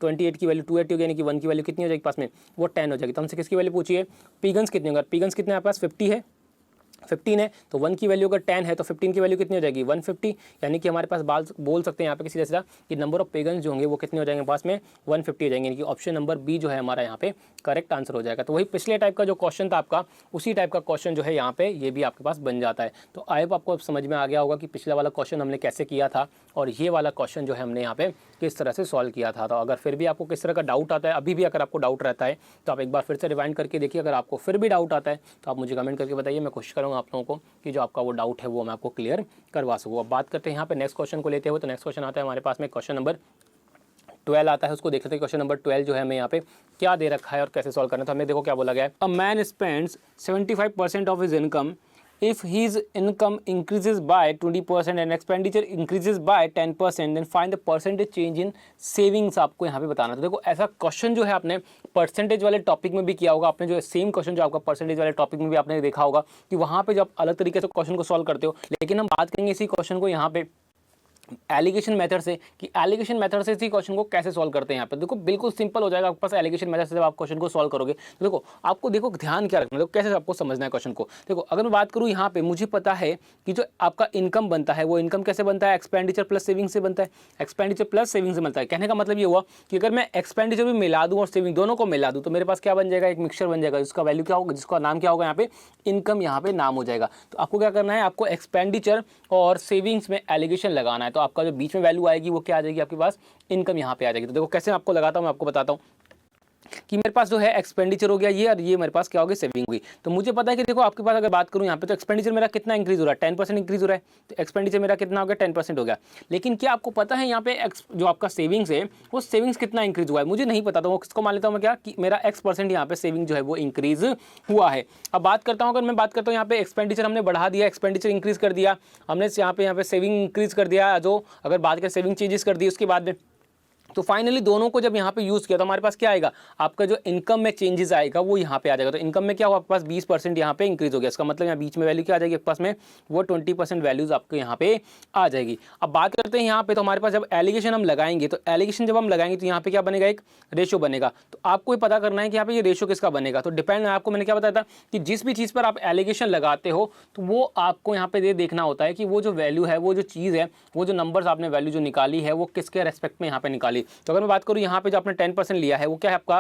28 की वैल्यू 280 हो गई, यानी कि 1 की वैल्यू कितनी हो जाएगी पास में, वो 10 हो जाएगी। तो हमसे किसकी वैल्यू पूछिए पिगन्स कितनी होगा, पिगन्स कितने आपके पास 50 है 15 है, तो 1 की वैल्यू अगर 10 है तो 15 की वैल्यू कितनी हो जाएगी 150, यानी कि हमारे पास बोल सकते हैं यहाँ पे किसी सीधा कि नंबर ऑफ पेगन्स जो होंगे वो कितने हो जाएंगे पास में 150 हो जाएंगे, यानी कि ऑप्शन नंबर बी जो है हमारा यहाँ पे करेक्ट आंसर हो जाएगा। तो वही पिछले टाइप का जो क्वेश्चन था आपका, उसी टाइप का क्वेश्चन जो है यहाँ पे ये भी आपके पास बन जाता है। तो आई होप आपको समझ में आ गया होगा कि पिछला वाला क्वेश्चन हमने कैसे किया था और ये वाला क्वेश्चन जो है हमने यहाँ पे किस तरह से सॉल्व किया था। तो अगर फिर भी आपको किस तरह का डाउट आता है, अभी भी अगर आपको डाउट रहता है तो आप एक बार फिर से रिवाइंड करके देखिए। अगर आपको फिर भी डाउट आता है तो आप मुझे कमेंट करके बताइए, मैं कोशिश करूँगा आप लोगों को कि जो आपका वो डाउट है वो मैं आपको क्लियर करवा सकूँ। अब बात करते हैं यहाँ पे नेक्स्ट क्वेश्चन को लेते हुए। तो नेक्स्ट क्वेश्चन आता है हमारे पास में क्वेश्चन नंबर 12 आता है, उसको देख लेते हैं। क्वेश्चन नंबर 12 जो है हमें यहाँ पे क्या दे रखा है और कैसे सॉल्व करना है। तो हमें देखो क्या बोला गया है, a man spends 75% of his income if his income increases by 20% and expenditure increases by 10%, then find the percentage change in savings। आपको यहाँ पे बताना। तो देखो ऐसा क्वेश्चन जो है आपने परसेंटेज वाले टॉपिक में भी किया होगा, आपने जो सेम क्वेश्चन जो आपका परसेंटेज वाले टॉपिक में भी आपने देखा होगा कि वहाँ पे जब अलग तरीके से क्वेश्चन को सॉल्व करते हो। लेकिन हम बात करेंगे इसी क्वेश्चन को यहाँ पे एलिगेशन मेथड से, कि एलिगेशन मेथड से इसी क्वेश्चन को कैसे सॉल्व करते हैं। यहाँ पे देखो बिल्कुल सिंपल हो जाएगा आपके पास एलिगेशन मेथड से जब आप क्वेश्चन को सॉल्व करोगे। तो देखो आपको देखो ध्यान क्या रखना है, देखो कैसे आपको समझना है क्वेश्चन को। देखो अगर मैं बात करूँ यहाँ पे, मुझे पता है कि जो आपका इनकम बनता है वो इनकम कैसे बनता है, एक्सपेंडिचर प्लस सेविंग से बनता है, एक्सपेंडिचर प्लस सेविंग से बनता है। कहने का मतलब ये हुआ कि अगर मैं एक्सपेंडिचर भी मिला दूँ और सेविंग दोनों को मिला दूँ तो मेरे पास क्या बन जाएगा, एक मिक्सचर बन जाएगा जिसका वैल्यू क्या होगा, जिसका नाम क्या होगा यहाँ पे इनकम यहाँ पे नाम हो जाएगा। तो आपको क्या करना है, आपको एक्सपेंडिचर और सेविंग्स में एलिगेशन लगाना है। तो आपका जो बीच में वैल्यू आएगी वो क्या आ जाएगी आपके पास इनकम यहाँ पे आ जाएगी। तो देखो कैसे आपको लगाता हूँ, मैं आपको बताता हूँ कि मेरे पास जो है एक्सपेंडिचर हो गया ये और ये मेरे पास क्या होगी सेविंग हुई। तो मुझे पता है कि देखो आपके पास अगर बात करूं यहाँ पे तो एक्सपेंडिचर मेरा कितना इंक्रीज हो रहा है 10% इंक्रीज हो रहा है। तो एक्सपेंडिचर मेरा कितना हो गया 10% हो गया। लेकिन क्या आपको पता है यहाँ पे जो आपका सेविंग्स है वो सेविंग्स कितना इंक्रीज हुआ है, मुझे नहीं पता। तो वो किसको मान लेता हूँ मैं क्या कि मेरा X% यहाँ पे सेविंग जो है वो इंक्रीज हुआ है। अब बात करता हूँ, अगर मैं बात करता हूँ यहाँ पे एक्सपेंडिचर हमने बढ़ा दिया, एक्सपेंडिचर इंक्रीज कर दिया हमने, यहाँ पे सेविंग इंक्रीज कर दिया, जो अगर बात करें सेविंग चेंजेस कर दी उसके बाद में, तो फाइनली दोनों को जब यहाँ पे यूज़ किया तो हमारे पास क्या आएगा, आपका जो इनकम में चेंजेस आएगा वो यहाँ पे आ जाएगा। तो इनकम में क्या हुआ आपके पास 20% यहाँ पे इंक्रीज हो गया। इसका मतलब यहाँ बीच में वैल्यू क्या आ जाएगी आपके पास में, वो 20% वैल्यूज आपको यहाँ पे आ जाएगी। अब बात करते हैं यहाँ पे, तो हमारे पास जब एलिगेशन हम लगाएंगे तो एलिगेशन जब हम लगाएंगे तो यहाँ पे क्या बनेगा, एक रेशो बनेगा। तो आपको ये पता करना है कि यहाँ पे ये रेशो किसका बनेगा। तो डिपेंड है, आपको मैंने क्या बताया था कि जिस भी चीज़ पर आप एलिगेशन लगाते हो तो वो आपको यहाँ पे ये देखना होता है कि वो जो वैल्यू है, वो जो चीज़ है, वो जो नंबर्स आपने वैल्यू जो निकाली है वो किसके रेस्पेक्ट में यहाँ पे निकाली। तो अगर मैं बात करूँ यहाँ पे जो आपने 10% लिया है वो क्या है आपका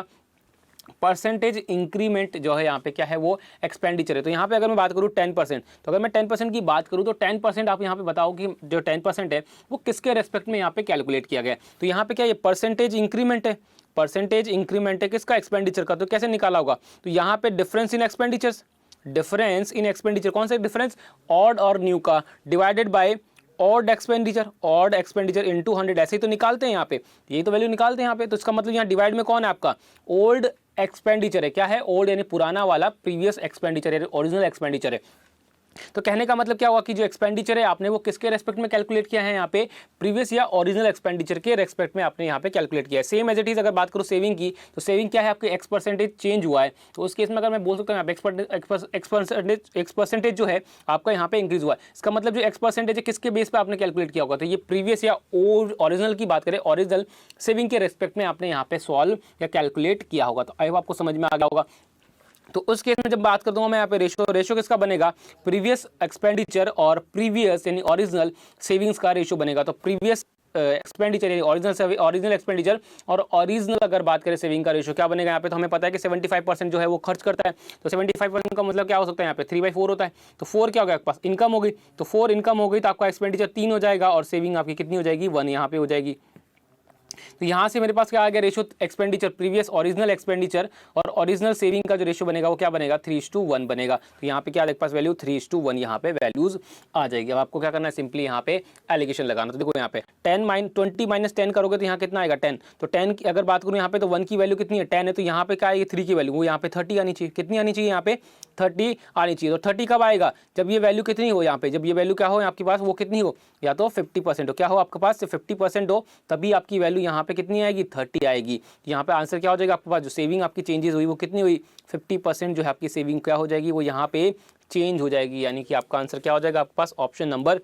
परसेंटेज इंक्रीमेंट जो है यहाँ पे क्या है वो एक्सपेंडिचर है। तो यहाँ पे अगर मैं बात करूँ 10%, तो अगर मैं 10% की बात करूँ तो 10% आप यहाँ पे बताओ कि जो 10% है वो किसके रेस्पेक्ट में यहाँ पे कैलकुलेट किया गया है। तो यहाँ पे क्या ये परसेंटेज इंक्रीमेंट है, परसेंटेज इंक्रीमेंट है किसका, एक्सपेंडिचर का। तो कैसे निकाला होगा, तो यहाँ पे difference in expenditures, difference in expenditure, कौन सा डिफरेंस, ऑड और न्यू का, divided by odd expenditure into 100 ऐसे ही तो निकालते हैं यहाँ पे, यही तो वैल्यू निकालते हैं यहाँ पे। तो इसका मतलब यहाँ डिवाइड में कौन है आपका, ओल्ड एक्सपेंडिचर है। क्या है, ओल्ड यानी पुराना वाला, प्रीवियस एक्सपेंडिचर यानी ओरिजिनल एक्सपेंडिचर है। तो कहने का मतलब क्या हुआ कि जो एक्सपेंडिचर है आपने वो किसके रेस्पेक्ट में कैलकुलेट किया है, यहाँ पे प्रीवियस या ओरिजिनल एक्सपेंडिचर के रेस्पेक्ट में आपने यहाँ पे कैलकुलेट किया है। सेम एज इट इज अगर बात करूँ सेविंग की, तो सेविंग क्या है आपके एक्स परसेंटेज चेंज हुआ है, तो उस केस में अगर मैं बोल सकता हूँ एक्स परसेंटेज जो है आपका यहाँ पे इंक्रीज हुआ है। इसका मतलब जो एक्स परसेंटेज है किसके बेस पे आपने कैलकुलेट किया होगा, तो ये प्रीवियस या ओरिजिनल की बात करें, ओरिजिनल सेविंग के रेस्पेक्ट में आपने यहाँ पे सॉल्व या कैलकुलेट किया होगा। तो आई होप आपको समझ में आ गया होगा। तो उस केस में जब बात कर दूंगा मैं यहाँ पे रेशो किसका बनेगा, प्रीवियस एक्सपेंडिचर और प्रीवियस यानी ओरिजिनल सेविंग्स का रेशो बनेगा। तो प्रीवियस एक्सपेंडिचर यानी ओरिजिनल एक्सपेंडिचर और ओरिजिनल अगर बात करें सेविंग का रेशो क्या बनेगा यहाँ पे, तो हमें पता है कि 75% जो है वो खर्च करता है। तो 75% का मतलब क्या हो सकता है, यहाँ पे 3/4 होता है। तो 4 क्या हो गया आपके पास, इनकम हो गई। तो 4 इनकम हो गई तो आपका एक्सपेंडिचर 3 हो जाएगा और सेविंग आपकी कितनी हो जाएगी, 1 यहाँ पे हो जाएगी। तो यहाँ से मेरे पास क्या आ गया, ratio expenditure previous original expenditure और ओरिजिनल सेविंग का जो रेशो बनेगा वो क्या बनेगा, 3:1 बनेगा। तो यहाँ पे क्या पास वैल्यू 3:1 यहाँ पे वैल्यूज आ जाएगी। अब आपको क्या करना है, सिंपली यहाँ पे एलिगेशन लगाना। तो देखो यहाँ पे 20 - 10 करोगे तो यहाँ कितना आएगा 10। तो 10 की अगर बात करूँ यहाँ पे तो 1 की वैल्यू कितनी है 10 है, तो यहाँ पे क्या है 3 की वैल्यू वो यहाँ पे 30 आनी चाहिए। कितनी आनी चाहिए यहाँ पे 30 आनी चाहिए। तो 30 कब आएगा, जब ये वैल्यू कितनी हो, यहाँ पे जब ये वैल्यू क्या हो आपके पास वो कितनी हो, या तो 50% हो, क्या हो आपके पास 50% हो, तभी आपकी वैल्यू यहाँ पे कितनी आएगी 30 आएगी। यहाँ पे आंसर क्या हो जाएगा आपके पास, जो सेविंग आपकी चेंजेस हुई वो कितनी हुई 50% जो है आपकी सेविंग क्या हो जाएगी वो यहाँ पे चेंज हो जाएगी। यानी कि आपका आंसर क्या हो जाएगा आपके पास, ऑप्शन नंबर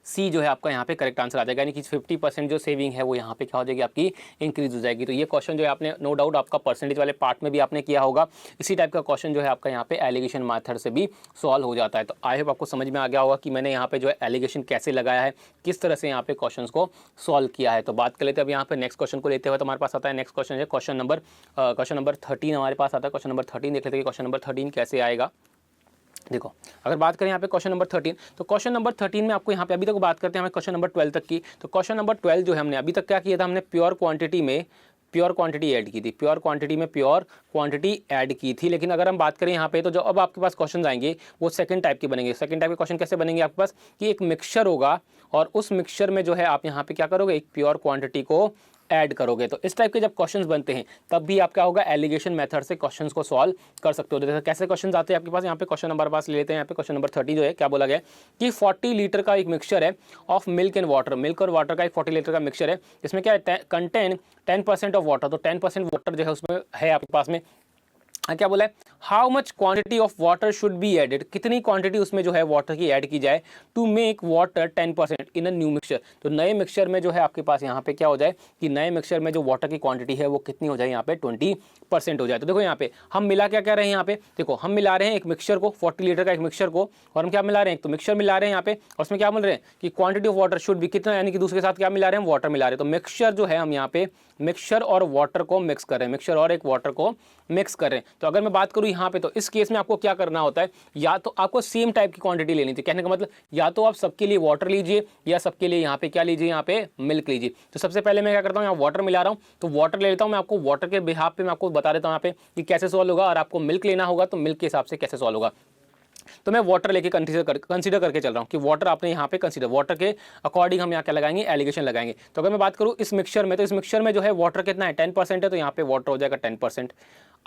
सी जो है आपका यहाँ पे करेक्ट आंसर आ जाएगा। यानी कि 50% जो सेविंग है वो यहाँ पे क्या हो जाएगी आपकी इंक्रीज हो जाएगी। तो ये क्वेश्चन जो है आपने नो डाउट आपका परसेंटेज वाले पार्ट में भी आपने किया होगा। इसी टाइप का क्वेश्चन जो है आपका यहाँ पे एलिगेशन मेथड से भी सॉल्व हो जाता है। तो आई होप आपको समझ में आ गया होगा कि मैंने यहाँ पे जो है एलिगेशन कैसे लगाया है, किस तरह से यहाँ पे क्वेश्चन को सॉल्व किया है। तो बात कर लेते हैं अब यहाँ पे नेक्स्ट क्वेश्चन को लेते हुए। तो हमारे पास आता है नेक्स्ट क्वेश्चन है क्वेश्चन नंबर 13 हमारे पास आता है। क्वेश्चन नंबर 13 देख लेते हैं क्वेश्चन नंबर 13 कैसे आएगा। देखो अगर बात करें यहाँ पे क्वेश्चन नंबर 13, तो क्वेश्चन नंबर 13 में आपको यहाँ पे अभी तक बात करते हैं हमें क्वेश्चन नंबर 12 तक की। तो क्वेश्चन नंबर 12 जो है हमने अभी तक क्या किया था, हमने प्योर क्वांटिटी ऐड की थी, प्योर क्वांटिटी ऐड की थी। लेकिन अगर हम बात करें यहाँ पे तो जो अब आपके पास क्वेश्चन आएंगे वो सेकंड टाइप के बनेंगे। सेकंड टाइप के क्वेश्चन कैसे बनेंगे आपके पास, कि एक मिक्सचर होगा और उस मिक्सचर में जो है आप यहाँ पे क्या करोगे, एक प्योर क्वांटिटी को ऐड करोगे। तो इस टाइप के जब क्वेश्चंस बनते हैं तब भी आप क्या होगा, एलिगेशन मेथड से क्वेश्चंस को सॉल्व कर सकते हो। जैसे कैसे क्वेश्चंस आते हैं आपके पास, यहाँ पे क्वेश्चन नंबर पास ले लेते हैं। यहाँ पे क्वेश्चन नंबर 30 जो है क्या बोला गया कि 40 लीटर का एक मिक्सचर है of milk and water, milk और वाटर का एक 40 लीटर का मिक्सचर है। इसमें क्या है, कंटेन 10% ऑफ वाटर। तो 10% वाटर जो है उसमें है आपके पास में, क्या बोला है, how much quantity of water should be added, कितनी क्वांटिटी उसमें जो है वाटर की ऐड की जाए to make water 10% in a new mixture. तो नए मिक्सचर में जो है आपके पास यहाँ पे क्या हो जाए कि नए मिक्सचर में जो वाटर की क्वांटिटी है वो कितनी हो जाए, यहाँ पे 20% हो जाए। तो देखो यहाँ पे हम मिला क्या कह रहे हैं, यहाँ पे देखो हम मिला रहे हैं एक मिक्सचर को, 40 लीटर का एक मिक्सचर को, और हम क्या मिला रहे हैं, तो मिक्सचर मिला रहे हैं यहाँ पे, और उसमें क्या मिल रहे हैं कि क्वांटिटी ऑफ वाटर शुड भी कितना, यानी कि दूसरे के साथ क्या मिला रहे हैं, वाटर मिला रहे हैं। तो मिक्सचर जो है हम यहाँ पे मिक्सचर और वाटर को मिक्स कर रहे हैं, मिक्सचर और एक वाटर को मिक्स कर रहे हैं। तो अगर मैं बात करूँ यहाँ पे, तो इस केस में आपको क्या करना होता है, या तो आपको सेम टाइप की क्वांटिटी लेनी थी। कहने का मतलब या तो आप सबके लिए वाटर लीजिए या सबके लिए यहाँ पे क्या लीजिए, यहाँ पे मिल्क लीजिए। तो सबसे पहले मैं क्या करता हूँ, यहाँ वाटर मिला रहा हूँ, तो वाटर ले लेता हूँ मैं। आपको वाटर के बिहाफ पे मैं आपको बता देता हूँ यहाँ पे कि कैसे सॉल्व होगा, और आपको मिल्क लेना होगा तो मिल्क के हिसाब से कैसे सॉल्व होगा। तो मैं वाटर लेके कंसीडर करके चल रहा हूँ कि वाटर आपने यहाँ पे कंसीडर, वाटर के अकॉर्डिंग हम यहाँ क्या लगाएंगे, एलिगेशन लगाएंगे। तो अगर मैं बात करूँ इस मिक्सचर में, तो इस मिक्सचर में जो है वाटर कितना है 10% है, तो यहाँ पे वाटर हो जाएगा 10%।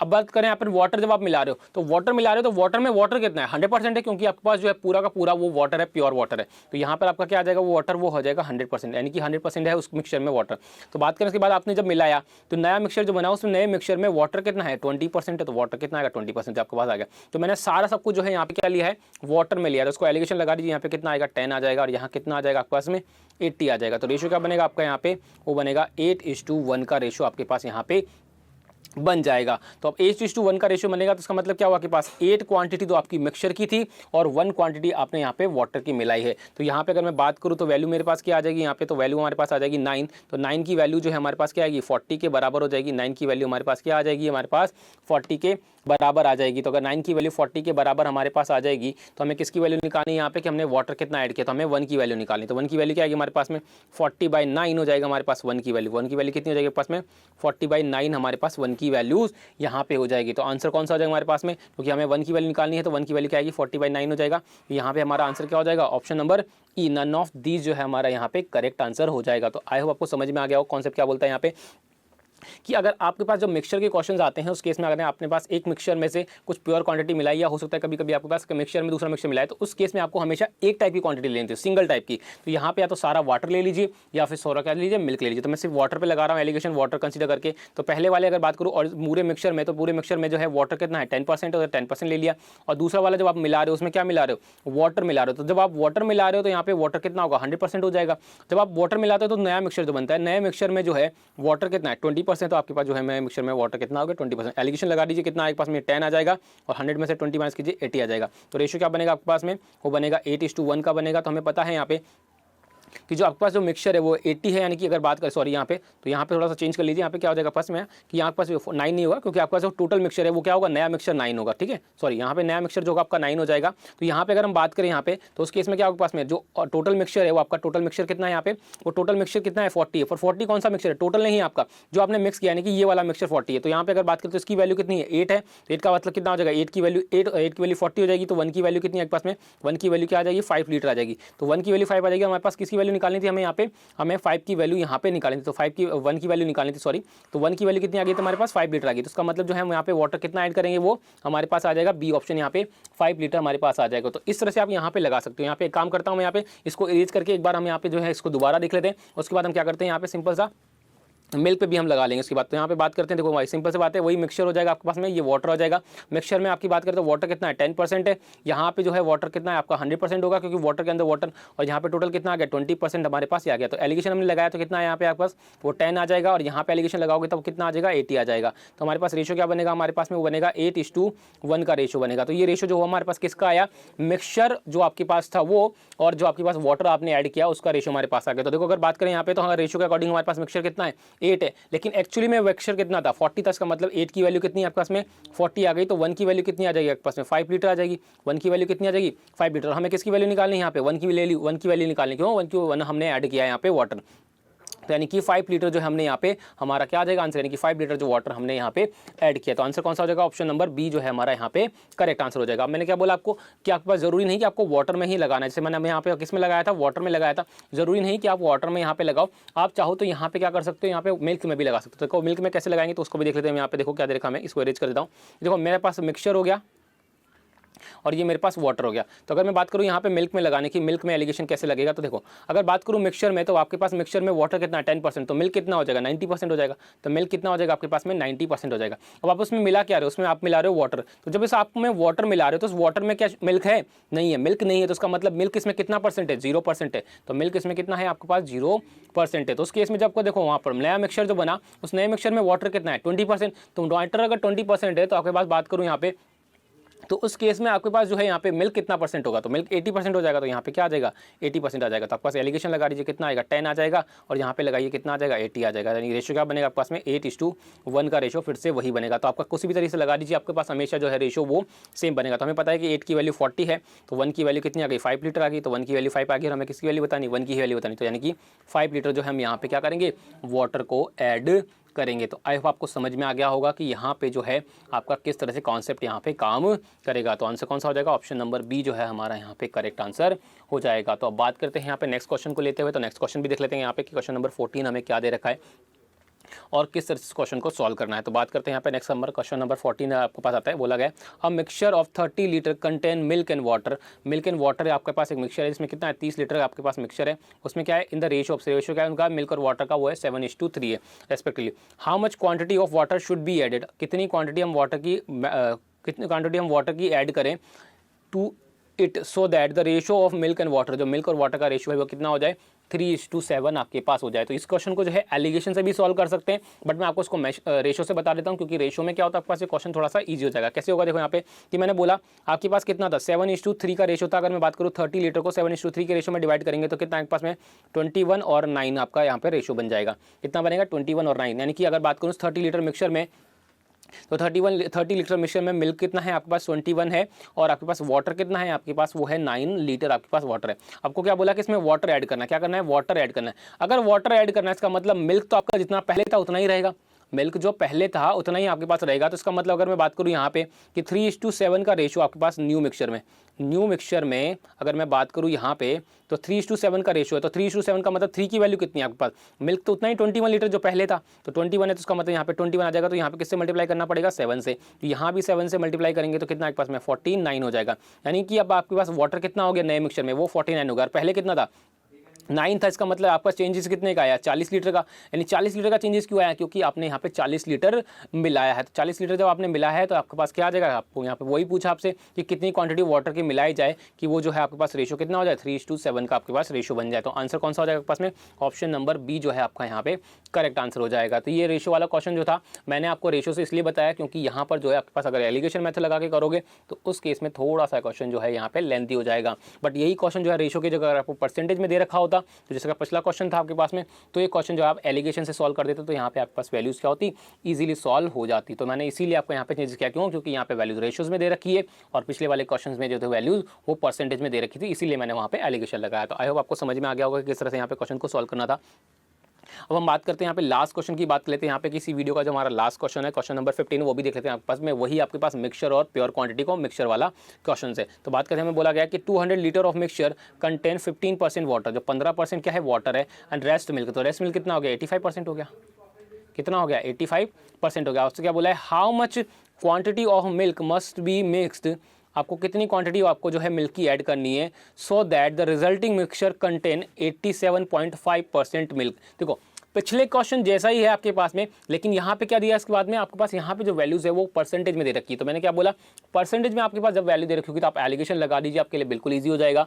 अब बात करें यहाँ पर वाटर, जब आप मिला रहे हो तो वाटर मिला रहे हो, तो वाटर में वाटर कितना है 100% है, क्योंकि आपके पास जो है पूरा का पूरा वो वाटर है, प्योर वाटर है। तो यहाँ पर आपका क्या आ जाएगा, वो वाटर वो हो जाएगा 100%, यानी कि 100% है उस मिक्सचर में वाटर। तो बात करें उसके बाद आपने जब मिलाया तो नया मिक्सचर जो बना उसमें नए मिक्सचर में वाटर कितना है 20% है, तो वाटर कितना आएगा 20% आपके पास आ गया। तो मैंने सारा सब कुछ जो है यहाँ पे क्या लिया है, वाटर में लिया, तो उसको एलिगेशन लगा दीजिए। यहाँ पे कितना आएगा 10 आ जाएगा, और यहाँ कितना आ जाएगा आपके पास में 80 आ जाएगा। तो रेशियो क्या बनेगा आपका यहाँ पे, वो बनेगा 8:1 का रेशियो आपके पास यहाँ पे बन जाएगा। तो अब 8:1 का रेशियो बनेगा, तो इसका मतलब क्या हुआ कि पास 8 क्वांटिटी तो आपकी मिक्सचर की थी और 1 क्वांटिटी आपने यहाँ पे वाटर की मिलाई है। तो यहाँ पे अगर मैं बात करूँ तो वैल्यू मेरे पास क्या आ जाएगी, यहाँ पे तो वैल्यू हमारे पास आ जाएगी 9। तो 9 की वैल्यू जो है हमारे पास क्या आएगी 40 के बराबर हो जाएगी। 9 की वैल्यू हमारे पास क्या आ जाएगी, हमारे पास 40 के बराबर आ जाएगी। तो अगर 9 की वैल्यू 40 के बराबर हमारे पास आ जाएगी तो हमें किसकी वैल्यू निकालनी है यहाँ पे कि हमने वाटर कितना ऐड किया, तो हमें 1 की वैल्यू निकालनी। तो 1 की वैल्यू क्या आएगी हमारे पास में 40/9 हो जाएगा हमारे पास 1 की वैल्यू। 1 की वैल्यू कितनी हो जाएगी पास में 40/9 हमारे पास 1 की वैल्यूज यहाँ पे हो जाएगी। तो आंसर कौन सा हो जाएगा हमारे पास में, क्योंकि हमें 1 की वैल्यू निकालनी है तो 1 की वैल्यू क्या आएगी 40/9 हो जाएगा। यहाँ पे हमारा आंसर क्या हो जाएगा option number E, none of these जो है हमारा यहाँ पे करेक्ट आंसर हो जाएगा। तो आई होप आपको समझ में आ गया हो कॉन्सेप्ट क्या बोलता है यहाँ पे कि अगर आपके पास जो मिक्सचर के क्वेश्चंस आते हैं उस केस में अगर आपने पास एक मिक्सचर में से कुछ प्योर क्वांटिटी मिलाई या हो सकता है कभी कभी आपके पास मिक्सचर में दूसरा मिक्सचर मिला है, तो उस केस में आपको हमेशा एक टाइप की क्वांटिटी लेनी थी, सिंगल टाइप की। तो यहाँ पे या तो सारा वाटर ले लीजिए या फिर सोरा क्या लीजिए मिल्क ले लीजिए। तो मैं सिर्फ वाटर पे लगा रहा हूँ एलिगेशन वाटर कंसीडर करके। तो पहले वाले अगर बात करूँ और पूरे मिक्सचर में, तो पूरे मिक्सचर में जो है वाटर कितना है 10%, और 10% ले लिया। और दूसरा वाला जब आप मिला रहे हो उसमें क्या मिला रहे हो वाटर मिला रहे हो। तो जब आप वाटर मिला रहे हो तो यहाँ पे वाटर कितना होगा 100% हो जाएगा। जब आप वाटर मिलाते हो तो नया मिक्सचर जो बनता है, नए मिक्सचर में जो है वाटर कितना है 20%, तो आपके पास जो है मिक्सचर में वाटर कितना होगा 20%। एलिगेशन लगा दीजिए कितना आपके पास में 10 आ जाएगा और 100 में से 20 माइनस कीजिए 80 आ जाएगा। तो रेशियो क्या बनेगा आपके पास में, वो बनेगा 8:1 का बनेगा। तो हमें पता है यहाँ पे कि जो आपके पास जो मिक्सचर है वो 80 है, यानी कि अगर बात करें सॉरी यहाँ पे, तो यहाँ पे थोड़ा सा चेंज कर लीजिए। यहाँ पे क्या हो जाएगा फर्स्ट में कि यहाँ पास 9 नहीं होगा, क्योंकि आपका जो टोटल मिक्सचर है वो क्या होगा नया मिक्सचर 9 होगा। ठीक है, सॉरी यहाँ पे नया मिक्सचर जो होगा आपका 9 हो जाएगा। तो यहाँ पे अगर हम बात करें यहाँ पे, तो उस केस में क्या आपके पास में जो टोटल मिक्सचर है वो आपका टोटल मिक्सचर कितना है यहाँ पे, वो टोटल मिक्सचर कितना है 40 है। पर 40 कौन सा मिक्सचर है, टोटल नहीं है आपका, जो आपने मिक्स किया यानी कि ये वाला मिक्सचर 40 है। तो यहाँ पे अगर बात करें तो इसकी वैल्यू कितनी है 8 है। तो 8 का मतलब कितना हो जाएगा 8 की वैल्यू 40 हो जाएगी। तो 1 की वैल्यू कितनी है आपके पास में, 1 की वैल्यू क्या आ जाएगी 5 लीटर आ जाएगी। तो 1 की वैल्यू 5 आ जाएगी। हमारे पास किसकी वैल्यू निकालनी थी हमें यहाँ पे, हमें 5 की वैल्यू यहाँ पे निकालनी थी। तो 1 की वैल्यू निकालनी थी सॉरी। तो 1 की वैल्यू कितनी आ गई, तो हमारे पास 5 लीटर आ गई। तो उसका मतलब जो है हम यहाँ पे वाटर कितना ऐड करेंगे वो हमारे पास आ जाएगा बी ऑप्शन, यहाँ पे 5 लीटर हमारे पास आ जाएगा। तो इस तरह से आप यहाँ पे लगा सकते हो। यहाँ पे एक काम करता हूँ मैं यहाँ पे इसको इरेज करके एक बार हम यहाँ पे जो है इसको दोबारा देख लेते हैं। उसके बाद हम क्या करते हैं यहाँ पे सिंपल सा मिल्क पे भी हम लगा लेंगे उसकी बात। तो यहाँ पे बात करते हैं, देखो भाई सिंपल से बात है, वही मिक्सचर हो जाएगा आपके पास में, ये वाटर हो जाएगा। मिक्सचर में आपकी बात करें तो वाटर कितना है 10% है, यहाँ पे जो है वाटर कितना है आपका 100% होगा, क्योंकि वाटर के अंदर वाटर, और यहाँ पे टोटल कितना आ गया 20% हमारे पास आ गया। तो एलिगेशन हमने लगाया तो कितना है यहाँ पे आपके पास वो 10 आ जाएगा, और यहाँ पे एलिगेशन लगाओगे तब कितना आ जाएगा 80 आ जाएगा। तो हमारे पास रेशो क्या बनेगा हमारे पास में, वो बनेगा 8:1 का रेशो बनेगा। तो ये रेशो जो हमारे पास किसका आया, मिक्सचर जो आपके पास था वो, और जो आपके पास वाटर आपने ऐड किया उसका रेशो हमारे पास आ गया। तो देखो अगर बात करें यहाँ पे तो रेशो के अकॉर्डिंग हमारे पास मिक्सचर कितना है 8 है, लेकिन एक्चुअली में मिक्सचर कितना था 40 था। इसका मतलब 8 की वैल्यू कितनी है आपके पास में 40 आ गई। तो 1 की वैल्यू कितनी आ जाएगी आपके पास में 5 लीटर आ जाएगी। 1 की वैल्यू कितनी आ जाएगी 5 लीटर। हमें किसकी वैल्यू निकालनी है यहाँ पे 1 की वैल्यू निकालनी, क्यों 1 हमने ऐड किया है यहाँ पे वाटर। तो यानी कि 5 लीटर जो हमने यहाँ पे हमारा क्या आ जाएगा आंसर, यानी कि 5 लीटर जो वाटर हमने यहाँ पे ऐड किया। तो आंसर कौन सा हो जाएगा, ऑप्शन नंबर बी जो है हमारा यहाँ पे करेक्ट आंसर हो जाएगा। अब मैंने क्या बोला आपको कि आपके पास जरूरी नहीं कि आपको वाटर में ही लगाना है। जैसे मैंने यहाँ पे किस में लगाया था, वाटर में लगाया था। जरूरी नहीं कि आप वाटर में यहाँ पे लगाओ, आप चाहो तो यहाँ पे क्या कर सकते हो, यहाँ पे मिल्क में भी लगा सकते हो। देखो मिल्क में कैसे लगाएंगे तो उसको भी देख लेते हैं। यहाँ पे देखो क्या दे रखा है, मैं इसको अरेंज कर देता हूँ। देखो मेरे पास मिक्सचर हो गया और ये मेरे पास वाटर हो गया। तो अगर मैं बात करूँ यहाँ पे मिल्क में लगाने की, मिल्क में एलिगेशन कैसे लगेगा, तो देखो अगर बात करूँ मिक्सचर में, तो आपके पास मिक्सचर में वाटर कितना है 10%, तो मिल्क कितना हो जाएगा 90% हो जाएगा। तो मिल्क कितना हो जाएगा आपके पास में 90% हो जाएगा। अब आप उसमें मिला क्या रहे हो, उसमें आप मिला रहे हो वाटर। तो जब इस आप में वाटर मिला रहे हो तो उस वाटर में क्या मिल्क है, नहीं है, मिल्क नहीं है। तो उसका मतलब मिल्क इसमें कितना परसेंट है 0% है। तो मिल्क इसमें कितना है आपके पास 0% है। तो उस केस में जब को देखो वहाँ पर नया मिक्सचर जो बना, उस नए मिक्सचर में वाटर कितना है 20%। तो वाटर अगर 20% है तो आपके पास बात करूँ यहाँ पे, तो उस केस में आपके पास जो है यहाँ पे मिल्क कितना परसेंट होगा, तो मिल्क 80% हो जाएगा। तो यहाँ पे क्या आ जाएगा 80% आ जाएगा। तो आपके पास एलिगेशन लगा दीजिए कितना आएगा 10 आ जाएगा, और यहाँ पे लगाइए कितना आ जाएगा 80 आ जाएगा। यानी रेशो क्या बनेगा आपके पास में 8:1 का रेशो फिर से वही बनेगा। तो आपका किसी भी तरीके से लगा दीजिए, आपके पास हमेशा जो है रेशो वो सेम बनेगा। तो हमें पता है कि 8 की वैल्यू 40 है, तो 1 की वैल्यू कितनी आ गई 5 लीटर आ गई। तो 1 की वैल्यू 5 आ गई और हमें किसकी वैल्यू बतानी 1 की वैल्यू बतानी। तो यानी कि 5 लीटर जो हम यहाँ पे क्या करेंगे वाटर को ऐड करेंगे। तो आई होप आपको समझ में आ गया होगा कि यहाँ पे जो है आपका किस तरह से कॉन्सेप्ट यहाँ पे काम करेगा। तो आंसर कौन सा हो जाएगा, ऑप्शन नंबर बी जो है हमारा यहाँ पे करेक्ट आंसर हो जाएगा। तो अब बात करते हैं यहाँ पे नेक्स्ट क्वेश्चन को लेते हुए। तो नेक्स्ट क्वेश्चन भी देख लेते हैं यहाँ पे कि क्वेश्चन नंबर 14 हमें क्या दे रखा है और किस तरह से क्वेश्चन को सॉल्व करना है। तो बात करते हैं यहाँ पे नेक्स्ट नंबर क्वेश्चन नंबर 14 आपके पास आता है। बोला गया a mixture of 30 litre contain milk and water. Milk and water है आपके पास एक मिक्सचर है, इसमें कितना है 30 लीटर आपके पास मिक्सचर है। उसमें क्या है in the ratio of, ratio क्या है उनका मिल्क और वाटर का, वो है 7:3 है respectively. How much quantity of water should be added, कितनी क्वांटिटी हम वाटर की ऐड करें to it so that the ratio of milk and water, जो मिल्क और वाटर का रेशियो है वो कितना हो जाए 3:7 आपके पास हो जाए। तो इस क्वेश्चन को जो है एलिगेशन से भी सॉल्व कर सकते हैं, बट मैं आपको उसको रेशो से बता देता हूँ, क्योंकि रेशो में क्या होता है आपके पास ये क्वेश्चन थोड़ा सा इजी हो जाएगा। कैसे होगा देखो यहाँ पे कि मैंने बोला आपके पास कितना था 7:3 का रेशो था। अगर मैं बात करूँ 30 लीटर को 7:3 के रेशो में डिवाइड करेंगे तो कितना आपके पास में 21 और 9 आपका यहाँ पे रेशो बन जाएगा। कितना बनेगा 21 और 9। यानी कि अगर बात करूँ 30 लीटर मिक्सचर में तो 30 लीटर मिक्सचर में मिल्क कितना है आपके पास 21 है, और आपके पास वाटर कितना है आपके पास, वो है 9 लीटर आपके पास वाटर है। आपको क्या बोला कि इसमें वाटर ऐड करना है, क्या करना है, वाटर ऐड करना है। अगर वाटर ऐड करना है इसका मतलब मिल्क तो आपका जितना पहले था उतना ही रहेगा, मिल्क जो पहले था उतना ही आपके पास रहेगा। तो इसका मतलब अगर मैं बात करूँ यहाँ पे कि 3:7 का रेशियो आपके पास न्यू मिक्सचर में अगर मैं बात करूँ यहाँ पे तो 3:7 का रेशियो है। तो 3:7 का मतलब 3 की वैल्यू कितनी है आपके पास, मिल्क तो उतना ही 21 लीटर जो पहले था, तो 21 है तो उसका मतलब यहाँ पे 21 आ जाएगा। तो यहाँ पे किससे मल्टीप्लाई करना पड़ेगा, 7 से। तो यहाँ भी 7 से मल्टीप्लाई करेंगे तो कितना आपके पास में 49 हो जाएगा। यानी कि अब आपके पास वाटर कितना हो गया नए मिक्सचर में, वो 49 होगा, और पहले कितना था 9 था। इसका मतलब आपका चेंजेस कितने का आया, 40 लीटर का। यानी 40 लीटर का चेंजेस क्यों आया, क्योंकि आपने यहाँ पे 40 लीटर मिलाया है। तो 40 लीटर जब आपने मिलाया है तो आपके पास क्या आ जाएगा, आपको यहाँ पे वही पूछा आपसे कि कितनी क्वांटिटी वाटर की मिलाई जाए कि वो जो है आपके पास रेशियो कितना हो जाए, 3:7 का आपके पास रेशियो बन जाए। तो आंसर कौन सा हो जाएगा आपके पास में, ऑप्शन नंबर बी जो है आपका यहाँ पे करेक्ट आंसर हो जाएगा। तो ये रेशियो वाला क्वेश्चन जो था मैंने आपको रेशियो से इसलिए बताया क्योंकि यहाँ पर जो है आपके पास अगर एलिगेशन मेथड लगा के करोगे तो उस केस में थोड़ा सा क्वेश्चन जो है यहाँ पे लेंथी हो जाएगा। बट यही क्वेश्चन जो है रेशियो की जगह अगर आपको परसेंटेज में दे रखा होता, तो जैसे पिछला क्वेश्चन था आपके पास में, तो ये क्वेश्चन जो आप एलिगेशन से सॉल्व कर देते तो यहाँ पे आपके पास वैल्यूज क्या होती, इजीली सॉल्व हो जाती। तो मैंने इसीलिए आपको यहाँ पे चेंज किया, क्यों, क्योंकि यहाँ पे वैल्यूज रेशियोज में दे रखी है और पिछले वाले क्वेश्चन में जो थे वैल्यूज वो परसेंटेज में दे रखी थी, इसीलिए मैंने वहाँ पे एलिगेशन लगाया। तो आई होप आपको समझ में आ गया होगा कि किस तरह से यहाँ पे क्वेश्चन को सॉल्व करना था। अब हम बात करते हैं यहाँ पे लास्ट क्वेश्चन की बात कर लेते हैं। यहाँ पे किसी वीडियो का जो हमारा लास्ट क्वेश्चन है, क्वेश्चन नंबर 15, वो भी देख लेते हैं आपके पास में। वही आपके पास मिक्सचर और प्योर क्वांटिटी को मिक्सचर वाला क्वेश्चन है। तो बात करते हैं, हमें बोला गया कि 200 litre of mixture contain 15% water, जो 15% क्या है वाटर है, एंड रेस्ट मिल्क। तो रेस्ट मिल्क कितना हो गया, 85% हो गया। कितना हो गया, 85% हो गया। उससे क्या बोला है, how much quantity of milk must be mixed, आपको कितनी क्वांटिटी आपको जो है मिल्क की ऐड करनी है, सो that the resulting mixture contain 87.5% milk. देखो पिछले क्वेश्चन जैसा ही है आपके पास में, लेकिन यहाँ पे क्या दिया इसके बाद में आपके पास यहाँ पे जो वैल्यूज है वो परसेंटेज में दे रखी है। तो मैंने क्या बोला, परसेंटेज में आपके पास जब वैल्यू दे रखी होगी तो आप एलिगेशन लगा दीजिए, आपके लिए बिल्कुल ईजी हो जाएगा।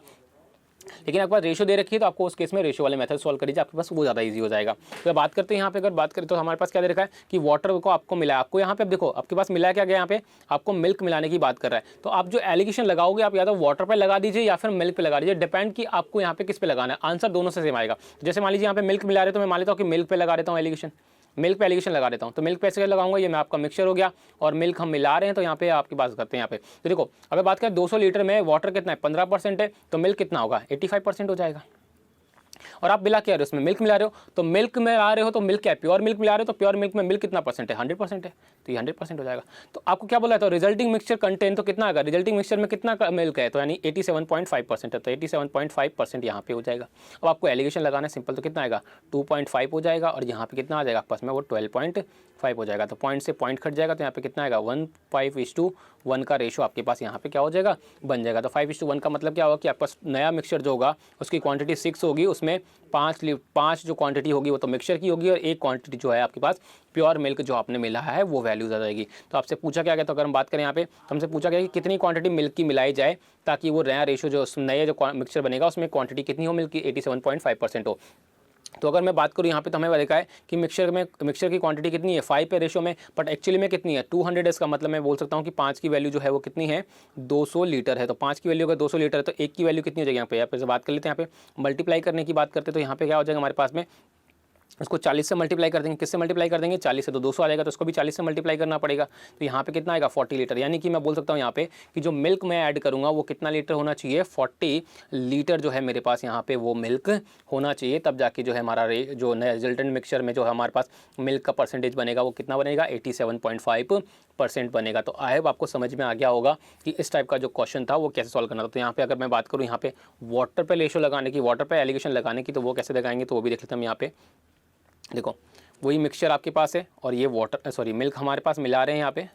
लेकिन आपके पास रेशियो दे रखी है तो आपको उस केस में रेशियो वाले मेथड सॉल्व कर दीजिए, आपके पास वो ज़्यादा इजी हो जाएगा। तो बात करते हैं यहाँ पे, अगर बात करें तो हमारे पास क्या दे रखा है कि वाटर को आपको मिला है, आपको यहाँ पे अब देखो आपके पास मिला क्या गया, यहाँ पे आपको मिल्क मिलाने की बात कर रहा है। तो आप जो एलिगेशन लगाओगे आप या तो वाटर पे लगा दीजिए या फिर मिल्क पे लगा दीजिए, डिपेंड कि आपको यहाँ पे किस पे लगाना है। आंसर दोनों से सेम आएगा। जैसे मान लीजिए यहाँ पे मिल्क मिला रहे तो मैं मान लेता हूँ कि मिल्क पे लगा देता हूँ एलिगेशन, मिल्क पे एलिगेशन लगा देता हूँ। तो मिल्क पे ऐसे लगाऊंगा, ये मैं आपका मिक्सचर हो गया और मिल्क हम मिला रहे हैं, तो यहाँ पे आपकी बात करते हैं यहाँ पे। तो देखो अगर बात करें 200 लीटर में वाटर कितना है, 15% है, तो मिल्क कितना होगा, 85% हो जाएगा। और आप मिला क्या रहे हो, उसमें मिल्क मिला रहे हो, तो मिल्क में आ रहे हो तो मिल्क क्या है, प्योर मिल्क मिला रहे हो, तो प्योर मिल्क में मिल्क कितना परसेंट है, 100% है, तो ये 100% हो जाएगा। तो आपको क्या बोला है, तो रिजल्टिंग मिक्सचर कंटेन तो कितना आएगा, रिजल्टिंग मिक्सचर में कितना मिल्क है, तो यानी 87.5% है, तो 87.5% यहाँ पे हो जाएगा। अब आपको एलिगेशन लगाना है सिंपल, तो कितना आएगा 2.5 हो जाएगा, और यहाँ पे कितना आ जाएगा आपके पास में, वो 12.5 हो जाएगा। तो पॉइंट से पॉइंट कट जाएगा, तो यहाँ पे कितना आएगा 1:5:1 का रेशो आपके पास यहाँ पे क्या हो जाएगा, बन जाएगा। तो 5:1 का मतलब क्या होगा कि आपके पास नया मिक्सचर जो होगा उसकी क्वांटिटी 6 होगी, उसमें 5 जो क्वांटिटी होगी वो तो मिक्सचर की होगी, और एक क्वांटिटी जो है आपके पास प्योर मिल्क जो आपने मिला है वो वैल्यूज आ जाएगी। तो आपसे पूछा क्या गया, तो अगर हम बात करें यहाँ पे, तो हमसे पूछा गया कि कितनी क्वांटिटी मिल्क की मिलाई जाए ताकि वो नया रेशो जो नया जो मिक्सचर बनेगा उसमें क्वांटिटी कितनी हो मिल्क की, 87.5% हो। तो अगर मैं बात करूँ यहाँ पे, तो हमें देखा है कि मिक्सचर की क्वांटिटी कितनी है 5 पे रेशो में, बट एक्चुअली में कितनी है 200 है। इसका मतलब मैं बोल सकता हूँ कि 5 की वैल्यू जो है वो कितनी है, 200 लीटर है। तो 5 की वैल्यू अगर 200 लीटर है तो 1 की वैल्यू कितनी हो जाएगी, यहाँ पे से बात कर लेते हैं। यहाँ पे मल्टीप्लाई करने की बात करते हैं, तो यहाँ पे क्या हो जाएगा हमारे पास में, उसको 40 से मल्टीप्लाई कर देंगे, किससे मल्टीप्लाई कर देंगे, 40 से, तो 200 आ जाएगा, तो उसको भी 40 से मल्टीप्लाई करना पड़ेगा। तो यहाँ पे कितना आएगा 40 लीटर, यानी कि मैं बोल सकता हूँ यहाँ पे कि जो मिल्क मैं ऐड करूँगा वो कितना लीटर होना चाहिए, 40 लीटर जो है मेरे पास यहाँ पे वो मिल्क होना चाहिए, तब जाके जो है हमारा जो नया रिजल्टेंट मिक्सचर में जो है हमारे पास मिल्क का परसेंटेज बनेगा वो कितना बनेगा, 87.5% बनेगा। तो आई होप आपको समझ में आ गया होगा कि इस टाइप का जो क्वेश्चन था वो कैसे सॉल्व करना था। तो यहाँ पे अगर मैं बात करूँ यहाँ पे वाटर पे रेशो लगाने की, वाटर पे एलिगेशन लगाने की, तो वो कैसे लगाएंगे, तो वो भी देख लेते हैं हम। यहाँ पे देखो वही मिक्सचर आपके पास है और ये मिल्क हमारे पास मिला रहे हैं यहाँ पे,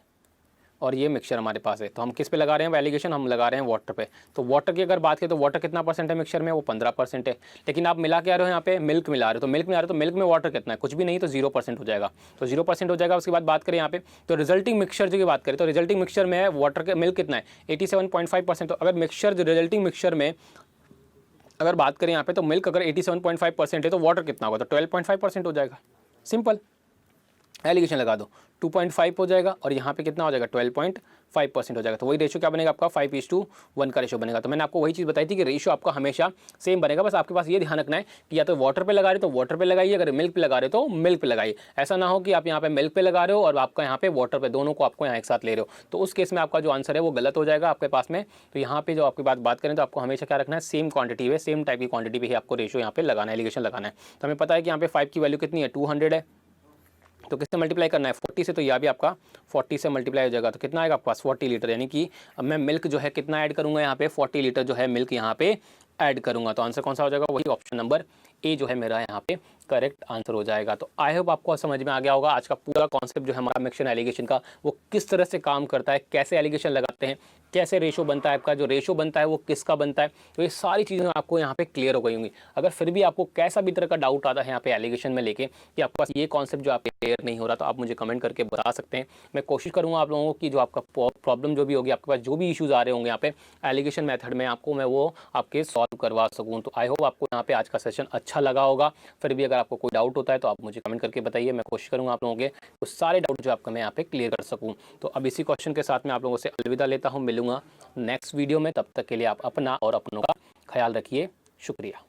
और ये मिक्सचर हमारे पास है। तो हम किस पे लगा रहे हैं एलिगेशन, हम लगा रहे हैं वाटर पे। तो वाटर की अगर बात करें तो वाटर कितना परसेंट है मिक्सचर में, वो 15% है। लेकिन आप मिला के आ रहे हो यहाँ पे मिल्क मिला रहे हो, तो मिल्क मिला रहे हो तो मिल्क में वाटर कितना है, कुछ भी नहीं, तो 0% हो जाएगा। तो 0% हो जाएगा। उसके बाद बात करें यहाँ पे, तो रिजल्टिंग मिक्सचर की बात करें, तो रिजल्टिंग मिक्सचर में वाटर के मिल्क कितना है 87.5%। तो अगर मिक्सचर जो रिजल्टिंग मिक्सचर में अगर बात करें यहाँ पे, तो मिल्क अगर 87.5% है तो वाटर कितना होगा, तो 12.5% हो जाएगा। सिंपल एलिगेशन लगा दो, 2.5 हो जाएगा और यहाँ पे कितना हो जाएगा 5% हो जाएगा। तो वही रेशियो क्या बनेगा आपका 5:1 का रेशियो बनेगा। तो मैंने आपको वही चीज़ बताई थी कि रेशियो आपका हमेशा सेम बनेगा, बस आपके पास ये ध्यान रखना है कि या तो वाटर पे लगा रहे हो तो वाटर पे लगाइए, अगर मिल्क पे लगा रहे हो तो मिल्क पे लगाइए। ऐसा ना हो कि आप यहाँ पे मिल्क पे लगा रहे हो और आपका यहाँ पे वाटर पे, दोनों को आपको यहाँ एक साथ ले रहे हो, तो उस केस में आपका जो आंसर है वो गलत हो जाएगा आपके पास में। तो यहाँ पे जो आपकी बात करें तो आपको हमेशा क्या रखना है, सेम क्वांटिटी पे, सेम टाइप की क्वांटिटी पे ही आपको रेशियो यहाँ पे लगाना है, एलिगेशन लगाना है। तो हमें पता है कि यहाँ पे 5 की वैल्यू कितनी है, 200 है, तो किससे मल्टीप्लाई करना है, 40 से, तो यह भी आपका 40 से मल्टीप्लाई हो जाएगा। तो कितना आएगा आपके पास 40 लीटर, यानी कि अब मैं मिल्क जो है कितना ऐड करूंगा यहाँ पे, 40 लीटर जो है मिल्क यहाँ पे ऐड करूंगा। तो आंसर कौन सा हो जाएगा, वही ऑप्शन नंबर ए जो है मेरा यहाँ पे करेक्ट आंसर हो जाएगा। तो आई होप आपको समझ में आ गया होगा आज का पूरा कॉन्सेप्ट जो है हमारा मिक्सेड एलिगेशन का, वो किस तरह से काम करता है, कैसे एलिगेशन लगाते हैं, कैसे रेशो बनता है आपका, जो रेशो बनता है वो किसका बनता है। तो ये सारी चीज़ें आपको यहाँ पे क्लियर हो गई होंगी। अगर फिर भी आपको कैसा भी तरह का डाउट आता है यहाँ पे एलिगेशन में लेके कि आपके पास ये कॉन्सेप्ट जो आपके क्लियर नहीं हो रहा, तो आप मुझे कमेंट करके बता सकते हैं। मैं कोशिश करूँगा आप लोगों की जो आपका प्रॉब्लम जो भी होगी, आपके पास जो भी इश्यूज़ आ रहे होंगे यहाँ पे एलिगेशन मेथड में, आपको मैं वो आपके सॉल्व करवा सकूँ। तो आई होप आपको यहाँ पे आज का सेशन अच्छा लगा होगा। फिर भी अगर आपको कोई डाउट होता है तो आप मुझे कमेंट करके बताइए, मैं कोशिश करूँगा आप लोगों के तो सारे डाउट जो आपका मैं यहाँ पे क्लियर कर सकूँ। तो अब इसी क्वेश्चन के साथ मैं आप लोगों से अलविदा लेता हूँ, मिलूंगा नेक्स्ट वीडियो में। तब तक के लिए आप अपना और अपनों का ख्याल रखिए। शुक्रिया।